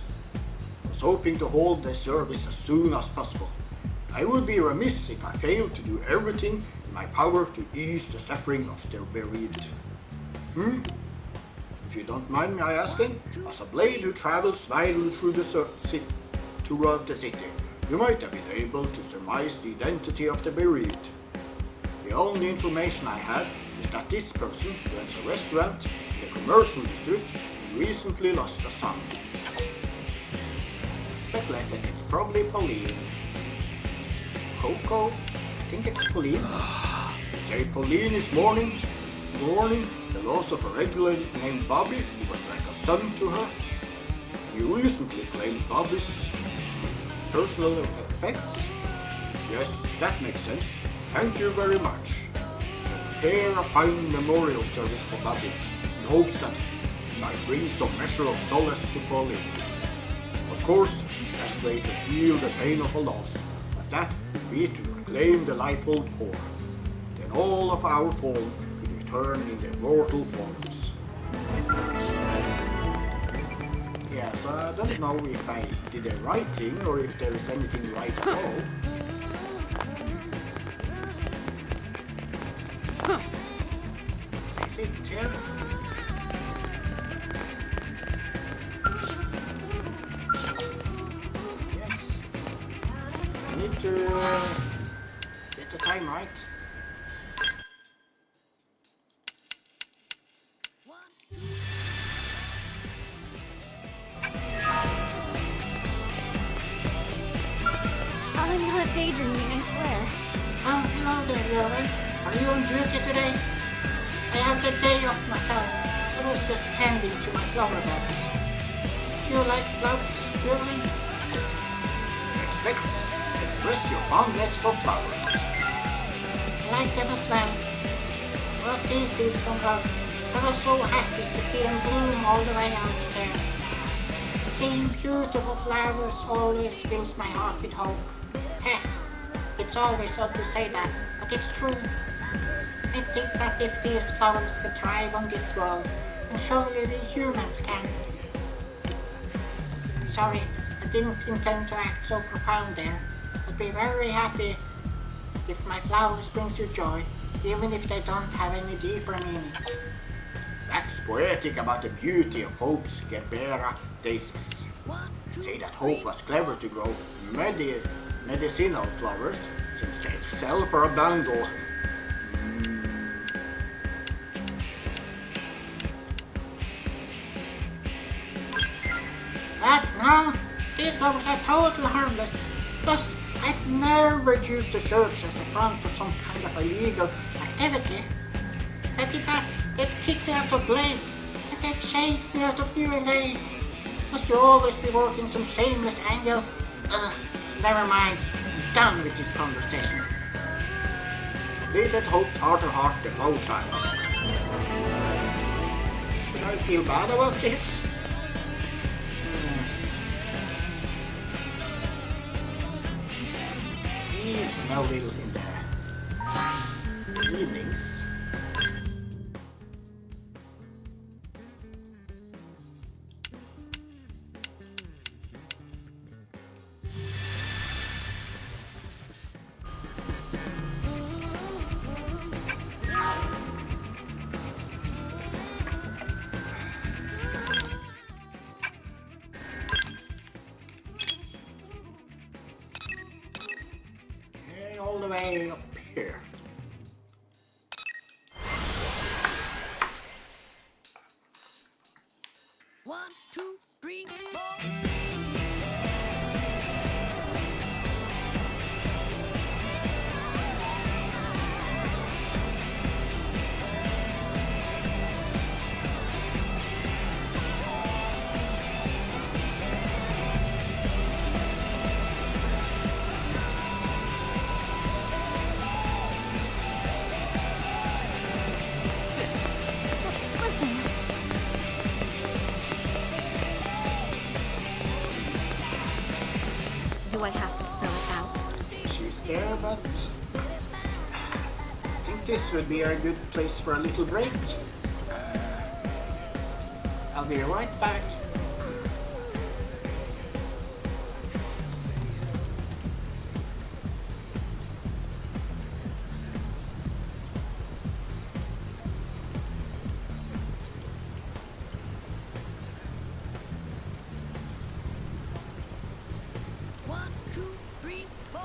I was hoping to hold the service as soon as possible. I would be remiss if I failed to do everything in my power to ease the suffering of their bereaved. If you don't mind me asking, as a blade who travels widely through the throughout the city, you might have been able to surmise the identity of the bereaved. The only information I have is that this person runs a restaurant in the commercial district and recently lost a son. Speculate that it's probably Pauline. Coco? I think it's Pauline. You say Pauline is mourning the loss of a regular named Bobby who was like a son to her. You recently claimed Bobby's personal effects. Yes, that makes sense. Thank you very much. Shall prepare a fine memorial service to Bobby in hopes that it might bring some measure of solace to Pauline. Of course, best way to heal the pain of a loss, but that would be to reclaim the life-old core. Then all of our form could return in their mortal forms. Yeah, so I don't know if I did the right thing or if there is anything right at all. Is it here? Yes. I need to get the time right. I'm not daydreaming, I swear. Oh, hello there, Lauren. Are you on duty today? I have the day off myself. I was just tending to my flower beds. Do you like flowers, Lauren? Express your fondness for flowers. I like them as well. Brought these seeds from Earth. I was so happy to see them bloom all the way out there. Seeing beautiful flowers always fills my heart with hope. Heh, it's always odd to say that, but it's true. I think that if these flowers could thrive on this world, then surely we humans can. Sorry, I didn't intend to act so profound there. I'd be very happy if my flowers brings you joy, even if they don't have any deeper meaning. That's poetic about the beauty of hope's Gerbera daisies. Say that hope was clever to grow medicinal flowers, since they sell for a bundle. Huh? These flowers are totally harmless. Plus, I'd never use the church as a front for some kind of illegal activity. Betty that, they'd kick me out of Blade, and they'd chase me out of New LA. Must you always be working some shameless angle? Ugh, never mind. I'm done with this conversation. Completed Hope's heart-to-heart the glow child. Should I feel bad about this? These smell little in the evenings. All the way up here. One, two, three, four. Listen. Do I have to spell it out? She's there, but I think this would be a good place for a little break. I'll be right back. One, two, three, four.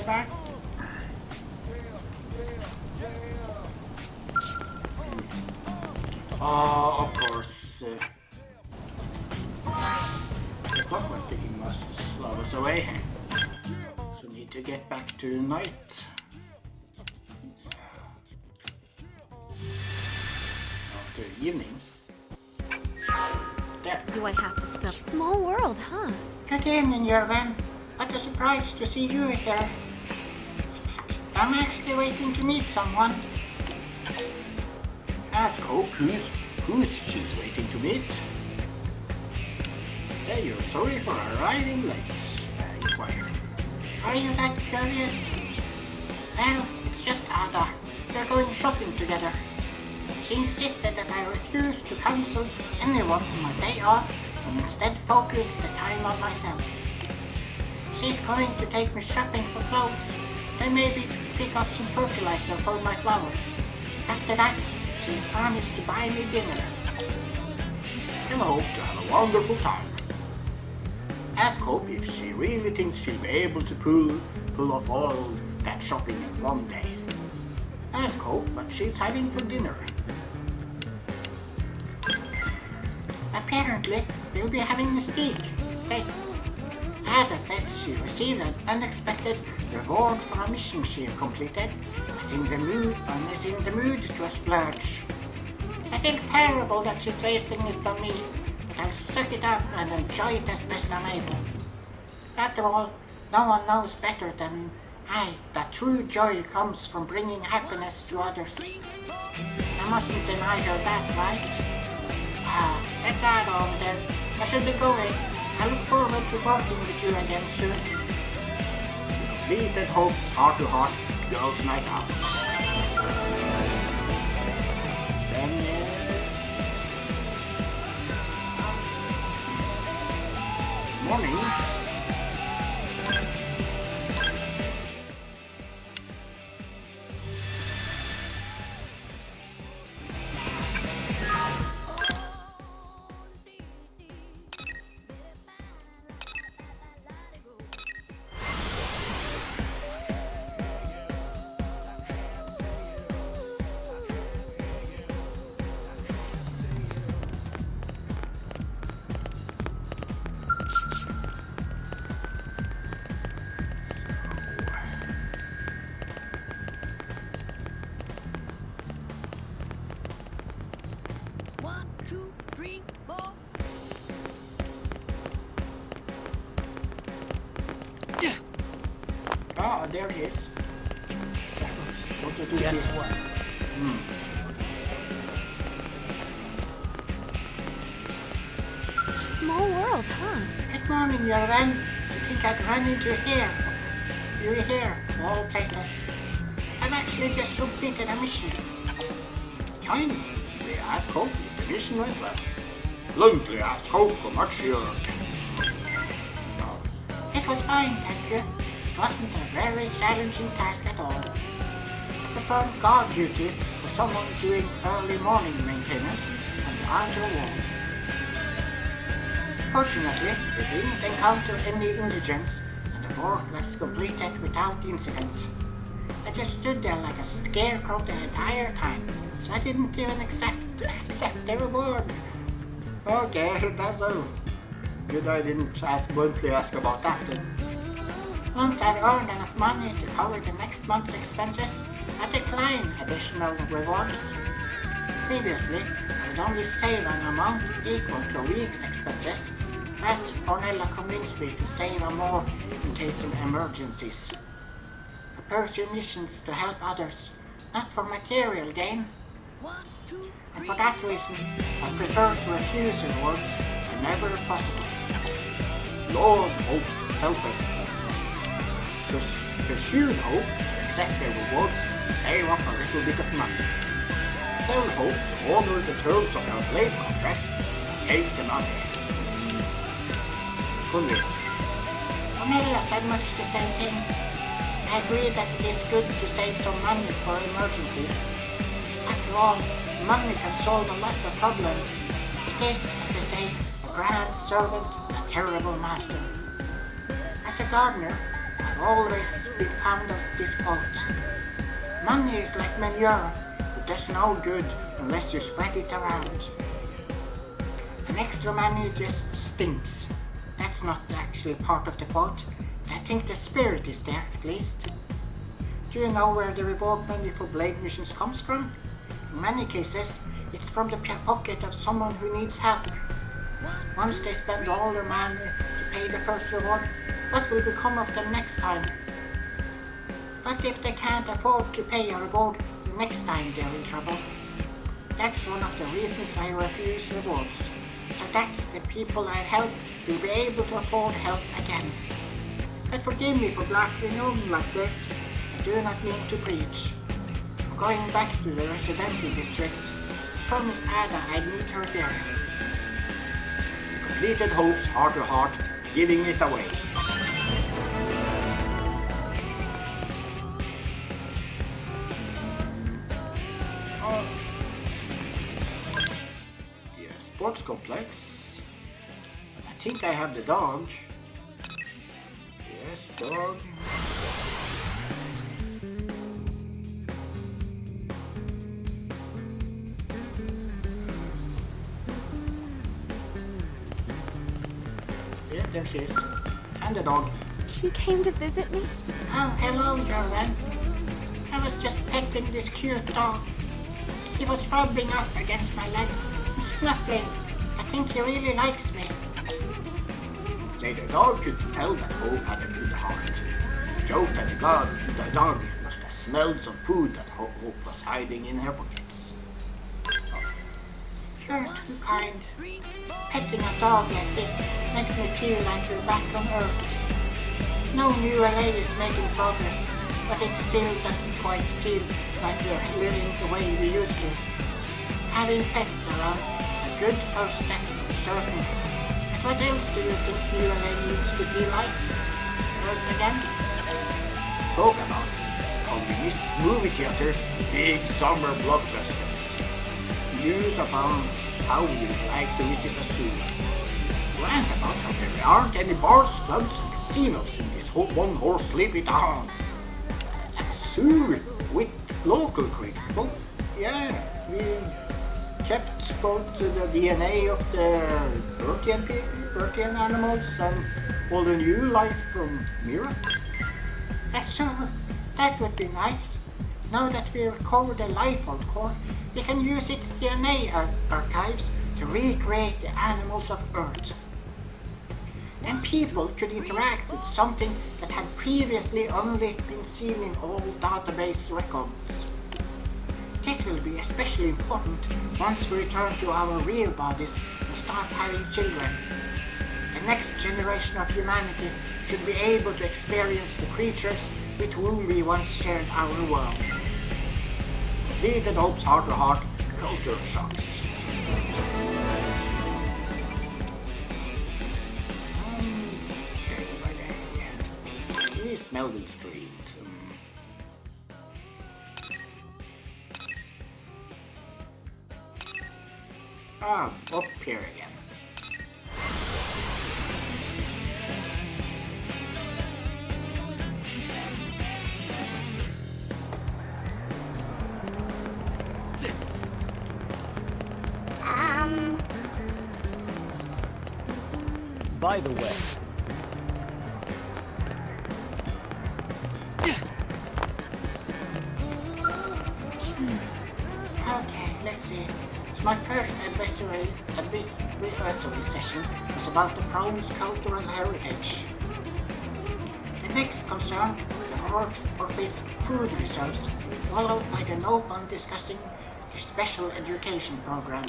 back. Oh, of course. The clock was ticking must slow us away. So need to get back to night. After evening. There. Do I have to spell? Small world, huh? Good evening, Jürgen. What a surprise to see you here. I'm actually waiting to meet someone. Ask Hope who's she's waiting to meet. Say you're sorry for arriving late. Inquire. Are you that curious? Well, it's just Ada. We're going shopping together. She insisted that I refuse to counsel anyone on my day off and instead focus the time on myself. She's going to take me shopping for clothes, then maybe pick up some fertilizer for my flowers. After that, she's promised to buy me dinner. Can hope to have a wonderful time. Ask Hope if she really thinks she'll be able to pull off all that shopping in one day. Ask Hope what she's having for dinner. Apparently, we'll be having a steak. Ada says she received an unexpected reward for a mission she completed and is in the mood to splurge. I feel terrible that she's wasting it on me, but I'll suck it up and enjoy it as best I'm able. After all, no one knows better than I that true joy comes from bringing happiness to others. I mustn't deny her that, right? That's Ada over there. I should be going. I look forward to working with you again soon. Completed Hope's heart-to-heart girls' night out. Then morning. One, two, three, four. Oh, there he is. What to do? Guess what? Small world, huh? Good morning, Jürgen. You think I'd run into here? You're here, of all places. I've actually just completed a mission. Kindly ask Hope if the mission went well. Bluntly ask Hope how much she earned. It was fine, thank you. It wasn't a very challenging task at all. I performed guard duty for someone doing early morning maintenance on the outer wall. Fortunately, we didn't encounter any indigents, and the work was completed without incident. I just stood there like a scarecrow the entire time, so I didn't even accept the reward. Okay, that's all. Good I didn't bluntly ask about that then. Once I've earned enough money to cover the next month's expenses, I decline additional rewards. Previously, I would only save an amount equal to a week's expenses, but Ornella convinced me to save more in case of emergencies. I pursue missions to help others, not for material gain. One, two, And for that reason, I prefer to refuse rewards whenever possible. Lord Hope's selflessness. Pursue Hope, accept their rewards, and save up a little bit of money. Tell Hope to honor the terms of her blade contract and take the money. Convince. Ornella said much the same thing. I agree that it is good to save some money for emergencies. After all, money can solve a lot of problems. It is, as they say, a grand servant, a terrible master. As a gardener, I I've always been fond of this quote. Money is like manure. It does no good unless you spread it around. And extra money just stinks. That's not actually part of the quote. I think the spirit is there, at least. Do you know where the reward money for blade missions comes from? In many cases, it's from the pocket of someone who needs help. Once they spend all their money to pay the first reward, what will become of them next time? But if they can't afford to pay a reward the next time they're in trouble, that's one of the reasons I refuse rewards. So that's the people I help will be able to afford help again. But forgive me for blabbering on like this. I do not mean to preach. Going back to the residential district, I promised Ada I'd meet her there. Completed Hope's heart to heart, giving it away. Yeah, sports complex. I think I have the dog. Yes, dog. Yeah, there she is. And the dog. You came to visit me? Oh, hello, Jordan. I was just petting this cute dog. He was rubbing up against my legs and snuffling. I think he really likes me. Say the dog could tell that Hope had a good heart. Joked that the dog must have smelled some food that Hope was hiding in her pockets. You're too kind. Petting a dog like this makes me feel like we're back on Earth. No new LA is making progress, but it still doesn't quite feel like we're living the way we used to. Having pets around is a good first step, certainly. What else do you think new LA needs to be like? Earth again? Talk about it. How we miss movie theaters, big summer blockbusters. News about how we would like to visit a zoo. Rant about how there aren't any bars, clubs, and casinos in this one-horse sleepy town. A zoo with local people. Yeah, we kept both the DNA of the Burtian animals and all the new life from Mira. So, that would be nice. Now that we recovered the lifehold core, we can use its DNA archives to recreate the animals of Earth. And people could interact with something that had previously only been seen in old database records. This will be especially important once we return to our real bodies and start having children. The next generation of humanity should be able to experience the creatures with whom we once shared our world. Completed Hope's heart to heart, culture shocks. Day by day. East Melville Street. Up here again. By the way, Okay, let's see. So my first advisory session was about the Prome's cultural heritage. The next concerned the Orpheus food reserves, followed by the note on discussing the special education program.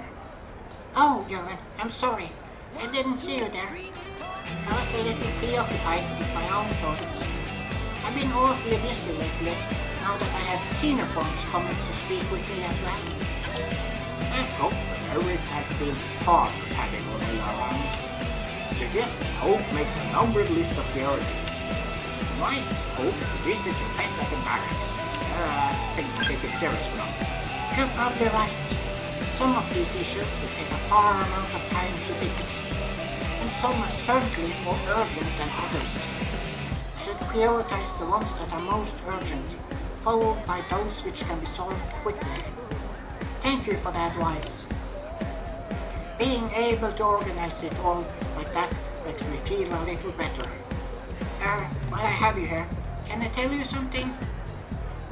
Oh, Johan, I'm sorry. I didn't see you there. I was a little preoccupied with my own thoughts. I've been awfully busy lately, now that I have Xenoforms coming to speak with me as well. Let's go. Eric has been fun having Ornella around. Suggest Hope makes a numbered list of priorities. Right, Hope, visit your pet at the barracks. Take it serious now. You're probably right. Some of these issues will take a far amount of time to fix. And some are certainly more urgent than others. should prioritize the ones that are most urgent, followed by those which can be solved quickly. Thank you for the advice. Being able to organize it all like that makes me feel a little better. While I have you here, can I tell you something?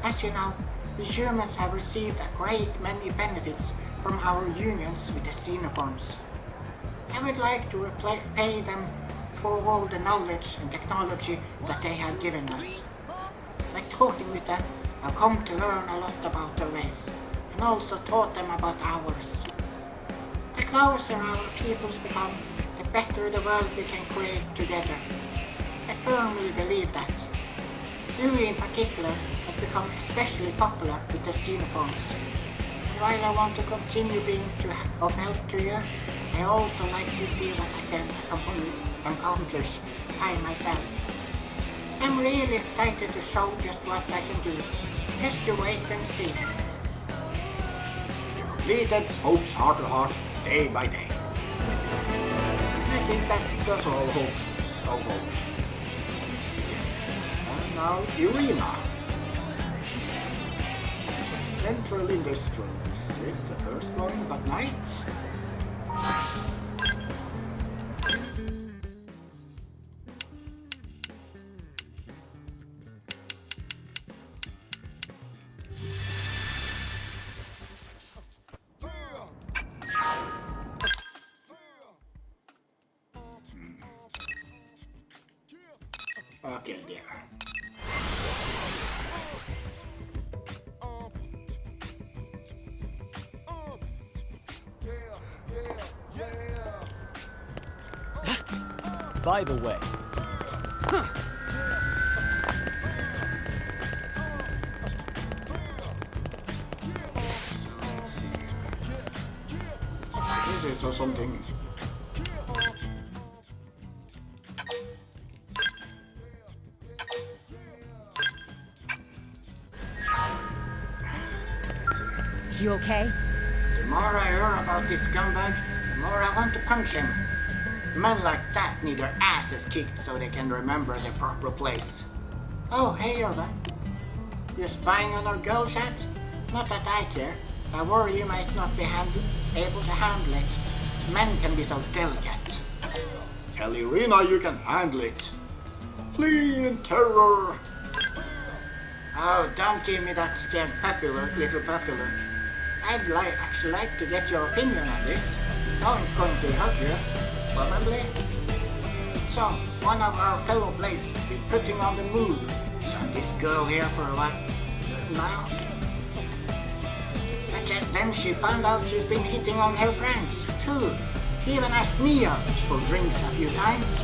As you know, we humans have received a great many benefits from our unions with the xenoforms. I would like to repay them for all the knowledge and technology that they have given us. By talking with them, I've come to learn a lot about their race, and also taught them about ours. The closer our peoples become, the better the world we can create together. I firmly believe that. You in particular has become especially popular with the xenoforms. And while I want to continue being of help to you, I also like to see what I can accomplish by myself. I'm really excited to show just what I can do. Just you wait and see. You completed Hope's Heart to Heart day by day. I think that does all hope. So Hope. And now Irina. Central Industrial District, the first one, but night. Okay, there. By the way, This is or something. You okay? The more I hear about this scumbag, the more I want to punch him. Men like that need their asses kicked so they can remember their proper place. Oh, hey, Urban. You spying on our girl chat? Not that I care. I worry you might not be able to handle it. Men can be so delicate. Tell Irina you can handle it. Flee in terror. Oh, don't give me that scared puppy look, little puppy look. I'd actually like to get your opinion on this. No one's going to hurt you, probably. So, one of our fellow blades been putting on the move. Sent this girl here for a while now. But then she found out she's been hitting on her friends, too. She even asked me out for drinks a few times.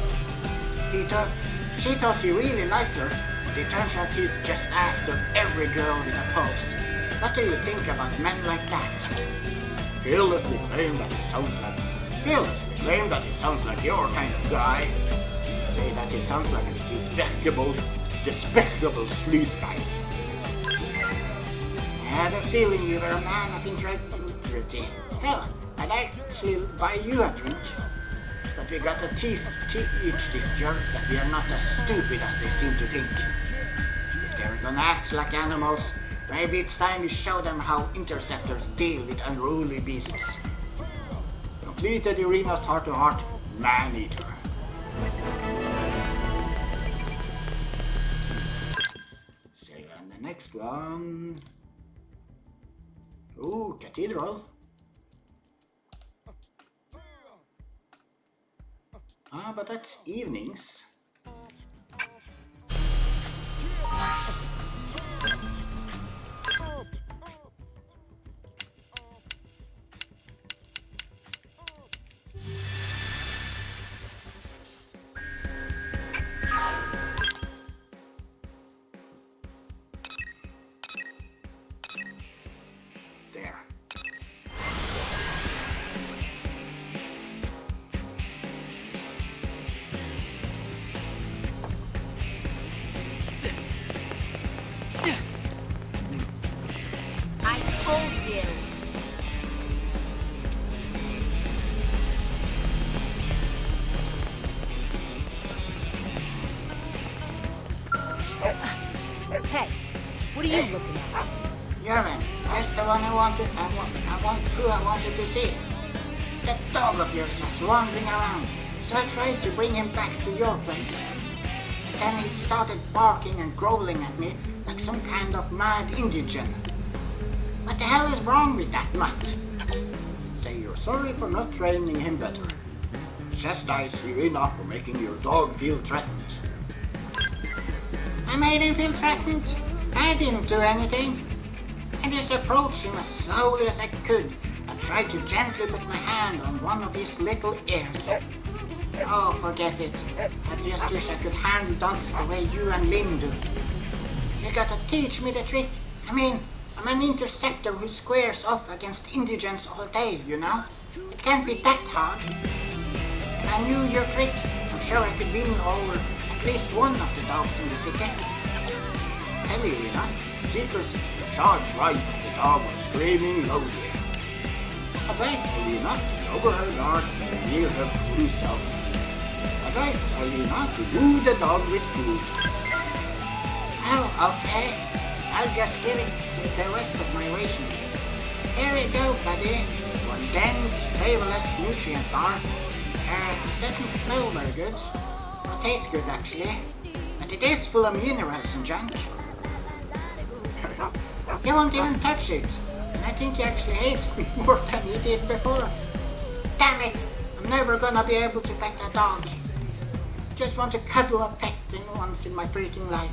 She thought he really liked her, but it turns out he's just after every girl with a pulse. What do you think about men like that? Fearlessly claim that he sounds like your kind of guy. Say that he sounds like a despicable sleazebag. I had a feeling you were a man of integrity. Hell, I'd actually buy you a drink. But we gotta teach these jerks that we are not as stupid as they seem to think. If they're gonna act like animals, maybe it's time we show them how interceptors deal with unruly beasts. Completed Irina's Heart to Heart Man-Eater. So, and the next one... Ooh, Cathedral. Ah, but that's evenings. There. Hey, looking at? Jurgen, that's the one who I wanted to see. That dog of yours was wandering around, so I tried to bring him back to your place. But then he started barking and growling at me like some kind of mad indigent. What the hell is wrong with that mutt? Say you're sorry for not training him better. Chastise Irina for making your dog feel threatened. I made him feel threatened. I didn't do anything. I just approached him as slowly as I could and tried to gently put my hand on one of his little ears. Oh, forget it. I just wish I could handle dogs the way you and Lynn do. You gotta teach me the trick. I mean, I'm an interceptor who squares off against indigents all day, you know? It can't be that hard. If I knew your trick, I'm sure I could win over at least one of the dogs in the city. Tell you, Seekers charged right at the dog was screaming loudly. Advice Irina to lower her guard and kneel her true self. Advice Irina to woo the dog with food. Oh, okay. I'll just give it the rest of my ration. Here you go, buddy. One dense, flavorless nutrient bar. Doesn't smell very good. It tastes good, actually. But it is full of minerals and junk. He won't even touch it. And I think he actually hates me more than he did before. Damn it! I'm never gonna be able to pet a dog. Just want to cuddle a pet once in my freaking life.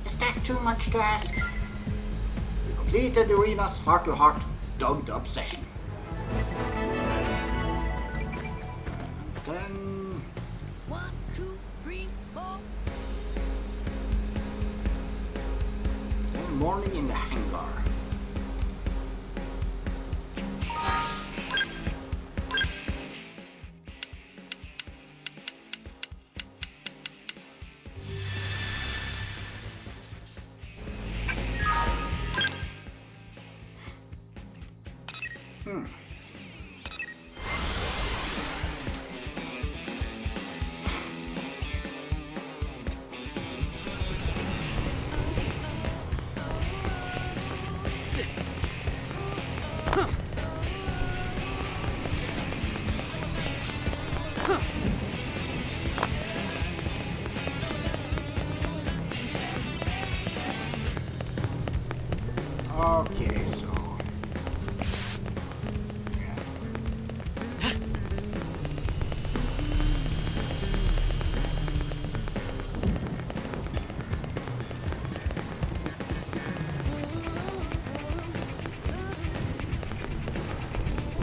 Is that too much to ask? We completed Irina's heart-to-heart dogged-up session. And then... 1, 2, 3, 4. then morning in the hangar. Okay, so...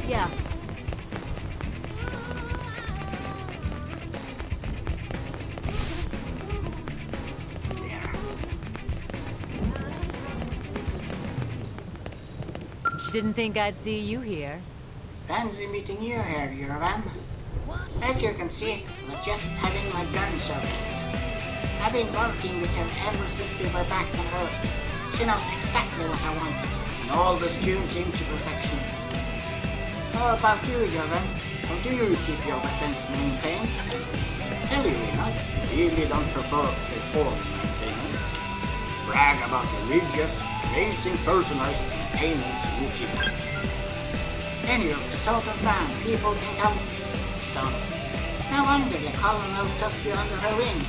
Yeah. Didn't think I'd see you here. Fancy meeting you here, Jurgen. As you can see, I was just having my gun serviced. I've been working with her ever since we were back on Earth. She knows exactly what I want, and always tunes into perfection. How about you, Jurgen? How do you keep your weapons maintained? Tell you, really don't prefer perform maintenance. Brag about religious, amazing personalized maintenance routine. Any of the sort of man people can come down. No wonder the colonel took you under her wing.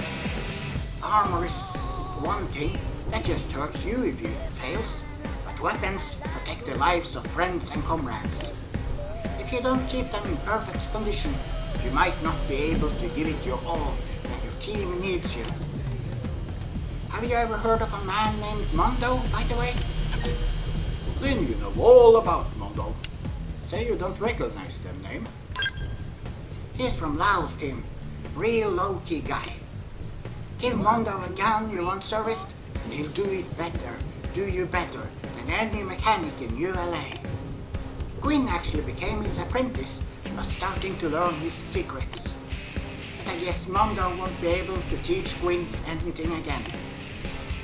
Armor is one thing, that just hurts you if you fails. But weapons protect the lives of friends and comrades. If you don't keep them in perfect condition, you might not be able to give it your all when your team needs you. Have you ever heard of a man named Mondo, by the way? Then you know all about Mondo. Say you don't recognize that name. He's from Laos team. Real low-key guy. Give Mondo a gun you want serviced, and he'll do you better than any mechanic in ULA. Gwyn actually became his apprentice and was starting to learn his secrets. But I guess Mondo won't be able to teach Gwyn anything again.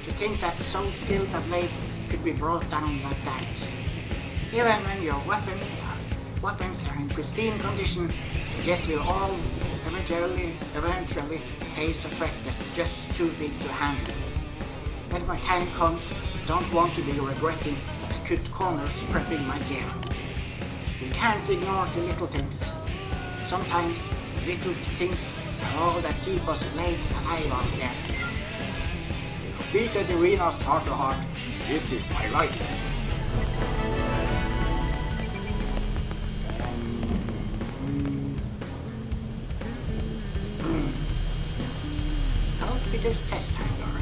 To think that so skilled a blade could be brought down like that. Even when your weapons are in pristine condition, I guess we'll all eventually face a threat that's just too big to handle. When my time comes, don't want to be regretting that I cut corners prepping my gear. We can't ignore the little things. Sometimes the little things are all that keep us blades alive out there. We completed the arena's heart to heart. This is my right. Outfitter's test hanger.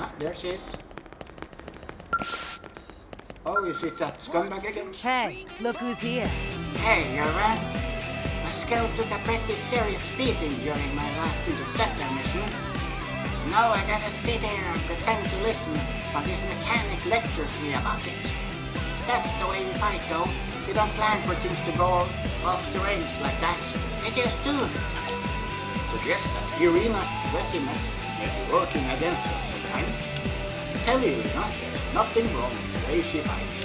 Ah, there she is. Oh, is it that scumbag again? Hey, look who's here. Hey, Yervan. My skull took a pretty serious beating during my last interceptor mission. Now I gotta sit here and pretend to listen while this mechanic lectures me about it. That's the way we fight, though. We don't plan for things to go off the rails like that. They just do. Suggest that Irina's aggressiveness may be working against her sometimes. Tell Irina there's nothing wrong with the way she fights.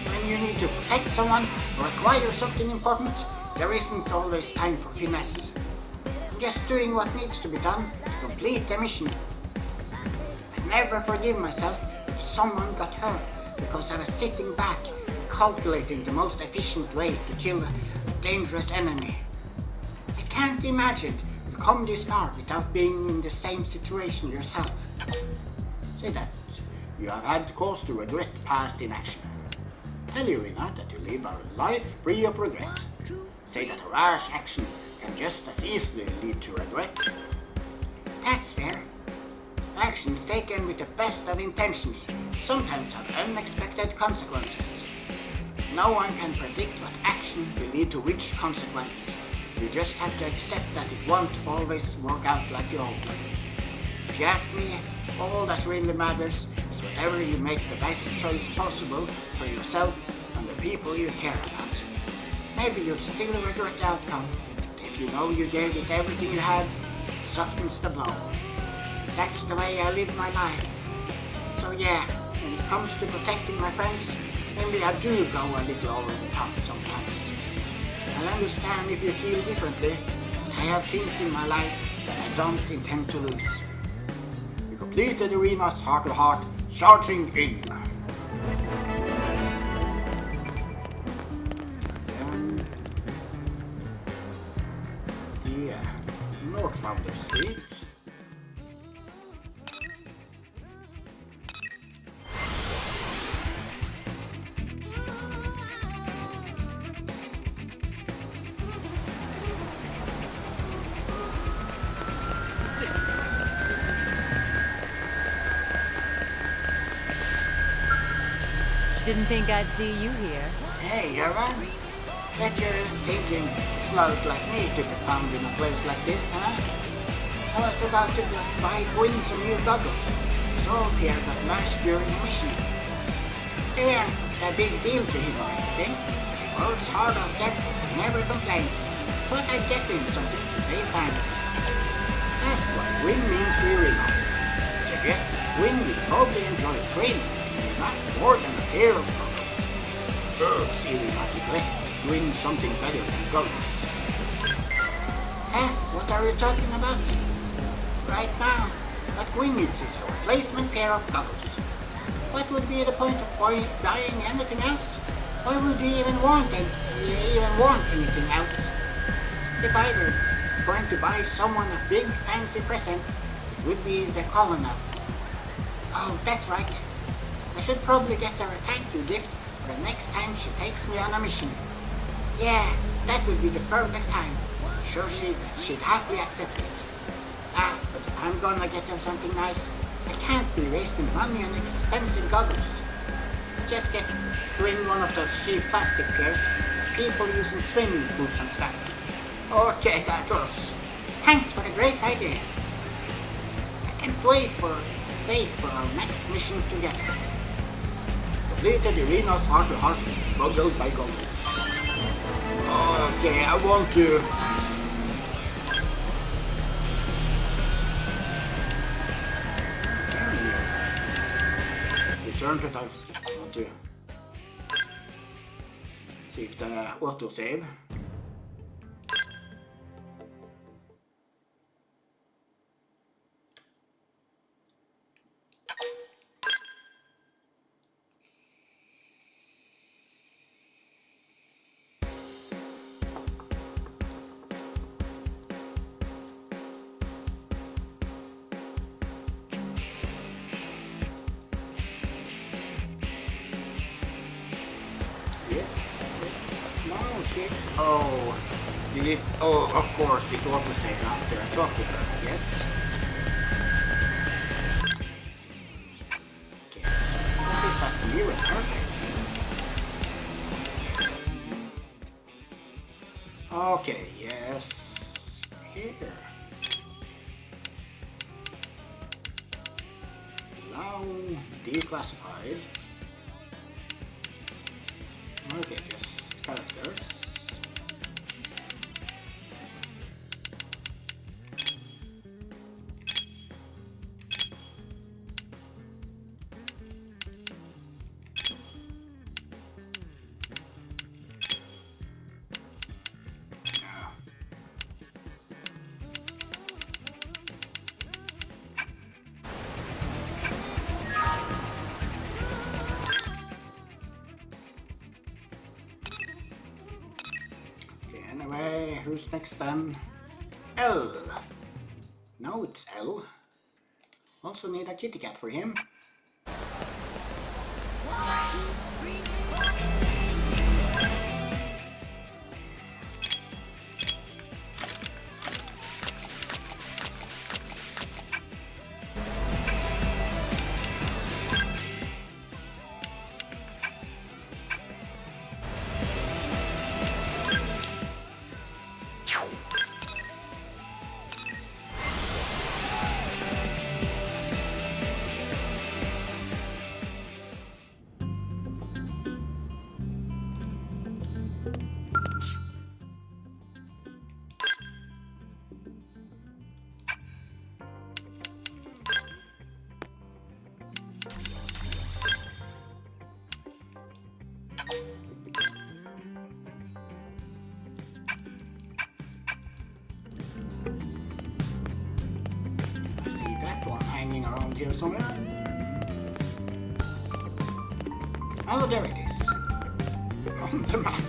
When you need to protect someone or acquire something important, there isn't always time for finesse. I'm just doing what needs to be done to complete the mission. I never forgive myself if someone got hurt because I was sitting back calculating the most efficient way to kill a dangerous enemy. I can't imagine you've come this far without being in the same situation yourself. Say that you have had cause to regret past inaction. Tell Irina that you live a life free of regret. Say that a rash action can just as easily lead to regret. That's fair. Actions taken with the best of intentions sometimes have unexpected consequences. No one can predict what action will lead to which consequence. You just have to accept that it won't always work out like you hope. If you ask me, all that really matters is whatever you make the best choice possible for yourself and the people you care about. Maybe you'll still regret the outcome, but if you know you gave it everything you had, it softens the blow. That's the way I live my life. So yeah, when it comes to protecting my friends, maybe I do go a little over the top sometimes. I'll understand if you feel differently, but I have things in my life that I don't intend to lose. We completed Irina's heart to heart, charging in. Then the north of the street. Didn't think I'd see you here. Hey, Yervan. Bet you're thinking it's not like me to be found in a place like this, huh? I was about to buy Quinn some new goggles. So Pierre got mashed during the mission. They weren't a big deal to him or anything. Works hard out there, never complains. But I get him something to say thanks. Ask what Quinn means to Irina. Suggest that Quinn will probably enjoy training. Not more than a pair of goggles. Birds automatically doing something better than goggles. What are you talking about? Right now, what Quinn needs is a replacement pair of goggles. What would be the point of buying anything else? Why would you even want anything else? If I were going to buy someone a big fancy present, it would be the colonel. Oh, that's right. I should probably get her a thank you gift for the next time she takes me on a mission. Yeah, that would be the perfect time. Sure she'd happily accept it. But if I'm gonna get her something nice, I can't be wasting money on expensive goggles. Just get Quinn one of those cheap plastic pairs that people use in swimming pools and stuff. Okay, that was. Thanks for the great idea. I can't wait for our next mission together. Completed Irina's heart to heart, goggle by goggles. Okay, I want to... Return to times. I want to see if the autosave. Oh, did it? Oh, of course, it auto save after I talked to her. Yes. Okay. What is that mirror? Okay. Yes. Here. Now declassified. Okay, just characters. Anyway, who's next then? L. No, it's L. Also need a kitty cat for him. Around here somewhere. Oh, there it is. On the map.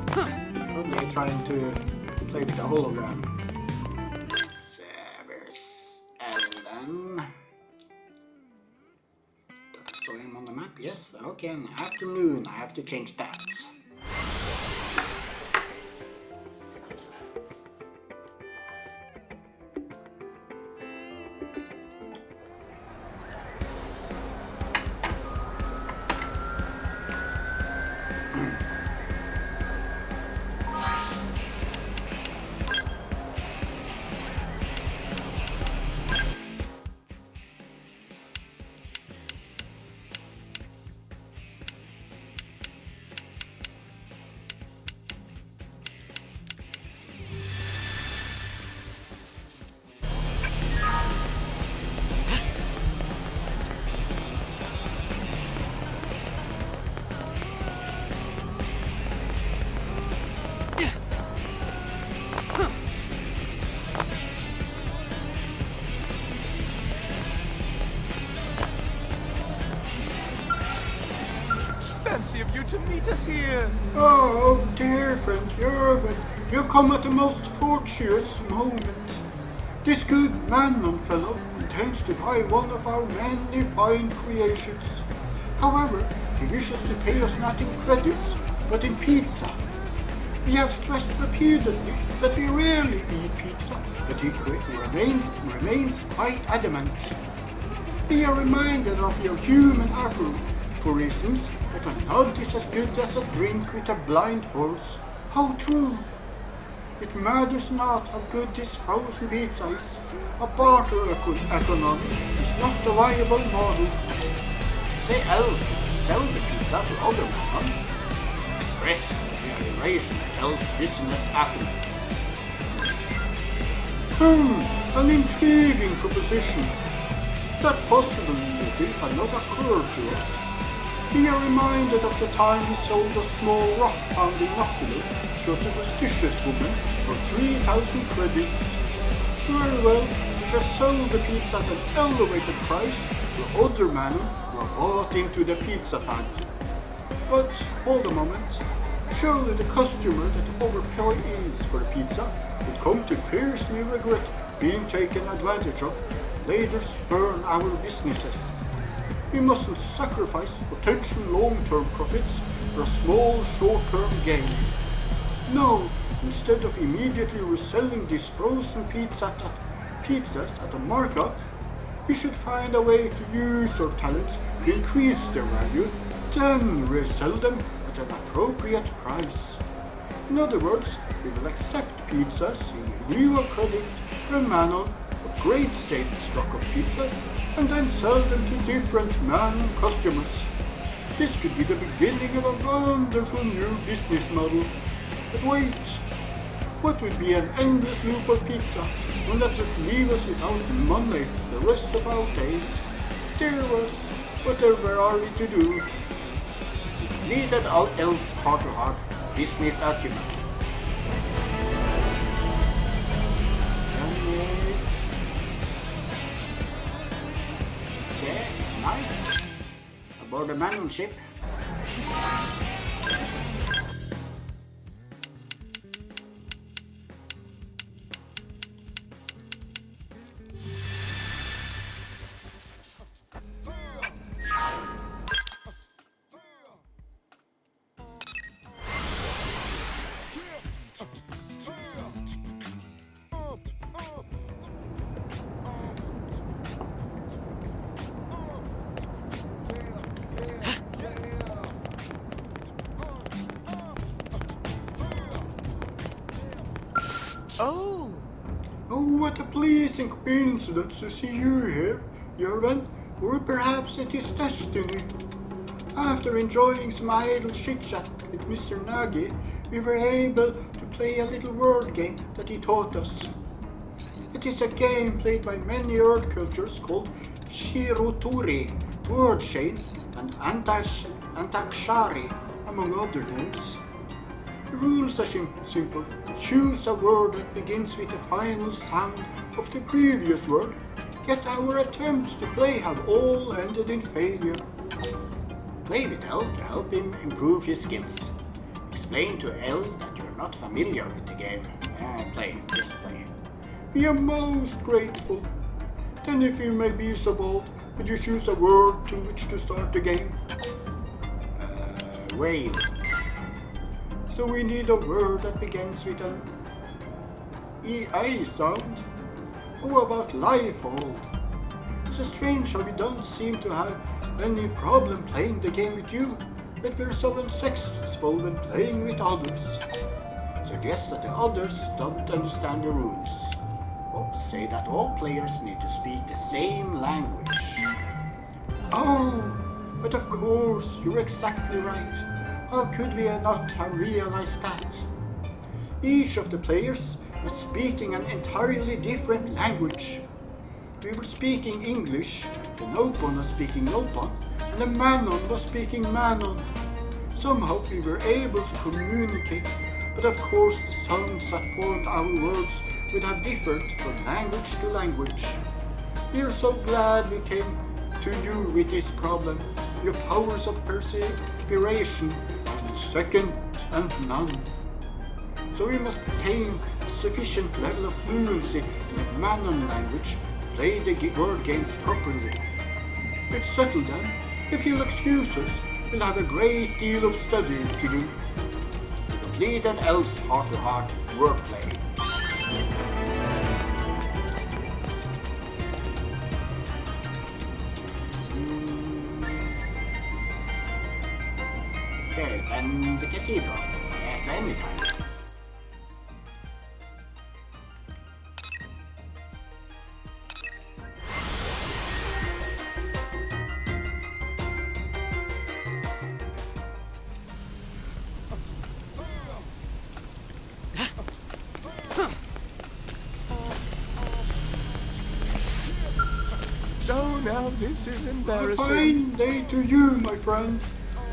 Probably trying to play with the hologram. So, where's Ellen? Saw him on the map, yes. Okay, afternoon. I have to change that. Fancy of you to meet us here. Oh, dear friend Jurgen, you've come at the most fortuitous moment. This good man fellow intends to buy one of our many fine creations. However, he wishes to pay us not in credits, but in pizza. We have stressed repeatedly that we rarely eat pizza, but he remains quite adamant. We are reminded of your human apple, for instance, that a nod is as good as a drink with a blind horse. How true! It matters not how good this frozen pizza is. A barter economy is not a viable model. Say, L, sell the pizza to other men. rest of the iteration tells business acumen. An intriguing proposition. That possibility had not occurred to us. We are reminded of the time we sold a small rock found in Noctiluc to a superstitious woman for 3,000 credits. Very well, we shall sell the pizza at an elevated price to other men who are bought into the pizza fad. But hold a moment. Surely the customer that overpays for the pizza would come to fiercely regret being taken advantage of, later spurn our businesses. We mustn't sacrifice potential long-term profits for a small short-term gain. No, instead of immediately reselling these frozen pizzas at a markup, we should find a way to use our talents to increase their value, then resell them at an appropriate price. In other words, we will accept pizzas in lieu of credits from Manon, a great sales stock of pizzas, and then sell them to different Manon customers. This could be the beginning of a wonderful new business model. But wait, what would be an endless loop of pizza, one that would leave us without money the rest of our days? Dear us, whatever are we to do? Needed out else heart to heart, business acumen. Okay, tonight, aboard the Manon ship. Oh! Oh, what a pleasing coincidence to see you here, Jurgen, or perhaps it is destiny. After enjoying some idle chit-chat with Mr. Nagy, we were able to play a little word game that he taught us. It is a game played by many Earth cultures called Shiroturi, Word Chain, and Antakshari, among other names. The rules are simple. Choose a word that begins with the final sound of the previous word, yet our attempts to play have all ended in failure. Play with L to help him improve his skills. Explain to L that you're not familiar with the game. Just play. We are most grateful. Then if you may be so bold, would you choose a word to which to start the game? Whale. So we need a word that begins with an EI sound. How about Lifehold? It's strange how we don't seem to have any problem playing the game with you, but we're so unsuccessful when playing with others. Suggest that the others don't understand the rules. Or say that all players need to speak the same language. Oh, but of course, you're exactly right. How could we not have realized that? Each of the players was speaking an entirely different language. We were speaking English, the Nopon was speaking Nopon, and the Manon was speaking Manon. Somehow we were able to communicate, but of course the sounds that formed our words would have differed from language to language. We are so glad we came to you with this problem. Your powers of perspiration are second and none. So we must attain a sufficient level of fluency in the Manon language to play the word games properly. It's settled then. If you'll excuse us, we'll have a great deal of studying to do. Complete and else heart-to-heart wordplay. Okay, then the cathedral. At any time. Now this is A embarrassing. fine day to you, my friend.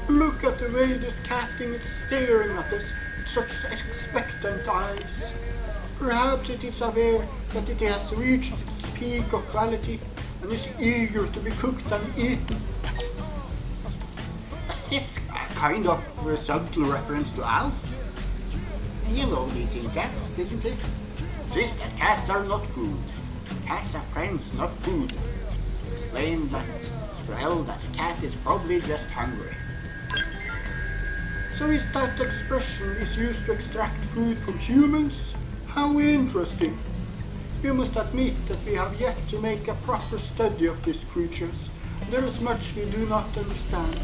Look at the way this cat thing is staring at us with such expectant eyes. Perhaps it is aware that it has reached its peak of quality and is eager to be cooked and eaten. Is this a kind of subtle reference to Alf? He loved eating cats, didn't he? Insist that cats are not food. Cats are friends, not food. Explain that to Elle that the cat is probably just hungry. So is that expression is used to extract food from humans? How interesting! You must admit that we have yet to make a proper study of these creatures. There is much we do not understand.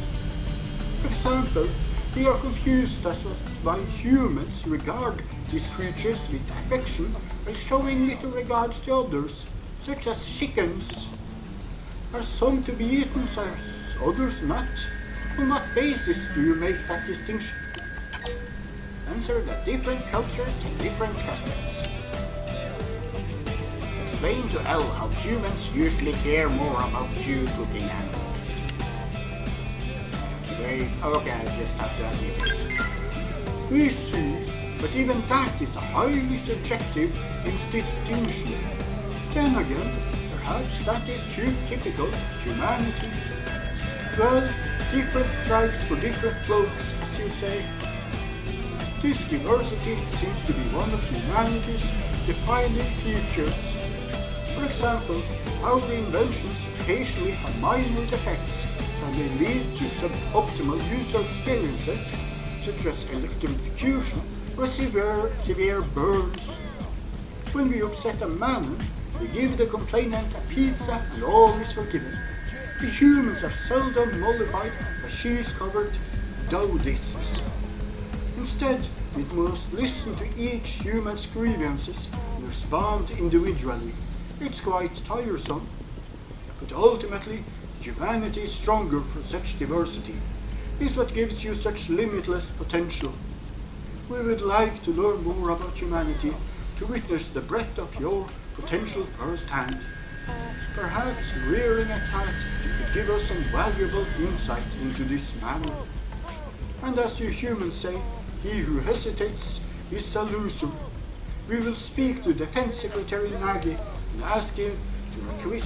For example, we are confused as to why humans regard these creatures with affection while showing little regards to others, such as chickens. Are some to be eaten, others not? On what basis do you make that distinction? Answer that different cultures have different customs. Explain to Elle how humans usually care more about you cooking animals. Okay, I just have to admit it. We see, but even that is a highly subjective distinction. Then again, perhaps that is typical of humanity. Well, different strikes for different folks, as you say. This diversity seems to be one of humanity's defining features. For example, our inventions occasionally have minor defects that may lead to suboptimal user experiences, such as electrocution or severe burns. When we upset a man, we give the complainant a pizza and all is forgiven. The humans are seldom mollified by cheese-covered dough discs. Instead, we must listen to each human's grievances and respond individually. It's quite tiresome. But ultimately, humanity is stronger for such diversity. It's what gives you such limitless potential. We would like to learn more about humanity, to witness the breadth of your potential firsthand. Perhaps rearing a cat could give us some valuable insight into this manner. And as you humans say, he who hesitates is a loser. We will speak to Defense Secretary Nagy and ask him to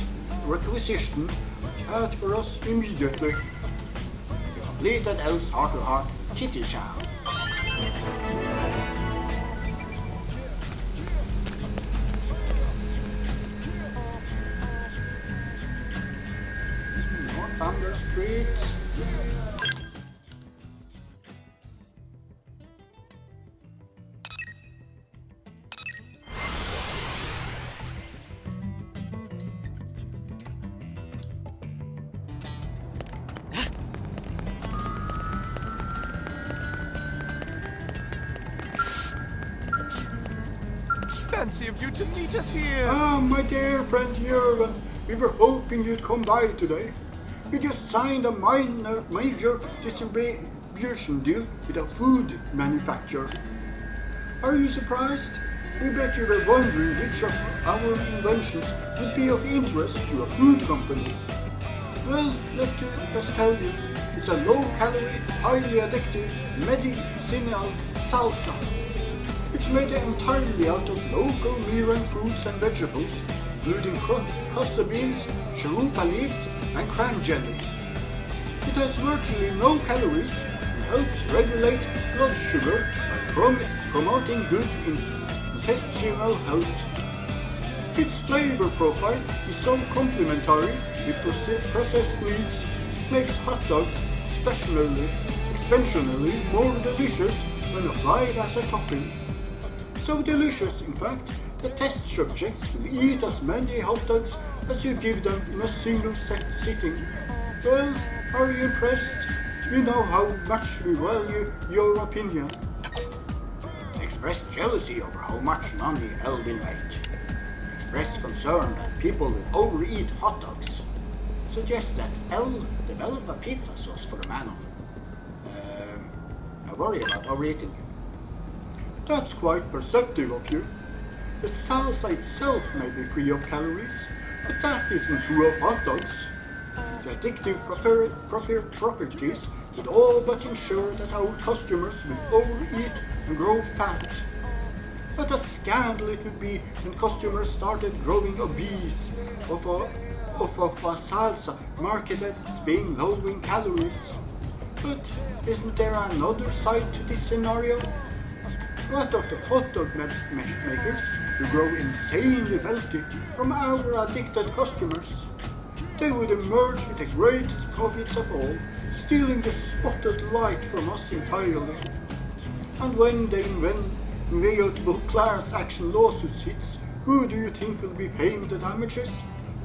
requisition a cat for us immediately. We completed Elle's heart-to-heart kitty chow. North Thunder Street. Fancy of you to meet us here. Ah, my dear friend Jürgen, we were hoping you'd come by today. We just signed a major distribution deal with a food manufacturer. Are you surprised? We bet you were wondering which of our inventions would be of interest to a food company. Well, let us tell you, it's a low-calorie, highly addictive, medicinal salsa. It's made entirely out of local Miran fruits and vegetables, including costa beans, charupa leaves, and cran jelly. It has virtually no calories and helps regulate blood sugar by promoting good intestinal health. Its flavor profile is so complementary with processed meats, makes hot dogs exceptionally more delicious when applied as a topping. So delicious, in fact, that test subjects will eat as many hot dogs as you give them in a single sitting. Well, are you impressed? You know how much we value your opinion. Express jealousy over how much money Elle will make. Express concern that people will overeat hot dogs. Suggest that Elle develop a pizza sauce for the man. I worry about overeating. That's quite perceptive of you. The salsa itself may be free of calories, but that isn't true of hot dogs. addictive properties would all but ensure that our customers will overeat and grow fat. What a scandal it would be when customers started growing obese of a salsa marketed as being low in calories. But isn't there another side to this scenario? What of the hot dog makers who grow insanely wealthy from our addicted customers? They would emerge with the greatest profits of all, stealing the spotted light from us entirely. And when the inevitable class action lawsuits hits, who do you think will be paying the damages?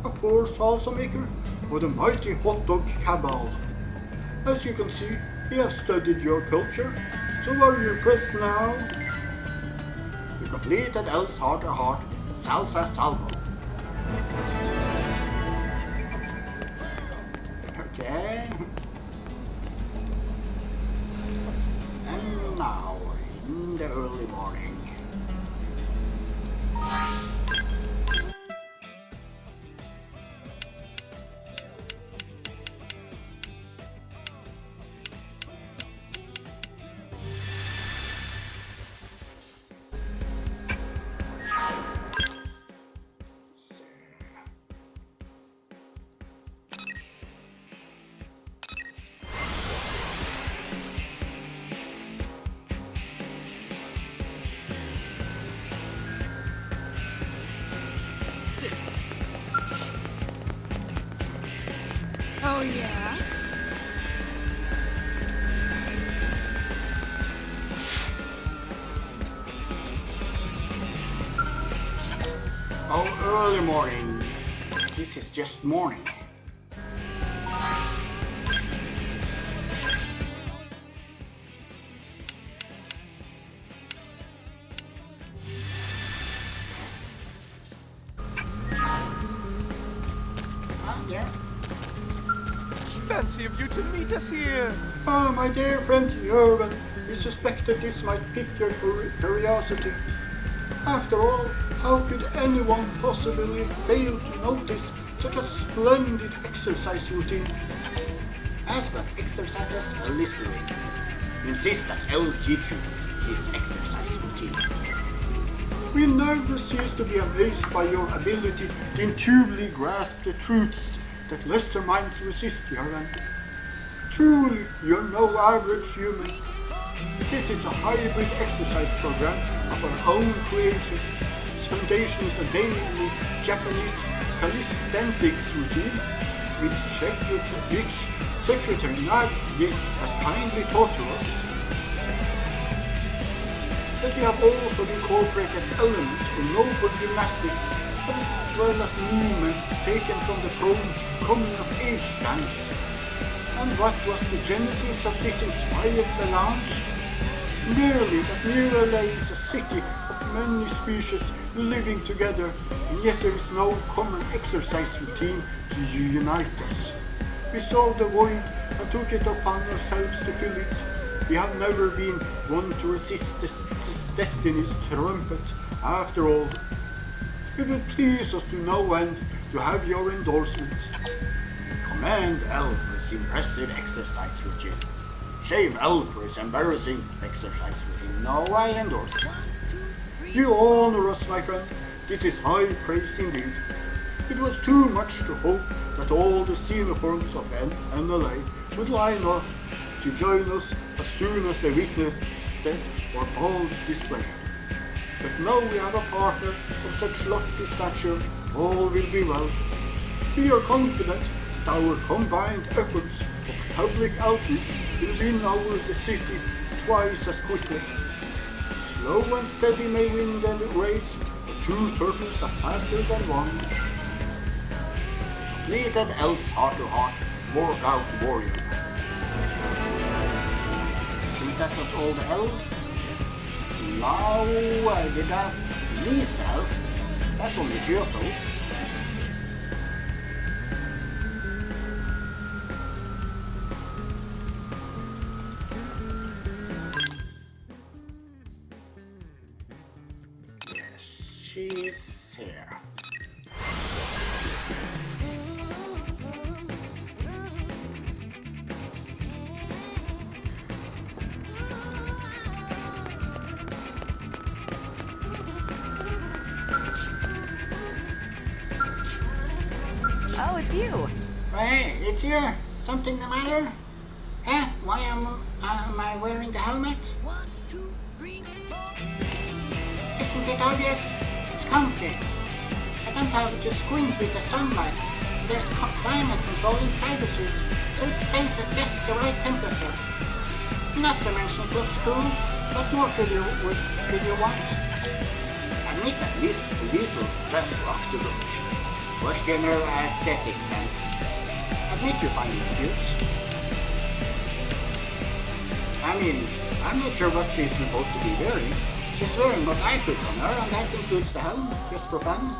A poor salsa maker or the mighty hot dog cabal? As you can see, we have studied your culture, so are you impressed now? You completed L's Heart to Heart Salsa Salvo. Okay. And now, in the early morning. Oh, yeah? Oh, early morning. This is just morning. Yeah. Fancy of you to meet us here. Oh, my dear friend Jörgen, we suspected this might pique your curiosity. After all, how could anyone possibly fail to notice such a splendid exercise routine? As for exercises L is doing, insist that L teaches his exercise routine. We never cease to be amazed by your ability to intuitively grasp the truths that lesser minds resist, Jörgen. Truly, you're no average human. This is a hybrid exercise program of our own creation. Its foundation is a daily Japanese calisthenics routine, which Secretary Nagi has kindly taught to us. But we have also incorporated elements from noble gymnastics, as well as movements taken from the coming of age dance. And what was the genesis of this inspired melange? Merely that New LA is a city of many species living together, and yet there is no common exercise routine to unite us. We saw the void and took it upon ourselves to fill it. We have never been one to resist this destiny's trumpet. After all, it would please us to no end to have your endorsement. Commend L for his impressive exercise routine. Shame L for his embarrassing exercise routine. No, I endorse. You honor us, my friend. This is high praise indeed. It was too much to hope that all the xenoforms of NLA would line up to join us as soon as they witnessed our bold display. But now we have a partner of such lofty stature, all will be well. We are confident that our combined efforts of public outreach will win over the city twice as quickly. Slow and steady may win the race, but two turtles are faster than one. Completed L's Heart to Heart Workout Warrior. I think that was all the L's. Now I did a Lisa. That's only 2 of those. Yes, she's here. it's you. Hey, it's you. Something the matter? Huh? Why am I wearing the helmet? 1, 2, 3, 4. Isn't it obvious? It's comfy. I don't have to squint with the sunlight. There's climate control inside the suit, so it stays at just the right temperature. Not to mention it looks cool. What more could you want? Admit that Liesl does rock the look. Question her aesthetic sense. Admit you find it cute. I mean, I'm not sure what she's supposed to be wearing. She's wearing what I put on her, and that includes the helm, just for fun.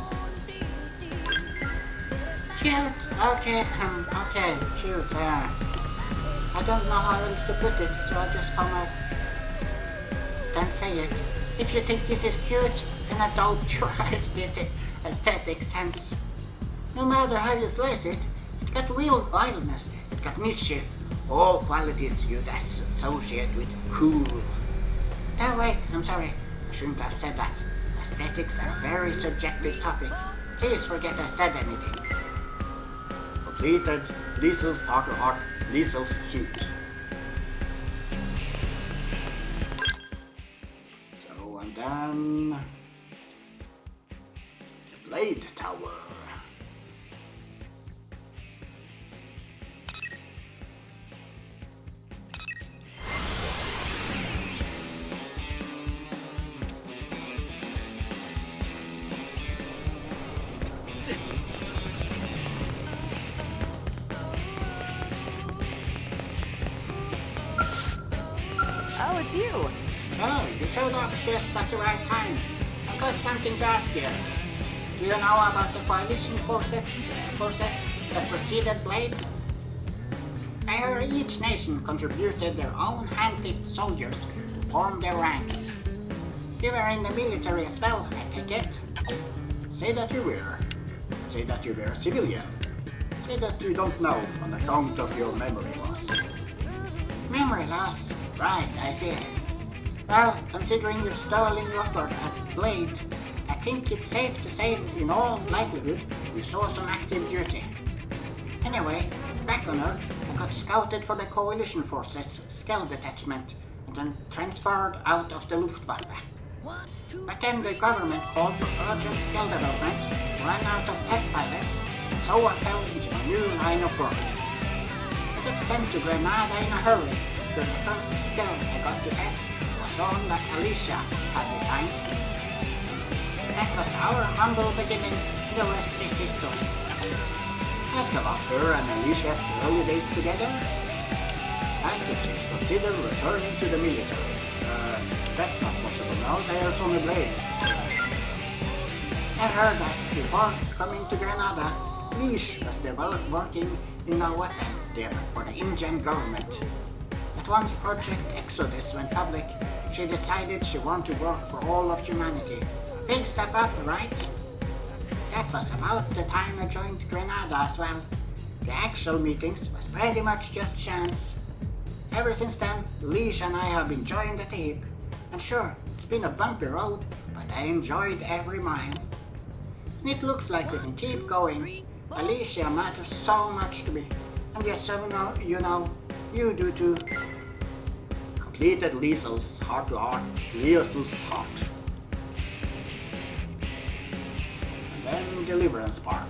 Cute. Okay, cute. I don't know how else to put it, so I'll just come out and say it. If you think this is cute, then I doubt your aesthetic sense. No matter how you slice it, it got real wildness, it got mischief, all qualities you'd associate with cool. Oh wait, I'm sorry, I shouldn't have said that. Aesthetics are a very subjective topic. Please forget I said anything. Completed Liesl's heart-to-heart Liesl's suit. So, and then the Blade Tower. Oh, it's you. Oh, you showed up just at the right time. I got something to ask you. Do you know about the coalition forces that preceded Blade? I heard each nation contributed their own hand-picked soldiers to form their ranks. You were in the military as well, I take it? Say that you were. Say that you were a civilian. Say that you don't know on account of your memory loss. Memory loss? Right, I see. Well, considering your sterling record at Blade, I think it's safe to say in all likelihood you saw some active duty. Anyway, back on Earth, I got scouted for the Coalition Forces Skell Detachment and then transferred out of the Luftwaffe. But then the government called for urgent Skell development, ran out of test pilots, and so I fell into a new line of work. I got sent to Grenada in a hurry. The first Skell I got to test was one that Alicia had designed. That was our humble beginning, the rest is history. Ask about her and Alicia's early days together. Ask if she's considered returning to the military. That's not possible now, there's only Blade. I heard that before coming to Grenada, Leash was working in a weapon there for the Indian government. But once Project Exodus went public, she decided she wanted to work for all of humanity. Big step up, right? That was about the time I joined Grenada as well. The actual meetings was pretty much just chance. Ever since then, Leash and I have been joined at the hip. And sure, it's been a bumpy road, but I enjoyed every mile. And it looks like we can keep going. Alicia matters so much to me. And yes, you do too. Completed Liesl's heart-to-heart, Liesl's heart. And then Deliverance part.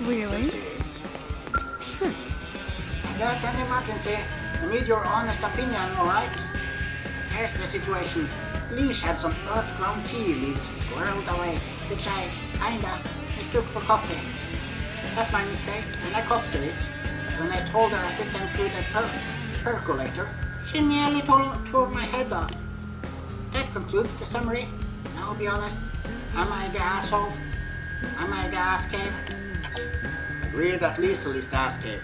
Really? I got an emergency. I need your honest opinion, alright? Here's the situation. Leash had some earth-grown tea leaves squirreled away, which I kinda mistook for coffee. That's my mistake, and I copped to it. But when I told her I put them through the percolator, she nearly tore my head off. That concludes the summary. Now be honest, am I the asshole? Am I the ass cave? Agree that Liesl is the ass cave.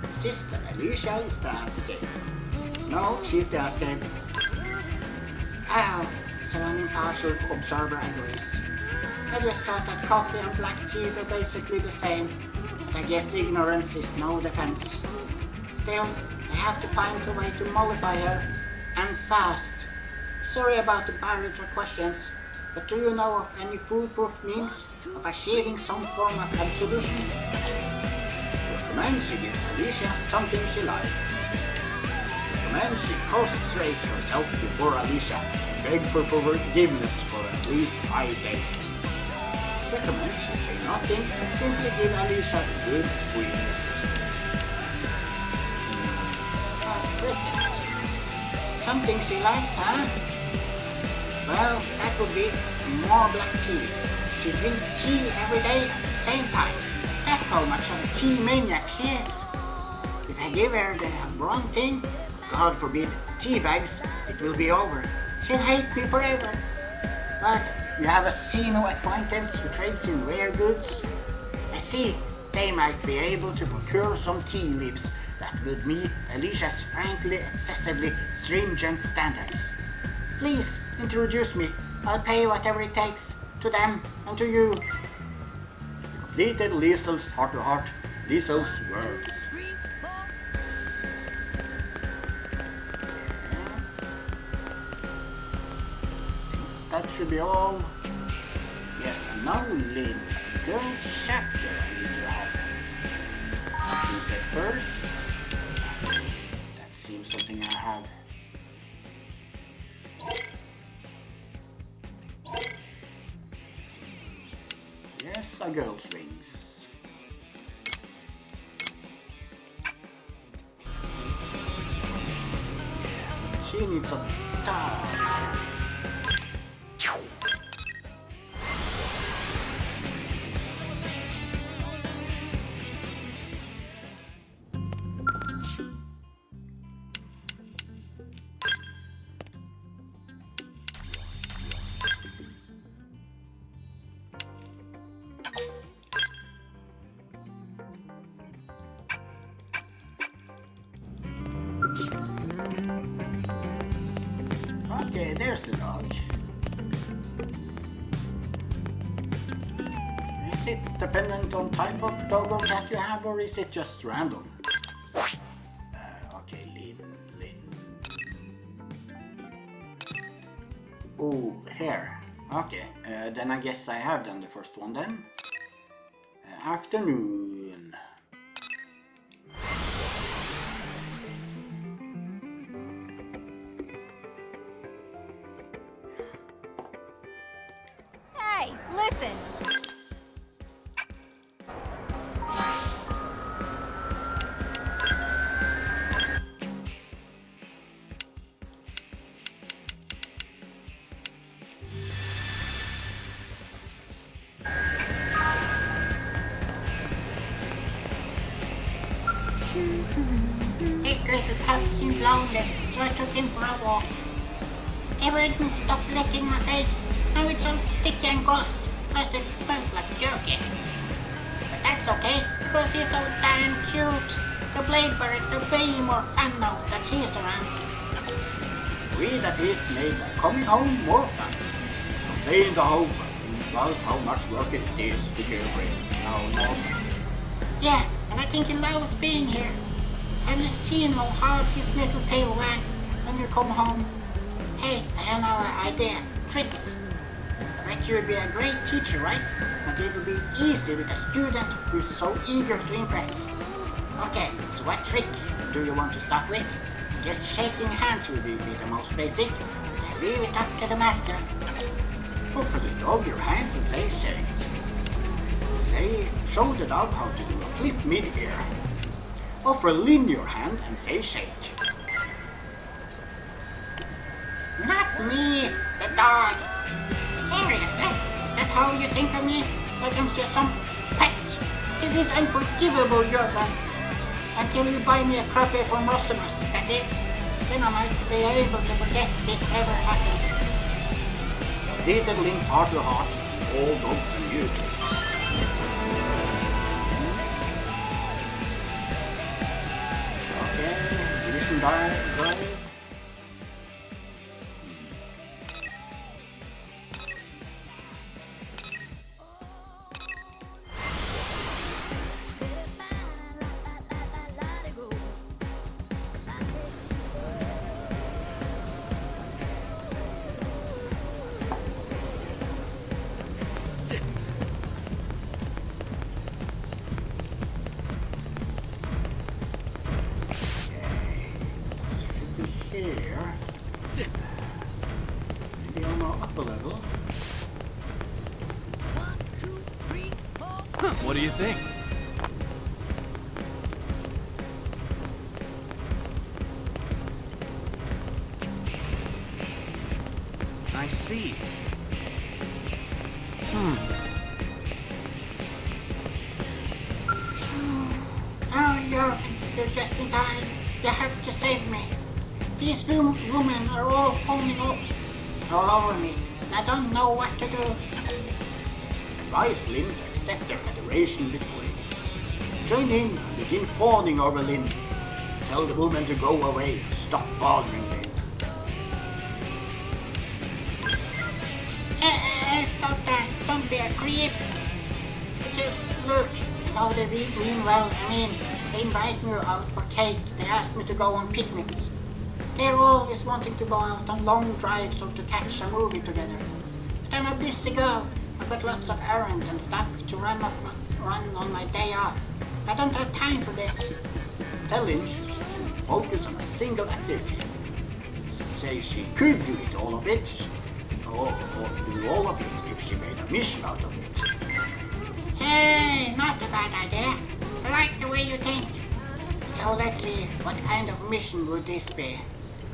Insist that Alicia is the ass cave. No, she's the ass cave. Oh, so an impartial observer agrees. I just thought that coffee and black tea were basically the same. I guess ignorance is no defense. Still, I have to find some way to mollify her, and fast. Sorry about the barrage of questions, but do you know of any foolproof means of achieving some form of absolution? Recommend she gives Alicia something she likes. Recommend she prostrate herself before Alicia and beg for forgiveness for at least 5 days. Recommend she say nothing and simply give Alicia a good squeeze. Present. Something she likes, huh? Well, that would be more black tea. She drinks tea every day at the same time. That's how much of a tea maniac she is. If I give her the wrong thing, God forbid, tea bags, it will be over. She'll hate me forever. But you have a Xeno acquaintance who trades in rare goods. I see they might be able to procure some tea leaves that would meet Alicia's frankly excessively stringent standards. Please introduce me. I'll pay whatever it takes to them and to you. Completed Liesel's heart-to-heart. Liesel's words. That should be all. Yes, and now Lynn, a girl's chapter I need to have. Completed first. That seems something I have. Yes, a girl's wings. She needs a dog. Okay, there's the dog. Is it dependent on type of dog or cat you have, or is it just random? Okay, Lynn. Oh, hair. Okay, then I guess I have done the first one then. Afternoon. Hey, listen! This little pup seemed lonely, so I took him for a walk. He wouldn't stop licking my face. Now it's all sticky and gross, plus it smells like jerky. But that's okay, because he's so damn cute. The blade barracks are way more fun now that he's around. Agree that he's made coming home more fun. Complain the home about how much work it is to care for him. No. Yeah, and I think he loves being here. Have you seen how hard his little tail wags when you come home? Hey, I have now an idea. Tricks. I bet you'd be a great teacher, right? And it will be easy with a student who's so eager to impress. Okay, so what tricks do you want to start with? I guess shaking hands will be the most basic. I leave it up to the master. Offer the dog your hands and say shake. Show the dog how to do a flip mid-air. Offer Lynn your hand and say shake. Not me, the dog. Seriously, is that how you think of me? Like I'm just some pet? This is unforgivable, Jordan. Until you buy me a copy from Rosimus, that is, then I might be able to forget this ever happened. Dated Link's heart-to-heart, all dogs and you. Okay, division drive. here. Maybe on our upper level. 1, 2, 3, 4. What do you think? I see. Oh, you're just in time. You have to save me. These women are all foaming up all over me. I don't know what to do. Advise Lynn to accept their federation with grace. Join in and begin fawning over Lynn. Tell the woman to go away and stop bothering Lynn. Stop that. Don't be a creep. It's just, look, they mean well. I mean, they invite me out for cake. They ask me to go on picnics. They're always wanting to go out on long drives or to catch a movie together. But I'm a busy girl. I've got lots of errands and stuff to run on my day off. I don't have time for this. Tell Lynn she should focus on a single activity. Say she could do it, all of it. Or do all of it if she made a mission out of it. Hey, not a bad idea. I like the way you think. So let's see, what kind of mission would this be?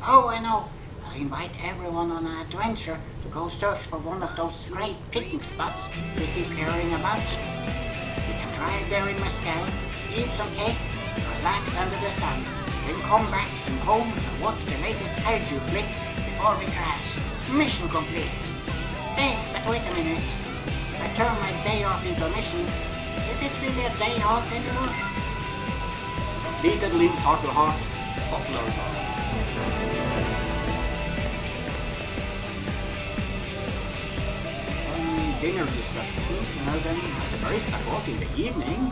Oh, I know. I'll invite everyone on an adventure to go search for one of those great picnic spots we keep hearing about. We can drive there in my Moscow, eat some cake, relax under the sun, then come back and home and watch the latest kaiju flick before we crash. Mission complete. Hey, but wait a minute. I turn my day off into a mission. Is it really a day off anymore? Completed Lynn's heart-to-heart. Popular bar. Dinner discussion, then at the very start in the evening.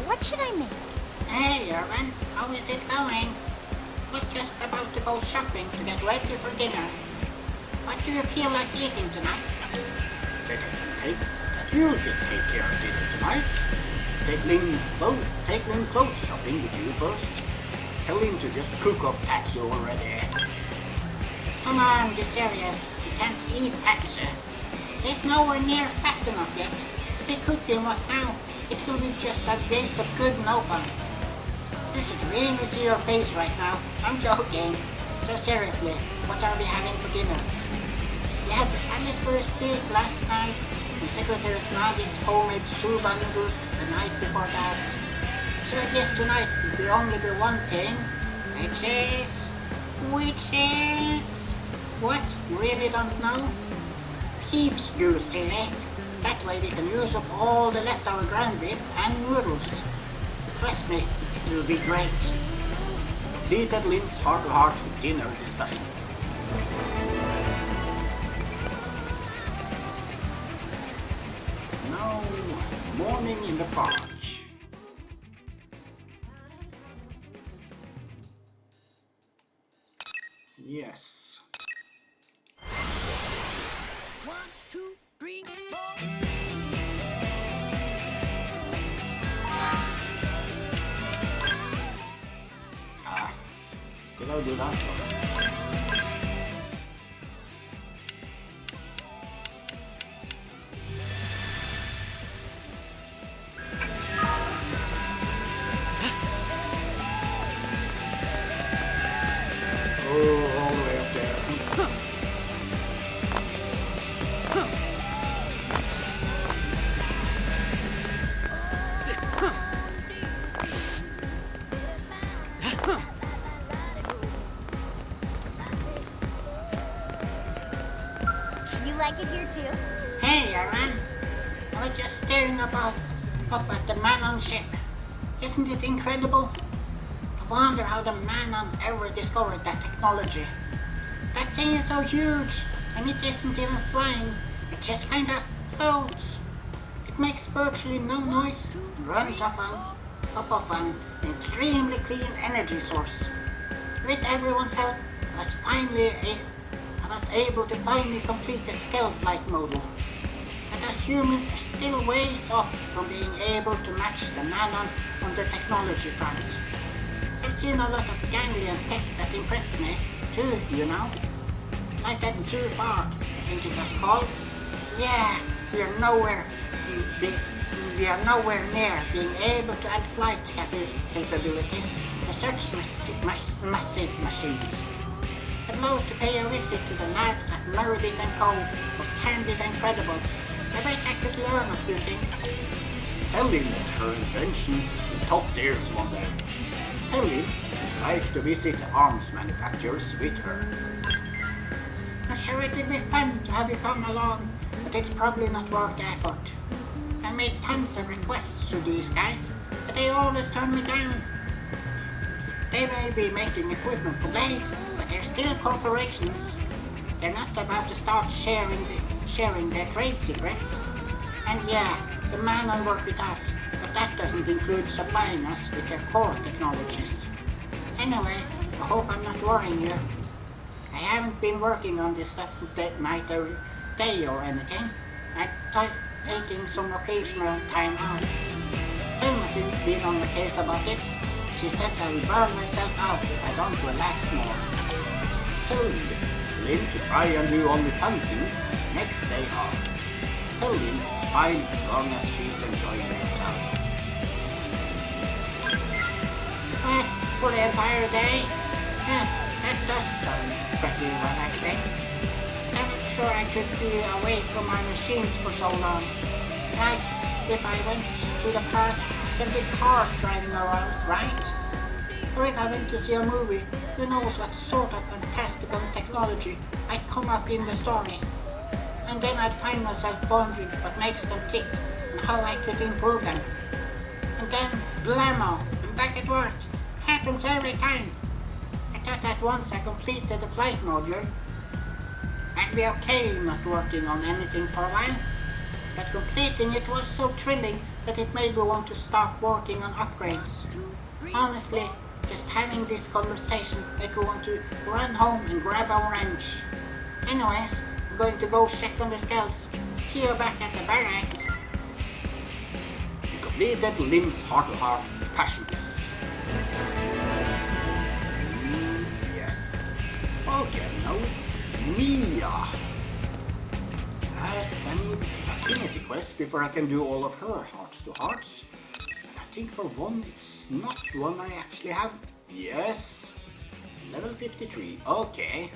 What should I make? Hey, Irvin, how is it going? Was just about to go shopping to get ready for dinner. What do you feel like eating tonight? Said I can take that you can take care of dinner tonight. Take Lynn clothes shopping with you first. Tell him to just cook up Tatsu already. Come on, be serious. You can't eat Tatsu. He's nowhere near fat enough yet. If you cook him up now, it will be just a waste of good nopal. You should really see your face right now. I'm joking. So seriously, what are we having for dinner? We had Salisbury steak last night, and Secretary Snagi's homemade soba noodles the night before that. So I guess tonight will only be one thing, which is... What? Really don't know? Heaps do, silly. That way we can use up all the leftover ground beef and noodles. Trust me, it will be great. Completed Lynn's heart-to-heart dinner discussion. Now, morning in the park. Yes. 1, 2, 3, 4. Did I do that? Oh, all the way up there. You like it here too? Hey, Aaron. I was just staring up at the man on ship. Isn't it incredible? I wonder how the Manon ever discovered that technology. That thing is so huge, and it isn't even flying. It just kinda floats. It makes virtually no noise and runs off of an extremely clean energy source. With everyone's help, I was able to finally complete the stealth flight model. But us humans are still ways off from being able to match the Manon on the technology front. I've seen a lot of ganglion tech that impressed me, too, you know. Like that zoo park, I think it was called. Yeah, we are nowhere near being able to add flight capabilities to such massive machines. I'd love to pay a visit to the labs at Meredith & Co. for Candid and Credible. I bet I could learn a few things. Tell him that her inventions will top theirs one day. Tell him you'd like to visit the arms manufacturers with her. I'm sure it would be fun to have you come along, but it's probably not worth the effort. I made tons of requests to these guys, but they always turn me down. They may be making equipment today, but they're still corporations. They're not about to start sharing their trade secrets. And yeah, the Manon work with us, but that doesn't include supplying us with their core technologies. Anyway, I hope I'm not worrying you. I haven't been working on this stuff night or day or anything. I'm taking some occasional time out. Thelma's been on the case about it. She says I will burn myself out if I don't relax more. Tell Lynn to try and do only fun things next day off. Tell Lynn it's fine as long as she's enjoying herself. What? For the entire day? That does sound pretty relaxing. I'm not sure I could be away from my machines for so long. Like, if I went to the park, there'd be cars driving around, right? Or if I went to see a movie, who knows what sort of fantastical technology I'd come up in the story. And then I'd find myself wondering what makes them tick and how I could improve them. And then, blammo, I'm back at work. Happens every time. I thought that once I completed the flight module, I'd be okay not working on anything for a while. But completing it was so thrilling that it made me want to start working on upgrades. Honestly, just having this conversation made me want to run home and grab a wrench. Anyways, I'm going to go check on the scouts. See you back at the barracks. You completed Lynn's heart-to-heart passions. Yes. Okay, now it's Mia. I need affinity quest before I can do all of her hearts-to-hearts. I think for one, it's not one I actually have. Yes. Level 53. Okay.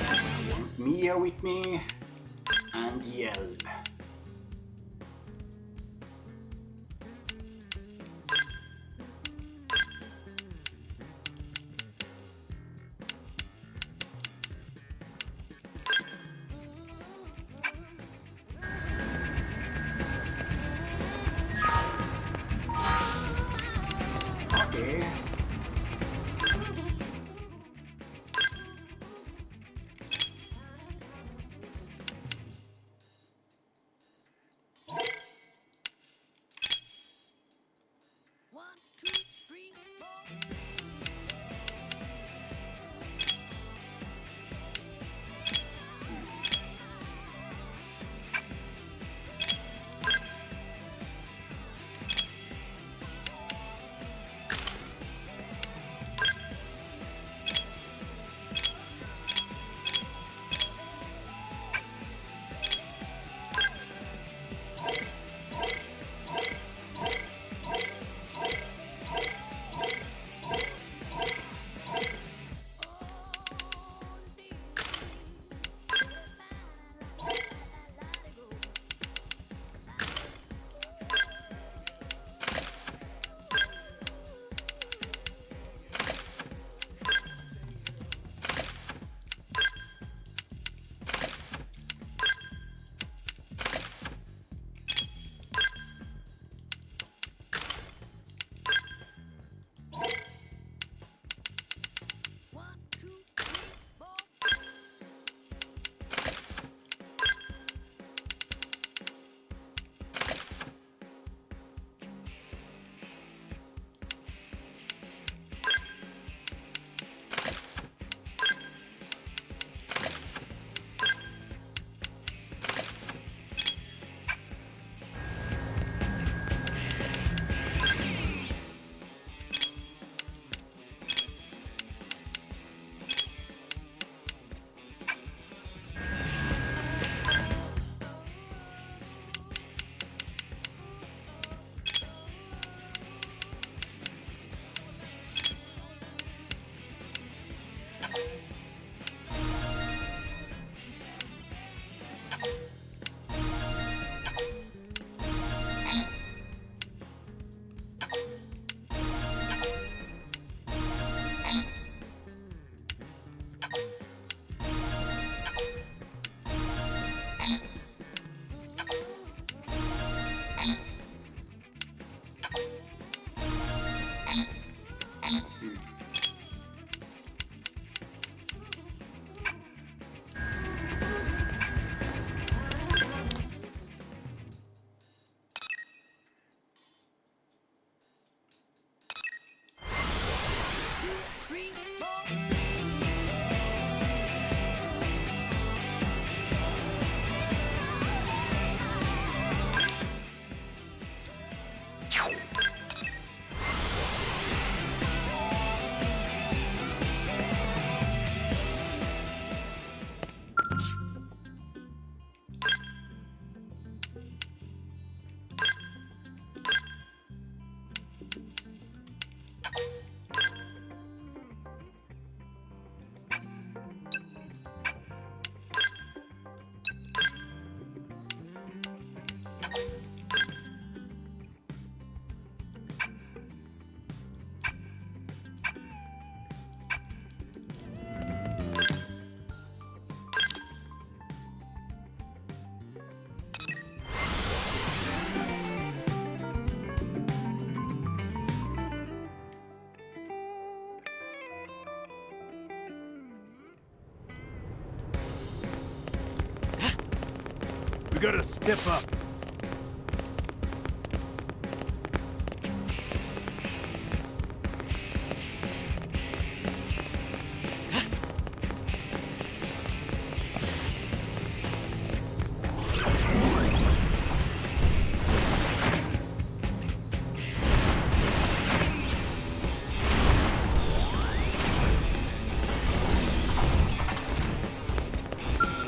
I want Mia with me and Yell. Okay. gotta step up.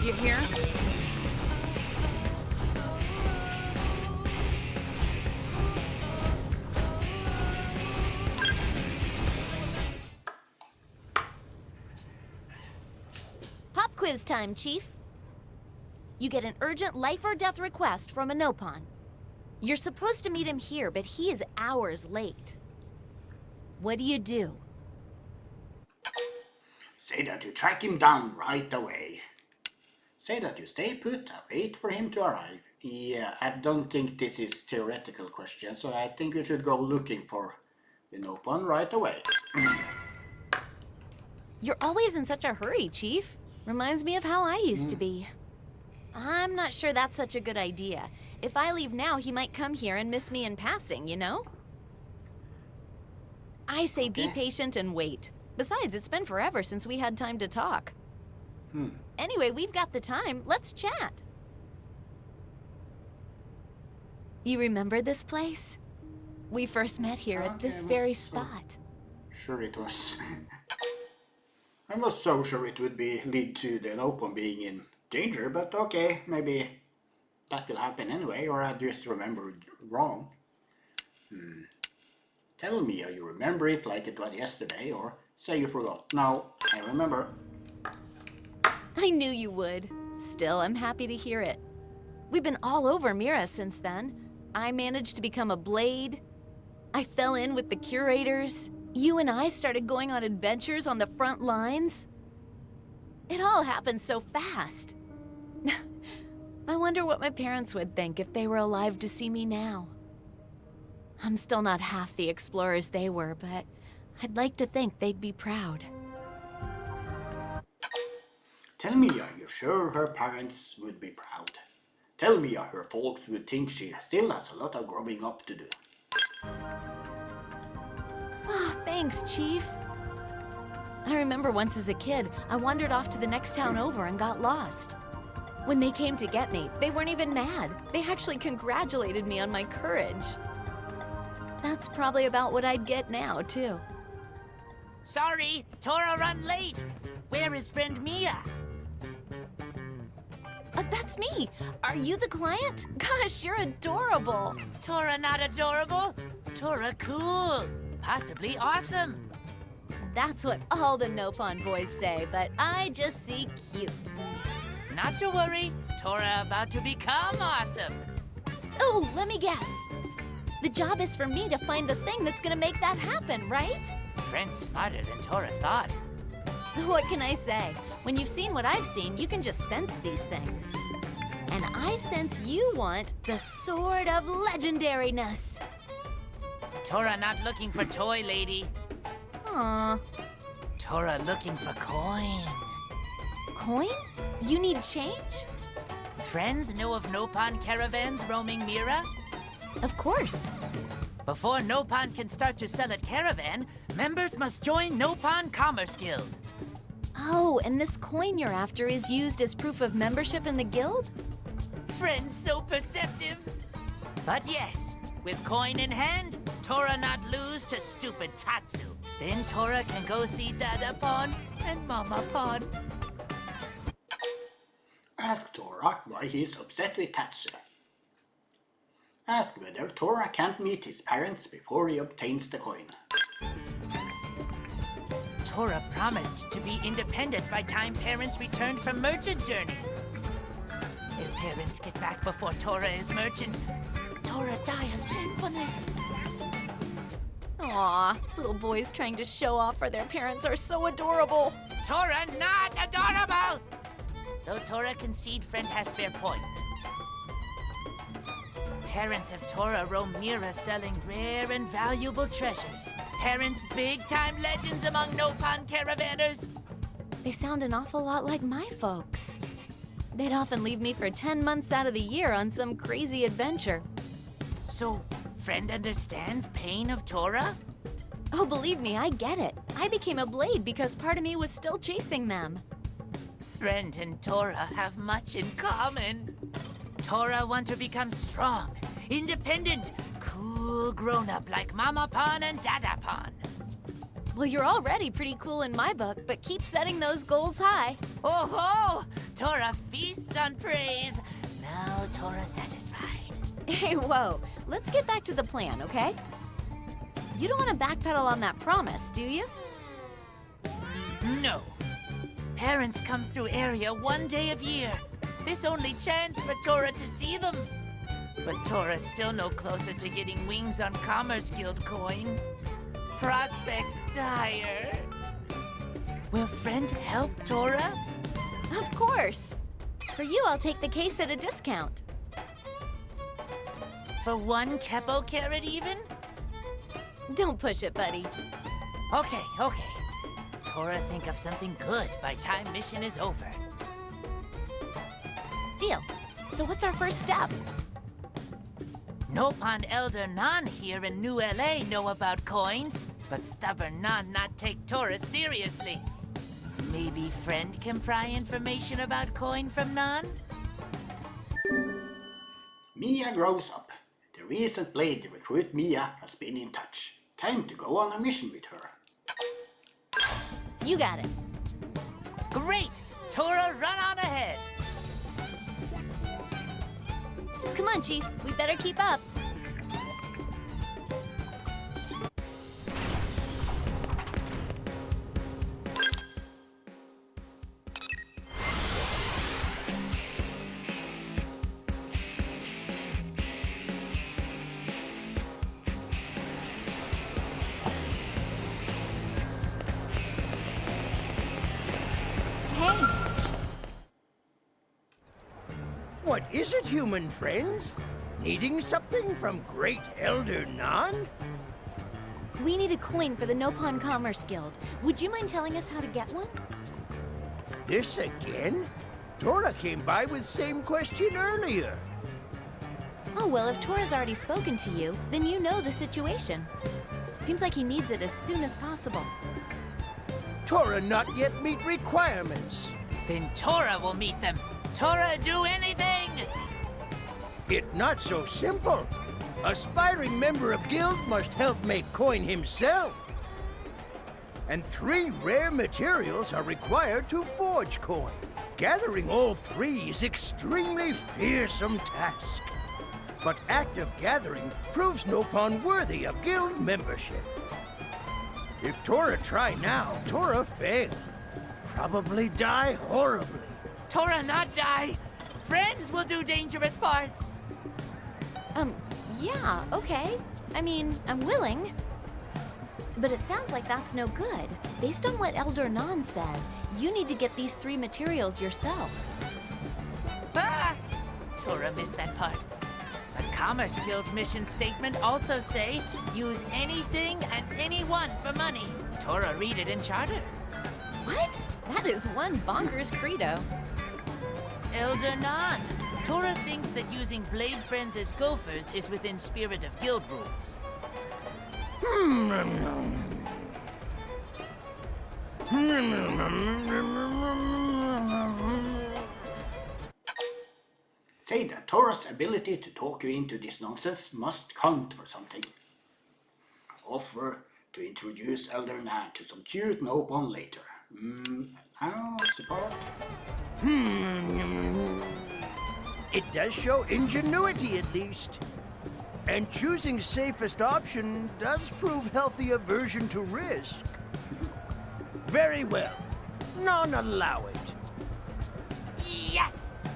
You here? Pop quiz time, Chief. You get an urgent life or death request from a Nopon. You're supposed to meet him here, but he is hours late. What do you do? Say that you track him down right away. Say that you stay put and wait for him to arrive. Yeah, I don't think this is theoretical question, so I think we should go looking for the Nopon right away. You're always in such a hurry, Chief. Reminds me of how I used to be. I'm not sure that's such a good idea. If I leave now, he might come here and miss me in passing, you know? I say be patient and wait. Besides, it's been forever since we had time to talk. Anyway, we've got the time. Let's chat. You remember this place? We first met here at this very spot. Sure it was. I was so sure it would lead to the Nopon being in danger, but okay, maybe that will happen anyway, or I just remembered wrong. Tell me how you remember it like it was yesterday, or say you forgot. No, I remember. I knew you would. Still, I'm happy to hear it. We've been all over Mira since then. I managed to become a blade. I fell in with the curators. You and I started going on adventures on the front lines. It all happened so fast. I wonder what my parents would think if they were alive to see me now. I'm still not half the explorers they were, but I'd like to think they'd be proud. Tell me, are you sure her parents would be proud? Tell me, are her folks would think she still has a lot of growing up to do? Oh, thanks, Chief. I remember once as a kid, I wandered off to the next town over and got lost. When they came to get me, they weren't even mad. They actually congratulated me on my courage. That's probably about what I'd get now, too. Sorry, Tora run late. Where is friend Mia? That's me. Are you the client? Gosh, you're adorable. Tora not adorable. Tora cool. Possibly awesome. That's what all the Nopon boys say, but I just see cute. Not to worry. Tora about to become awesome. Oh, let me guess. The job is for me to find the thing that's gonna make that happen, right? Friend's smarter than Tora thought. What can I say? When you've seen what I've seen, you can just sense these things. And I sense you want the sword of legendariness. Tora not looking for toy lady. Aw. Tora looking for coin. Coin? You need change? Friends know of Nopon caravans roaming Mira? Of course. Before Nopon can start to sell at caravan, members must join Nopon Commerce Guild. Oh, and this coin you're after is used as proof of membership in the guild? Friends so perceptive. But yes, with coin in hand, Tora not lose to stupid Tatsu. Then Tora can go see Dada Pon and Mama Pon. Ask Tora why he is upset with Tatsu. Ask whether Tora can't meet his parents before he obtains the coin. Tora promised to be independent by time parents returned from merchant journey. If parents get back before Tora is merchant, Tora die of shamefulness. Aw, little boys trying to show off for their parents are so adorable. Tora not adorable! Though Tora concede friend has fair point. Parents of Tora roam Mira selling rare and valuable treasures. Parents big-time legends among Nopon caravanners. They sound an awful lot like my folks. They'd often leave me for 10 months out of the year on some crazy adventure. So, friend understands pain of Tora? Oh, believe me, I get it. I became a blade because part of me was still chasing them. Friend and Tora have much in common. Tora wants to become strong, independent, cool grown-up like Mama Pon and Dada Pon. Well, you're already pretty cool in my book, but keep setting those goals high. Oh ho! Tora feasts on praise. Now Tora satisfied. Hey, whoa. Let's get back to the plan, okay? You don't want to backpedal on that promise, do you? No. Parents come through area one day of year. This only chance for Tora to see them. But Tora's still no closer to getting wings on Commerce Guild coin. Prospects dire. Will friend help Tora? Of course. For you, I'll take the case at a discount. For one Kepo carrot even? Don't push it, buddy. Okay. Tora think of something good by time mission is over. Deal. So what's our first step? Nopon Elder Nan here in New LA know about coins, but stubborn Nan not take Tora seriously. Maybe friend can pry information about coin from Nan? Mia grows up. The recent blade recruit Mia has been in touch. Time to go on a mission with her. You got it. Great! Tora, run on ahead! Come on, Chief. We better keep up. What is it, human friends? Needing something from Great Elder Nan? We need a coin for the Nopon Commerce Guild. Would you mind telling us how to get one? This again? Tora came by with same question earlier. Oh, well, if Tora's already spoken to you, then you know the situation. Seems like he needs it as soon as possible. Tora not yet meet requirements. Then Tora will meet them. Tora do anything! It not so simple. Aspiring member of guild must help make coin himself. And 3 rare materials are required to forge coin. Gathering all 3 is extremely fearsome task. But active gathering proves Nopon worthy of guild membership. If Tora try now, Tora fail. Probably die horribly. Tora not die. Friends will do dangerous parts. Yeah, okay. I mean, I'm willing. But it sounds like that's no good. Based on what Elder Nan said, you need to get these 3 materials yourself. Ah! Tora missed that part. But Commerce Guild mission statement also say, use anything and anyone for money. Tora read it in charter. What? That is one bonkers credo. Elder Nan. Tora thinks that using blade friends as gophers is within spirit of guild rules. Say that Tora's ability to talk you into this nonsense must count for something. Offer to introduce Elder Nan to some cute Nopon later. Now, support. It does show ingenuity at least. And choosing safest option does prove healthy aversion to risk. Very well. None allow it. Yes!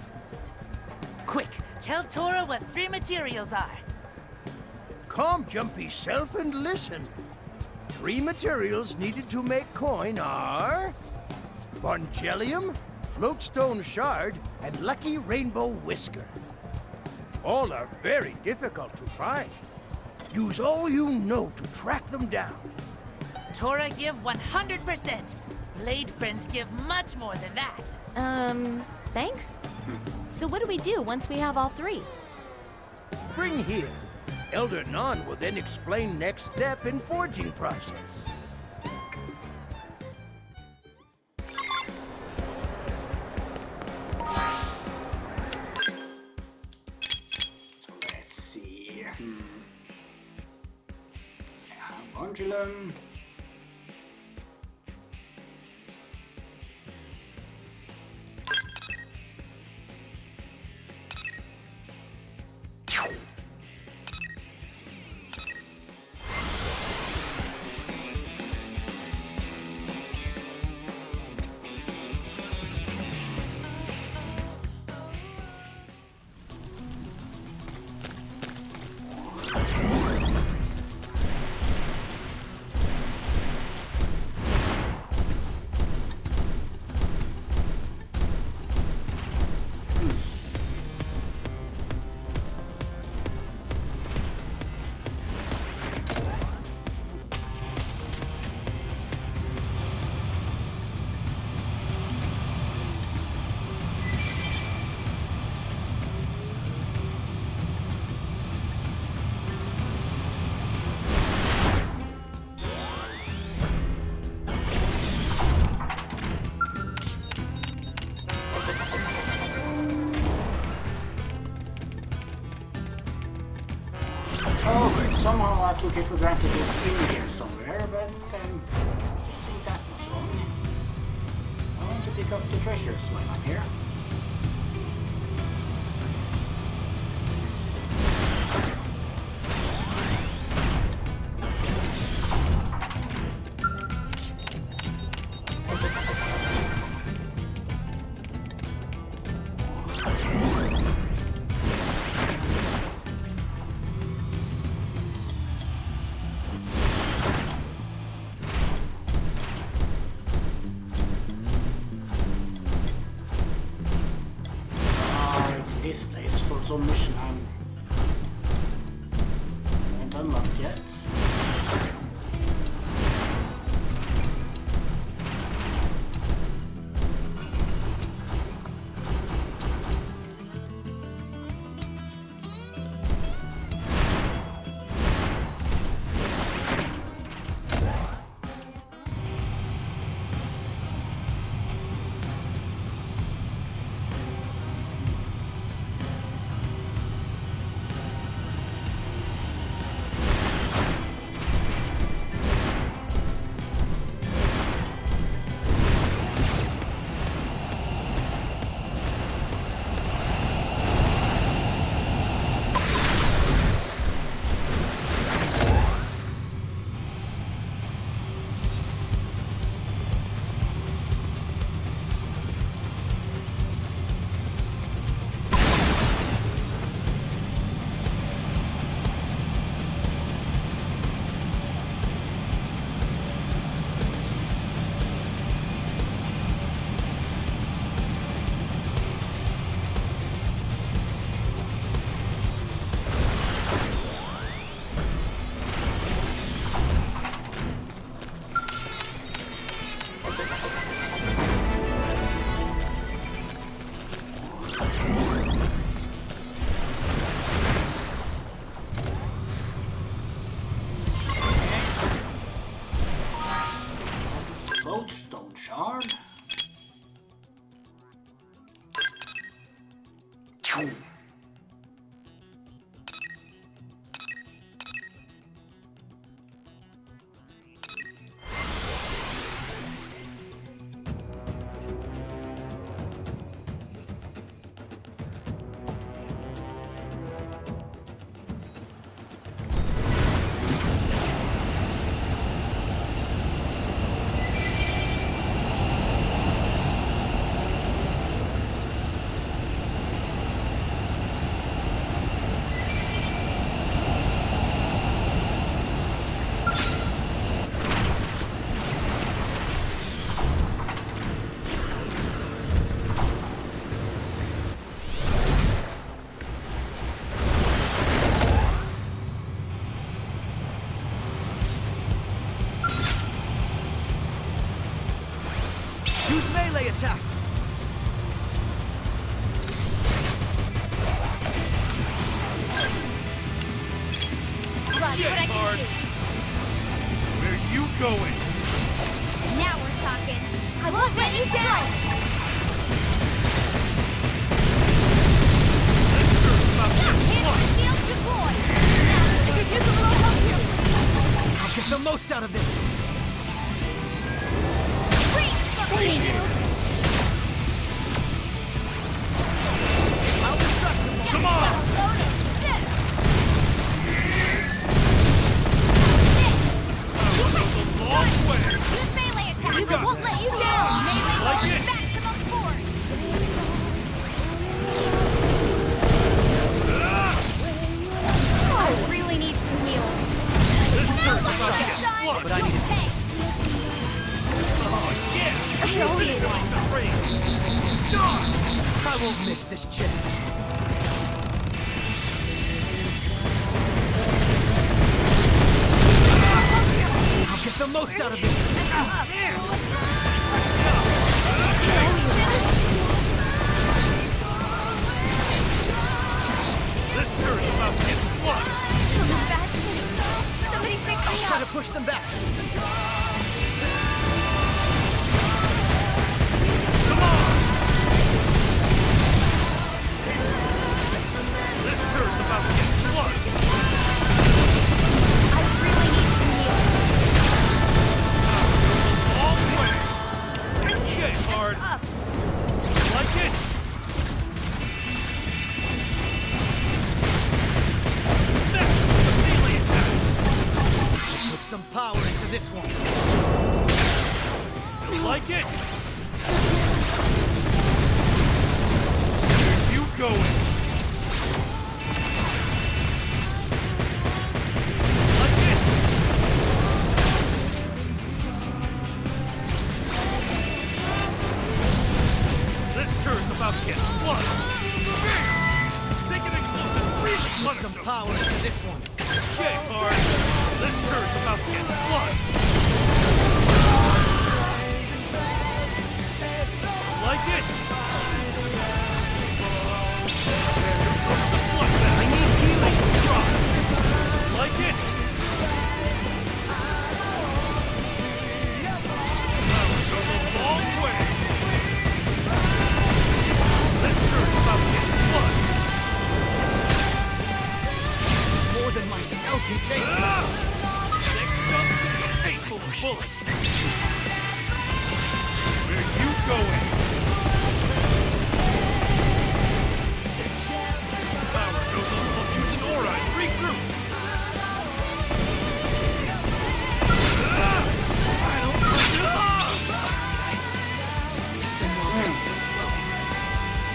Quick, tell Tora what 3 materials are. Calm, jumpy self, and listen. 3 materials needed to make coin are Bongelium, Floatstone Shard, and Lucky Rainbow Whisker. All are very difficult to find. Use all you know to track them down. Tora give 100%. Blade friends give much more than that. Thanks. So what do we do once we have all three? Bring here. Elder Non will then explain next step in forging process. So let's see. Pendulum. Somehow I took it for granted it's in here somewhere, but guessing that was wrong. I want to pick up the treasures while I'm here. This place for some mission I haven't unlocked yet. Stone shard. Use melee attacks! see what I can do. Where are you going? Now we're talking. I won't let you down. This turn's about to get Hit flushed. the field to boy. Now, I could use a little help here, please. I'll get the most out of this. Wait, I'll distract them. Come on! Power goes a long way. Use melee attack. You got won't let you down. Melee Like with it. maximum force. I really need some heals. This turn's about to get flushed. But I need it. Oh, yeah! I owe This you is one. the rain. Darn! I won't miss this chance. I'll get the most out of this. This turn's about to get flushed. I'm in bad shape. Somebody fix I'll me try up. to push them back. Come on! This turn's about to get flushed. I really need some heals. Long way. Okay, hard. Up. Like it? Smash with the melee attack. Put some power into this one. Like it? Where are you going? Like it? This turn's about to get flushed. Take it in close and really Put punish some him. power into this one. Okay, hard. This turn's about to get flushed. Like it? This is where you take the bloodbath. I need healing. Drop. Like it? Power goes a long way. This turn's about to get flushed. This is more than my spell can take. Next jump's gonna be a face full of bullets. Where are you going? Power goes on. Use an aura and regroup. I don't like this. Guys, hit them while they're still glowing.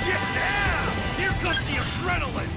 Yeah! Here comes the adrenaline.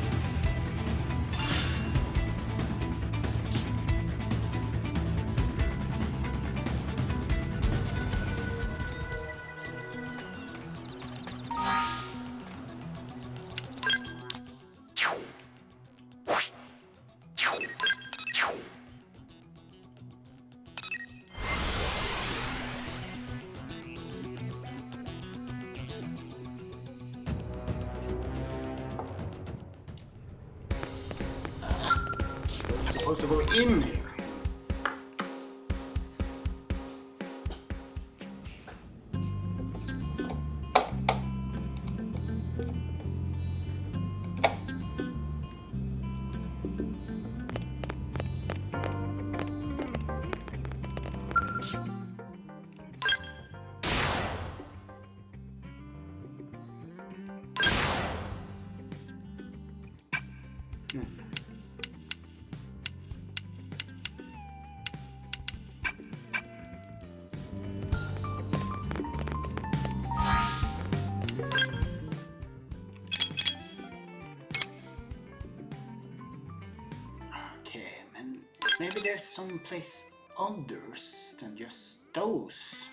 Supposed to go in here. Okay, and maybe there's someplace others than just those.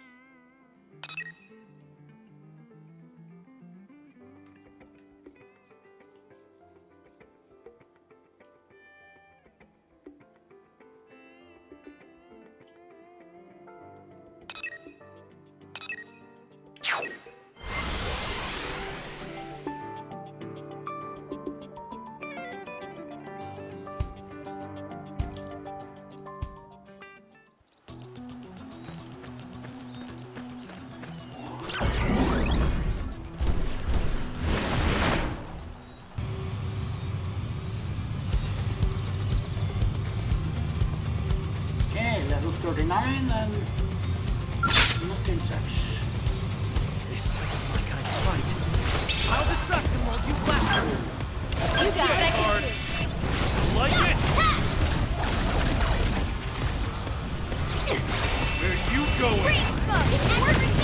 39 and nothing such. This isn't my kind of fight. I'll distract them while you blast them. You got it. Hard. Like it. Where you going? Freeze mode. It's working.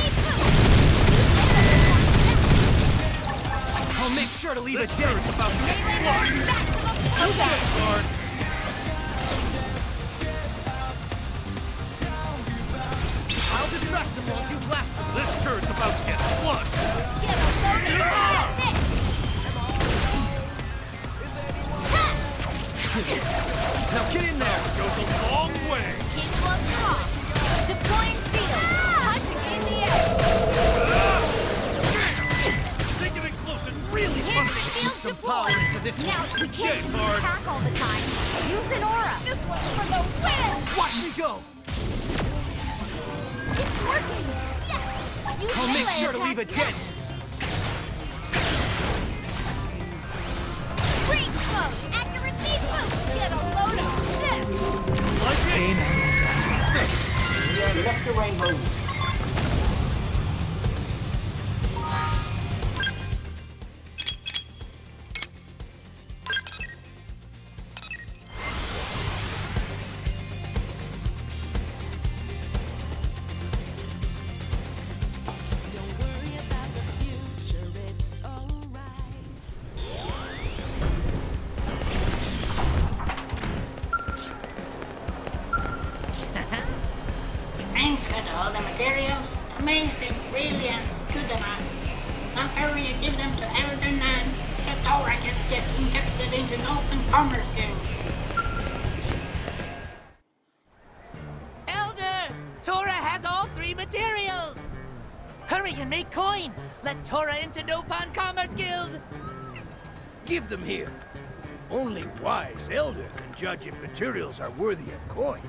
I'll make sure to leave a This dent. turret's about to get Maximum focus. hard. I'll distract them while you blast them. This turret's about to get flushed. Get a load of this. Now get in there. Goes a long way. King gloves are off. Deploying field. Time to gain the edge. Taking it close and really Can't punching. feel Some deployed. power into this Now, one. we can't Yes, just Lord. attack all the time. Use an aura. This one's for the win. Watch me go. It's working. Yes. Use I'll make melee sure to leave a attacks dent. next. Breach mode. Accuracy boost. Get a load of this. Like it. Aim and set. You left the rainbows. Don't worry about the future, it's alright. Thanks for all the materials. Amazing, brilliant, good enough. Now hurry and give them to Elder Nan so Tora can get inducted into an open commerce guild. Elder! Tora has all 3 materials! Hurry and make coin! Let Tora into Nopon Commerce Guild! Give them here. Only wise elder can judge if materials are worthy of coin.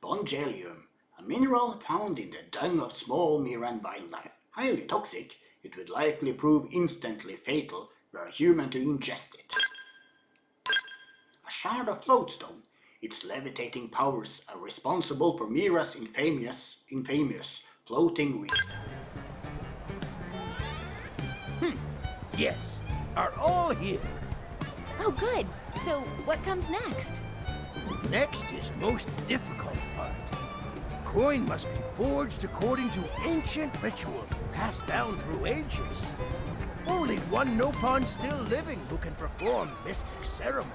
Bongelium, a mineral found in the dung of small Miran wildlife. Highly toxic, it would likely prove instantly fatal were a human to ingest it. A shard of floatstone. Its levitating powers are responsible for Mira's infamous floating reef. Yes, are all here. Oh, good. So, what comes next? Next is most difficult part. Coin must be forged according to ancient ritual passed down through ages. Only one Nopon still living who can perform mystic ceremony.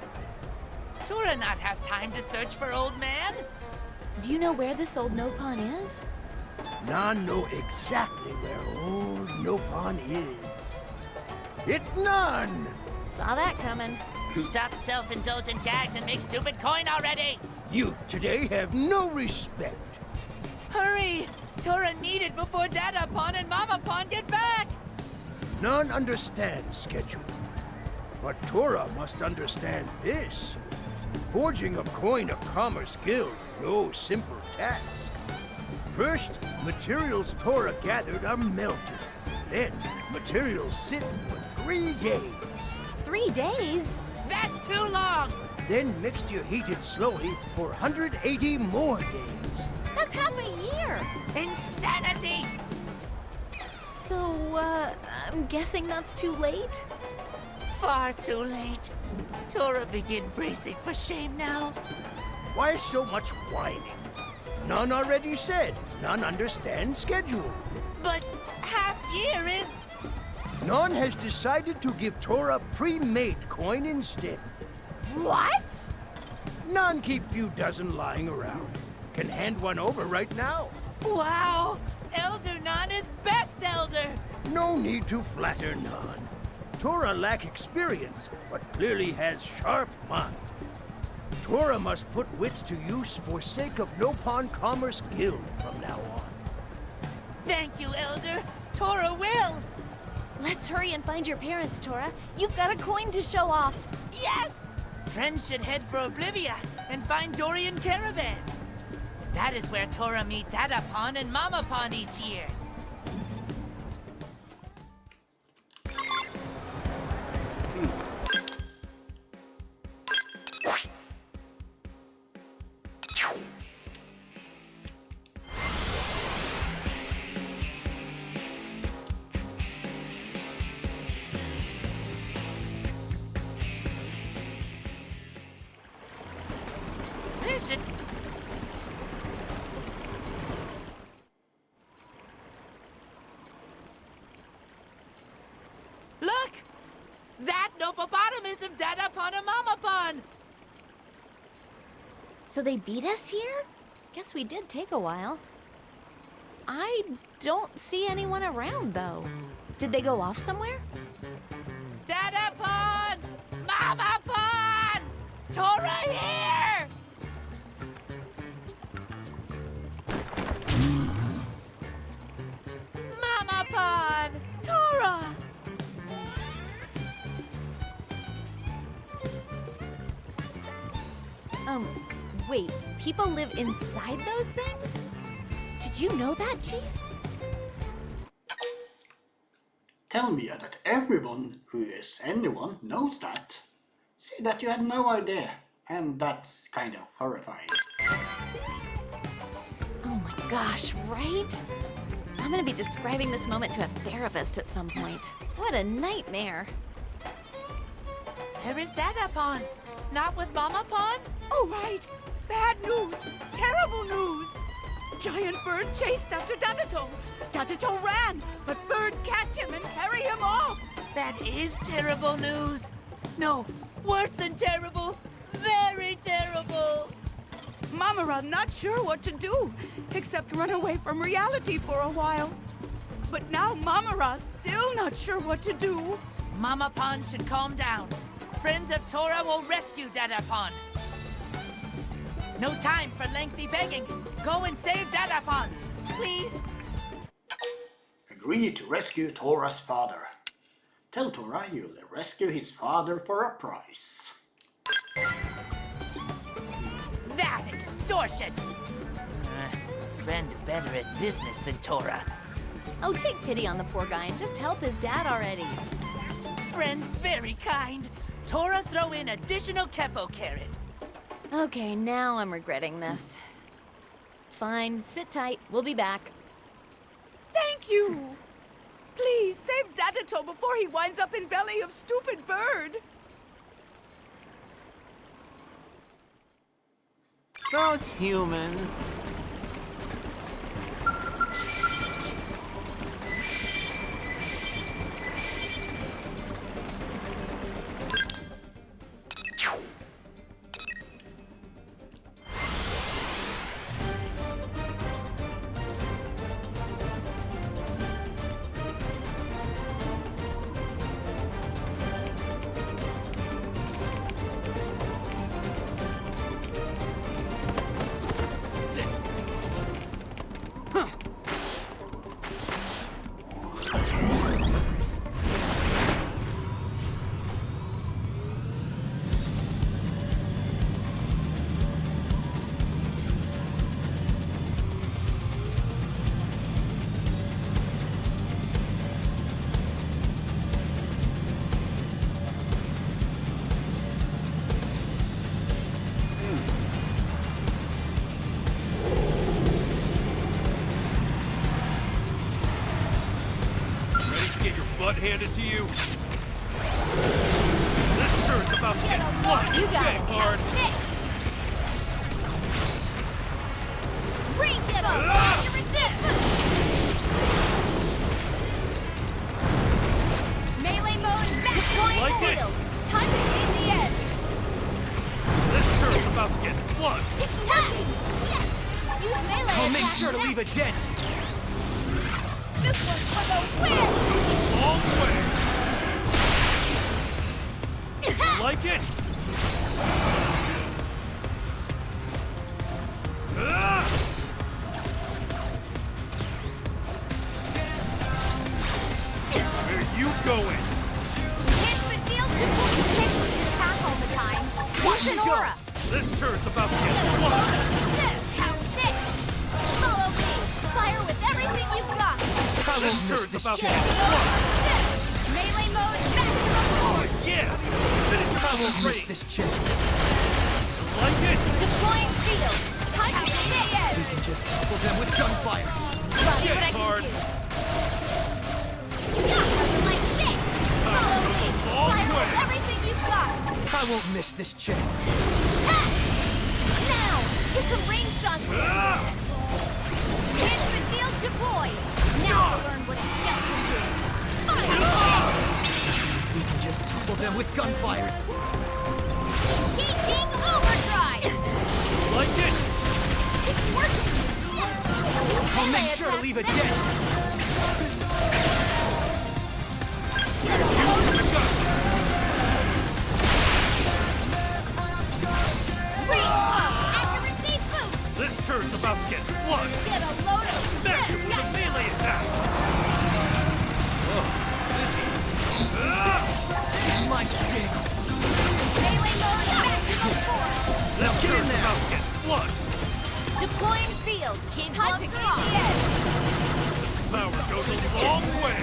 Tora not have time to search for old man? Do you know where this old Nopon is? None know exactly where old Nopon is. It none! Saw that coming. Stop self-indulgent gags and make stupid coin already! Youth today have no respect. Hurry! Tora need it before Dada Pon and Mama Pon get back! None understand schedule. But Tora must understand this. Forging a coin of Commerce Guild, no simple task. First, materials Tora gathered are melted. Then, materials sit for 3 days. 3 days? That too long! Then mixture heated slowly for 180 more days. That's half a year. Insanity! So, I'm guessing that's too late? Far too late. Tora begin bracing for shame now. Why so much whining? None already said. None understand schedule. But half year is... None has decided to give Tora pre-made coin instead. What? None keep few dozen lying around. Can hand one over right now. Wow! Elder Nan is best elder! No need to flatter None. Tora lack experience, but clearly has sharp mind. Tora must put wits to use for sake of Nopon Commerce Guild from now on. Thank you, Elder. Tora will! Let's hurry and find your parents, Tora. You've got a coin to show off. Yes! Friends should head for Oblivia and find Dorian Caravan. That is where Tora meet Dada Pon and Mama Pon each year. listen. Look! That Nopopotamus of Dadapon and Mamapon! So they beat us here? Guess we did take a while. I don't see anyone around, though. Did they go off somewhere? Dadapon! Mamapon! Tora here! Mamapon! Tora! Wait, people live inside those things? Did you know that, Chief? Tell me that everyone who is anyone knows that. Say that you had no idea, and that's kind of horrifying. Oh my gosh, right? I'm gonna be describing this moment to a therapist at some point. What a nightmare. Where is Dadapon? Not with Mamapon? Oh, right. Bad news. Terrible news. Giant bird chased after Dadato. Dadato ran, but bird catch him and carry him off. That is terrible news. No, worse than terrible. Very terrible. Mamara not sure what to do, except run away from reality for a while. But now Mamara still not sure what to do. Mamapon should calm down. Friends of Tora will rescue Dadapon. No time for lengthy begging. Go and save Dadapon, please. Agree to rescue Tora's father. Tell Tora you'll rescue his father for a price. That extortion! Friend better at business than Tora. Oh, take pity on the poor guy and just help his dad already. Friend very kind. Tora throw in additional Kepo carrot. Okay, now I'm regretting this. Fine, sit tight. We'll be back. Thank you. Please, save Dadato before he winds up in belly of stupid bird. Those humans. Butt handed to you. This turn's about to get flushed. You got Okay, it. hard. Reach it up! You resist! Melee mode back! Deploying Like it. field! Time to gain the edge! This turn's about to get flushed. It's working! Yes! Use melee I'll make attack sure to leave a dent. This one's for those wins! Long way. Like it? Ah! Where you going? Hits the field too quick. You can't just attack all the time. Use an aura! This turn's about to get flushed. This! How's this? Follow me! Fire with everything you've got! I This won't miss turn's this about to get chance. flushed. Melee mode maximum force! Yeah! Finish your I won't move miss ready. this chance. Like it? Deploying field! Time to gain the edge! We can just topple them with gunfire. See what I hard. can do! Yeah, like this! Follow goes me! a long Fire way. with everything you've got! I won't miss this chance. Ha! Now! Tatsu! Instant field deployed! Now we'll learn what a scout can do! Fire! We can just topple them with gunfire. Heating overdrive! Like it! It's working! Yes! I'll make sure to leave a dent. Freeze pump! Accuracy boost! This turn's about to get flushed! Get a load of Smash it with a melee attack! Oh, Lizzie! This might sting. Melee mode at maximum force! This get in turn's there. about to get flushed! Deploying field. Kids Time love to get rock. the edge. This power goes a long way!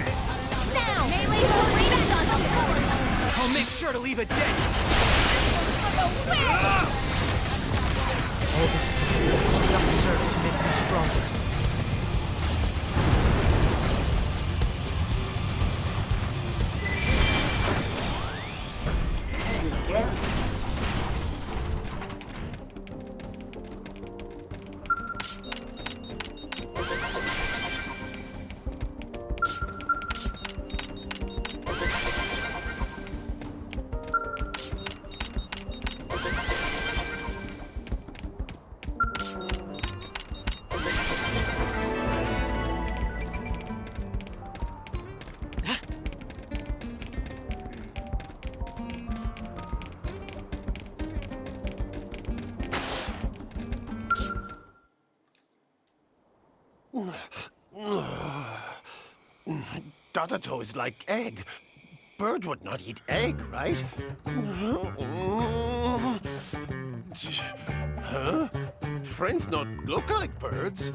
Now. Melee mode at maximum force! I'll make sure to leave a dent. For the win! All this experience just serves to make me stronger. He's scared. Dadato is like egg. Bird would not eat egg, right? Huh? Friends not look like birds.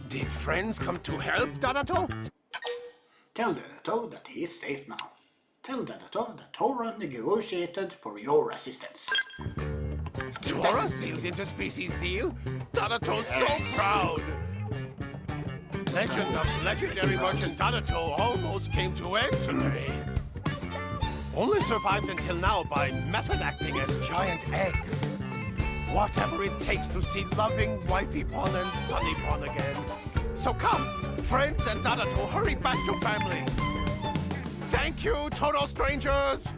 Did friends come to help Dadato? Tell Dadato that he is safe now. Tell Dadato that Tora negotiated for your assistance. Tora sealed interspecies deal? Dadato's so proud! Legend of legendary merchant Dadato almost came to end today. Only survived until now by method acting as giant egg. Whatever it takes to see loving wifey Pon and Sunny Pon again. So come, friends and Dadato, hurry back to family. Thank you, total strangers!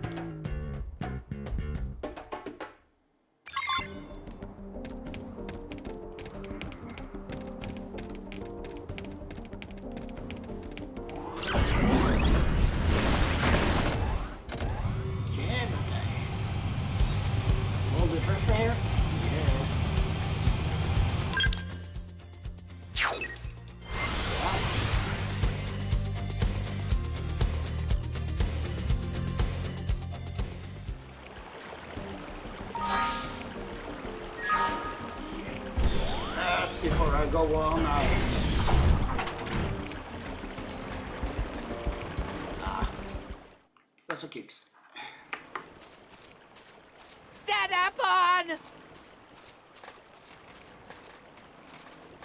All the treasure here? Yes. Before I go on, that's a kicks. Dadapon!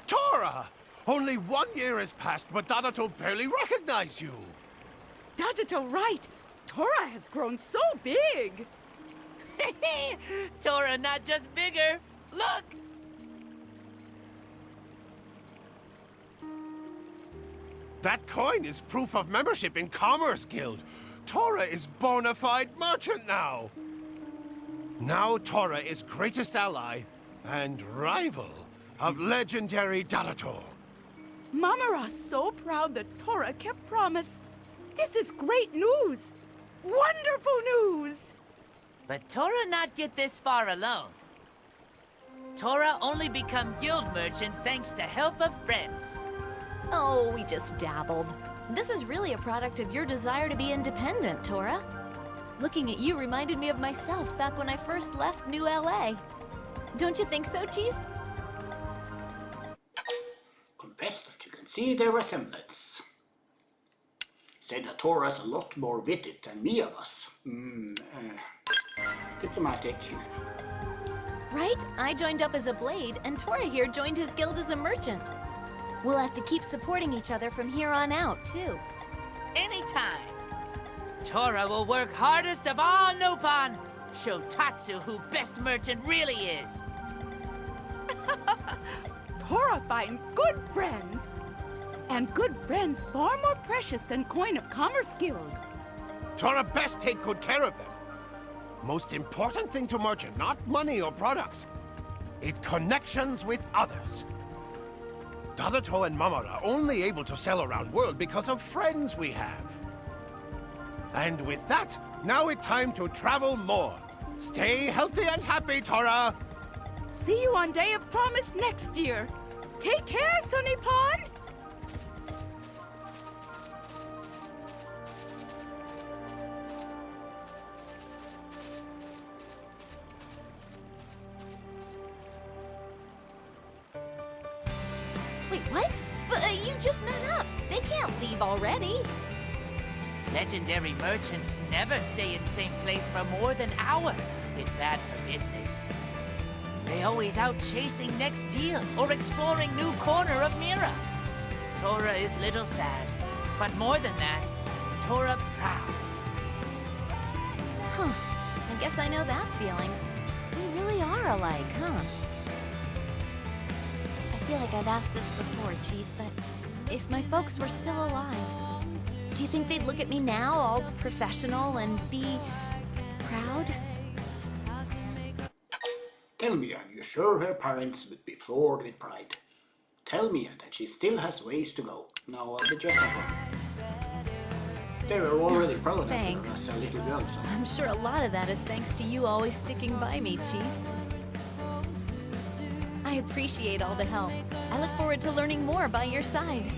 Tora! Only 1 year has passed, but Dadato barely recognized you. Dadato, right. Tora has grown so big. Tora not just bigger. Look! That coin is proof of membership in Commerce Guild. Tora is bona fide merchant now. Now Tora is greatest ally and rival of legendary Dadato. Mamara's so proud that Tora kept promise. This is great news. Wonderful news. But Tora not get this far alone. Tora only become guild merchant thanks to help of friends. Oh, we just dabbled. This is really a product of your desire to be independent, Tora. Looking at you reminded me of myself back when I first left New LA. Don't you think so, Chief? Confess that you can see their resemblance. Say that Tora's a lot more with it than me of us. Diplomatic. Right? I joined up as a blade, and Tora here joined his guild as a merchant. We'll have to keep supporting each other from here on out, too. Anytime. Tora will work hardest of all Nopon. Show Tatsu who best merchant really is. Tora find good friends. And good friends far more precious than coin of commerce guild. Tora best take good care of them. Most important thing to merchant, not money or products. It connections with others. Dadato and Mama are only able to sell around world because of friends we have. And with that, now it's time to travel more. Stay healthy and happy, Tora! See you on Day of Promise next year. Take care, Sunny Pond! Wait, what? But you just met up. They can't leave already. Legendary merchants never stay in same place for more than an hour. It's bad for business. They always out chasing next deal or exploring new corner of Mira. Tora is little sad, but more than that, Tora proud. Huh. I guess I know that feeling. We really are alike, huh? I feel like I've asked this before, Chief, but if my folks were still alive, do you think they'd look at me now, all professional, and be proud? Tell me, are you sure her parents would be floored with pride? Tell me that she still has ways to go. No, I'll be just at her. They were already proud of her Thanks. as a little girl, so... I'm sure a lot of that is thanks to you always sticking by me, Chief. I appreciate all the help. I look forward to learning more by your side.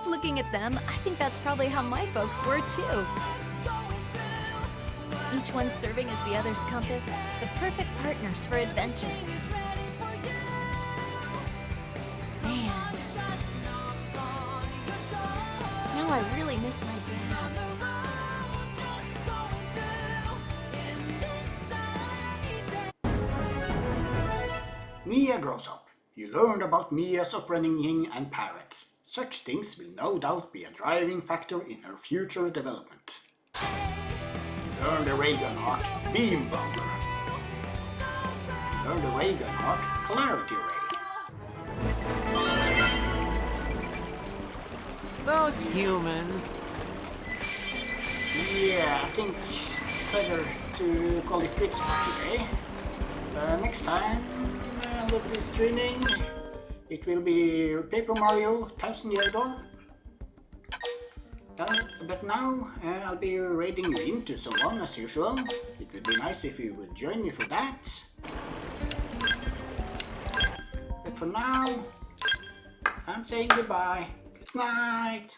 Looking at them, I think that's probably how my folks were too. Each one serving as the other's compass, the perfect partners for adventure. Man. Now I really miss my dads. Mia grows up. You learned about Mia's upbringing and parents. Such things will no doubt be a driving factor in her future development. Learn the Reagan art, Beam Bomber. Learn the Reagan art, Clarity Ray. Those humans. Yeah, I think it's better to call it quits for today. Next time, we'll be streaming. It will be Paper Mario 1000 Year Door. But now I'll be raiding you into someone as usual. It would be nice if you would join me for that. But for now, I'm saying goodbye. Good night.